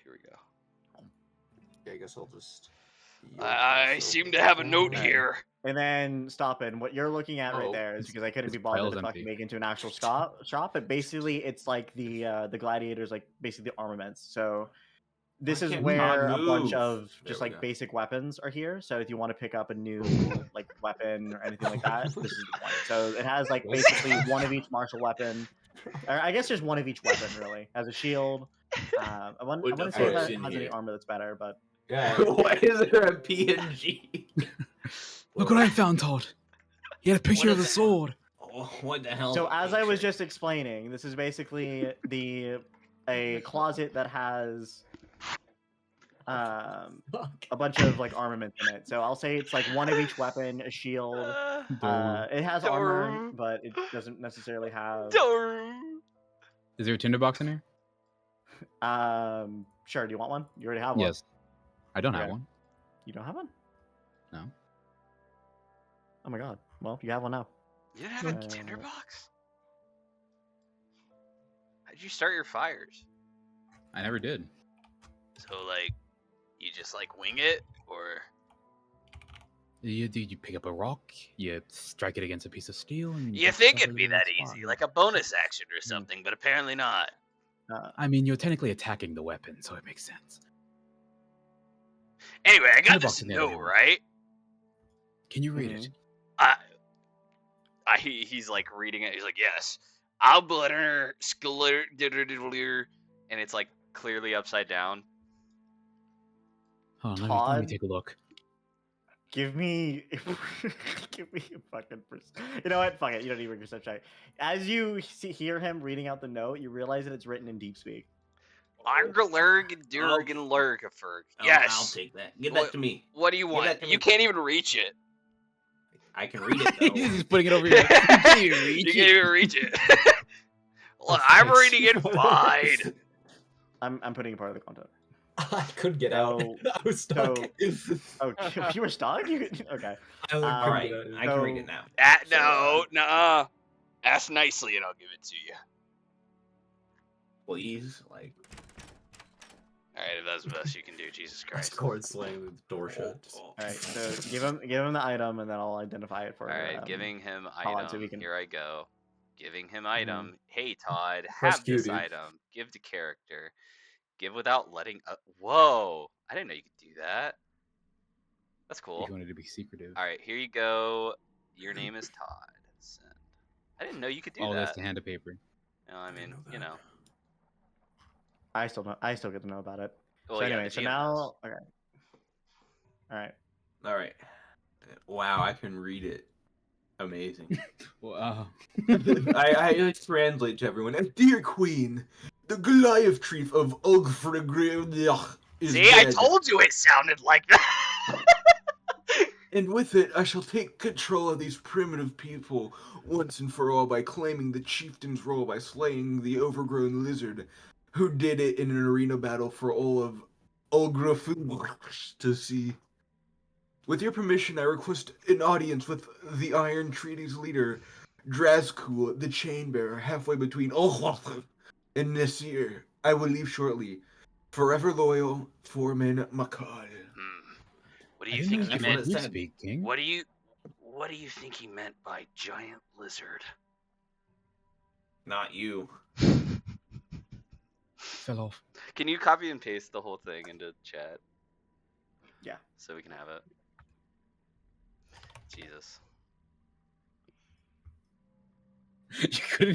Here we go. yeah, I guess I'll just. I seem to have a note Alright. here. And then stop it. What you're looking at right Oh. there is because I couldn't His be bothered pile's to empty. fucking make it into an actual shop. But basically, it's like the gladiators, like basically the armaments. So this Why is can't we where not a bunch move? of There just we like go. basic weapons are here. So if you want to pick up a new like weapon or anything like that, this is the point. So it has like basically one of each martial weapon. Or I guess just one of each weapon really. Has a shield. I want What to the say if fuck's it in has any here? armor that's better, but Yeah. Why is there a PNG? Look what I found, Todd. He had a picture What of the is that? sword. Oh, what the hell? so is a as I was picture? just explaining, this is basically a closet that has a bunch of like armaments in it. So I'll say it's like one of each weapon, a shield. It has armor, but it doesn't necessarily have. Is there a tinderbox in here? Sure. Do you want one? You already have one. Yes. I don't have Okay. one. You don't have one? No. Oh my god. Well, you have one now. You didn't have a tinderbox? How'd you start your fires? I never did. So like, you just like wing it, or? You pick up a rock, you strike it against a piece of steel, and You just think stuff it'd be everything that in its easy, spot. like a bonus action or something, but apparently not. I mean, you're technically attacking the weapon, so it makes sense. Anyway, I got Tinderbox this is the note, other one. right? Can you read it? He's like reading it. He's like, yes, I'll butter and it's like clearly upside down. Hold on, let me Todd? take a look. Give me, give me a fucking. You know what? Fuck it. You don't even research that. As you hear him reading out the note, you realize that it's written in deep speak. Yes. I'll take that. Give that to me. What do you want? that to You me. can't even reach it. I can read it though. He's just putting it over your head. You can't even reach You can't even reach it. Look, I'm reading it fine. I'm putting it part of the content. I couldn't get out. I was stuck. Oh, you were stuck? Okay. All right, I can read it now. No. Ask nicely and I'll give it to you. Please, like. All right, if that's the best you can do, Jesus That's Christ. Cord slamming the door shut. All right, so give him the item, and then I'll identify it for. All right, giving him hold on, item. so we can- Here I go. Giving him item. Hey Todd, Press have Q, this dude. item. Give to character. Give without letting. Whoa! I didn't know you could do that. That's cool. You wanted to be secretive. All right, here you go. Your name is Todd. Send. I didn't know you could do Oh, that. that's the hand of paper. No, I mean, you know. I still get to know about it. Well, so yeah, anyway, the so GM now, knows. okay. All right. All right. Wow, I can read it. Amazing. Wow. I translate to everyone. And dear Queen, the Goliath chief of Ulfrigrid is See, I dead. told you it sounded like that. And with it, I shall take control of these primitive people once and for all by claiming the chieftain's role by slaying the overgrown lizard, who did it in an arena battle for all of Ulgrafug to see. With your permission, I request an audience with the Iron Treaty's leader, Drazkul, the Chainbearer, halfway between Olaf and Nasir. I will leave shortly. Forever loyal, Foreman Makal. What do you think he That's meant? what it said. Speak, King. What do you think he meant by giant lizard? Not you. Fell off. Can you copy and paste the whole thing into chat? Yeah. So we can have it. Jesus.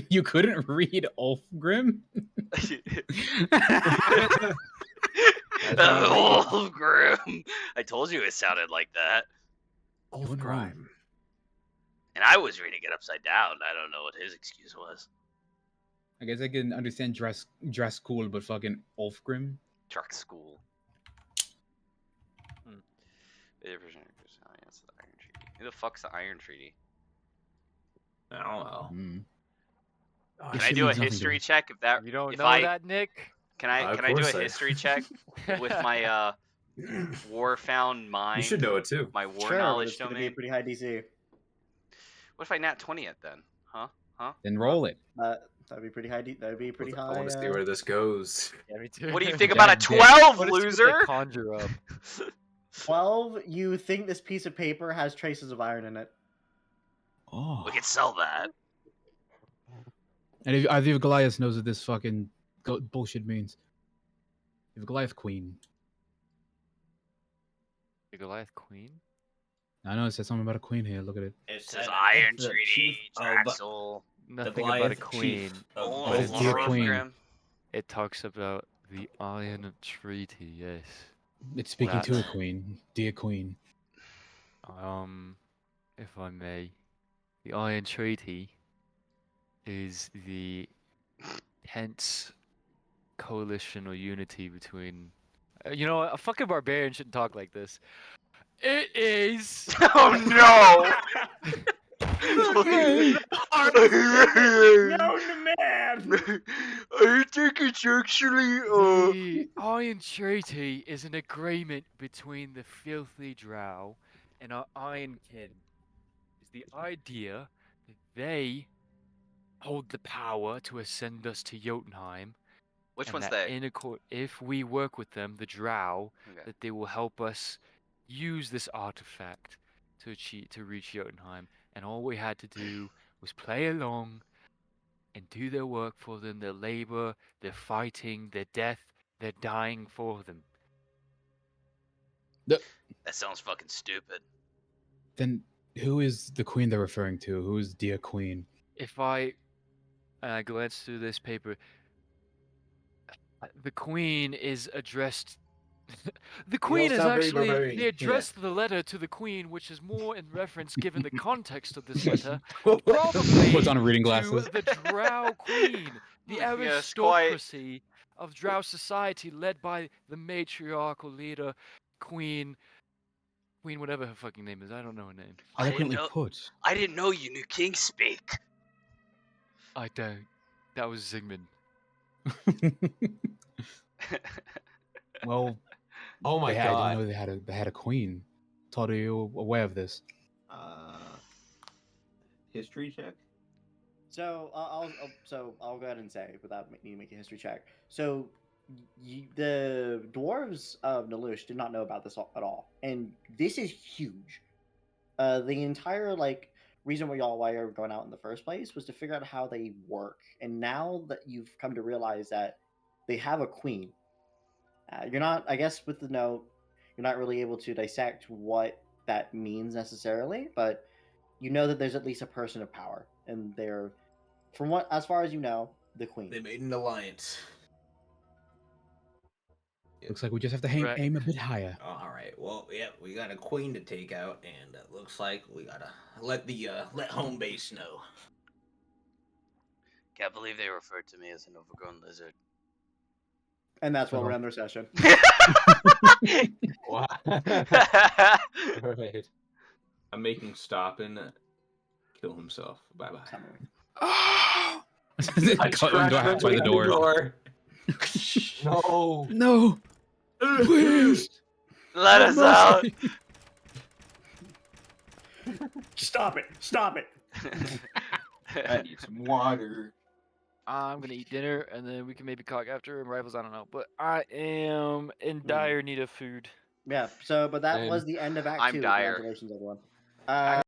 You couldn't read Ulfgrim? Oh, Grim. I told you it sounded like that. Ulfgrim. And I was reading it upside down. I don't know what his excuse was. I guess I can understand dress cool, but fucking Ulfgrim? Truck school. Who the fuck's the Iron Treaty? I don't know. Can I do a history check if that? You don't if know I, that, Nick? Can I Of do course a I- history check with my war found mind? You should know it too. My war Sure, but knowledge it's gonna be domain. a pretty high DC. What if I nat 20 it then? Huh? Then roll it. That'd be pretty high. That'd be pretty I high. want to see where this goes. Yeah, me too. What do you think about a Goddamn. 12, What is it loser? they conjure up? 12. You think this piece of paper has traces of iron in it? Oh. We could sell that. And if either of Goliath knows what this fucking bullshit means. You have a Goliath queen. The Goliath Queen? I know it says something about a queen here. Look at it. It It says said Iron the Treaty, chief of Draxel. Nothing about a Goliath queen. chief of Oh, But it's dear Lord queen. Grim. It talks about the Iron Treaty, yes. It's speaking to a That- queen. Dear queen. If I may, the Iron Treaty is the tense coalition or unity between. You know, a fucking barbarian shouldn't talk like this. It is. Oh no! The hardest pivot known to man. I think it's actually The Iron Treaty is an agreement between the filthy drow and our Iron Kin. Is the idea that they hold the power to ascend us to Jotunheim, Which and one's that they? if we work with them, the drow, Okay. that they will help us use this artifact to reach Jotunheim. And all we had to do was play along and do their work for them, their labor, their fighting, their death, their dying for them. That sounds fucking stupid. Then who is the queen they're referring to? Who is Dia Queen? If I glance through this paper, the queen is addressed. The queen is sound very actually barbarian. they Yeah. addressed the letter to the queen, which is more in reference, given the context of this letter, probably Puts on reading to glasses. the Drow Queen, the Yes, quite. aristocracy of Drow society, led by the matriarchal leader, Queen whatever her fucking name is. I don't know her name. Eloquently put. I didn't know you knew King speak. I don't. That was Zygmunt. Well, Oh my I god. didn't know they had a queen. Todd, are you aware of this? History check. So I'll go ahead and say without needing to make a history check. So the dwarves of Nalush did not know about this at all, and this is huge. The entire reason why you're going out in the first place was to figure out how they work, and now that you've come to realize that they have a queen, you're not. I guess with the note, you're not really able to dissect what that means necessarily, but you know that there's at least a person of power, and they're, from what, as far as you know, the queen. They made an alliance. Looks like we just have to Right. aim a bit higher. All right. Well, yeah, we got a queen to take out, and it looks like we gotta let home base know. Can't believe they referred to me as an overgrown lizard. And that's why we're in their session. Wow. Right. I'm making Stoppin kill himself. Bye bye. Summary. I caught him halfway the door. No. No, please. Let us out. Stop it! Stop it! I need some water. I'm gonna eat dinner, and then we can maybe talk after and rivals. I don't know, but I am in dire need of food. Yeah. So, but that Same. was the end of Act I'm 2. dire. Congratulations, everyone.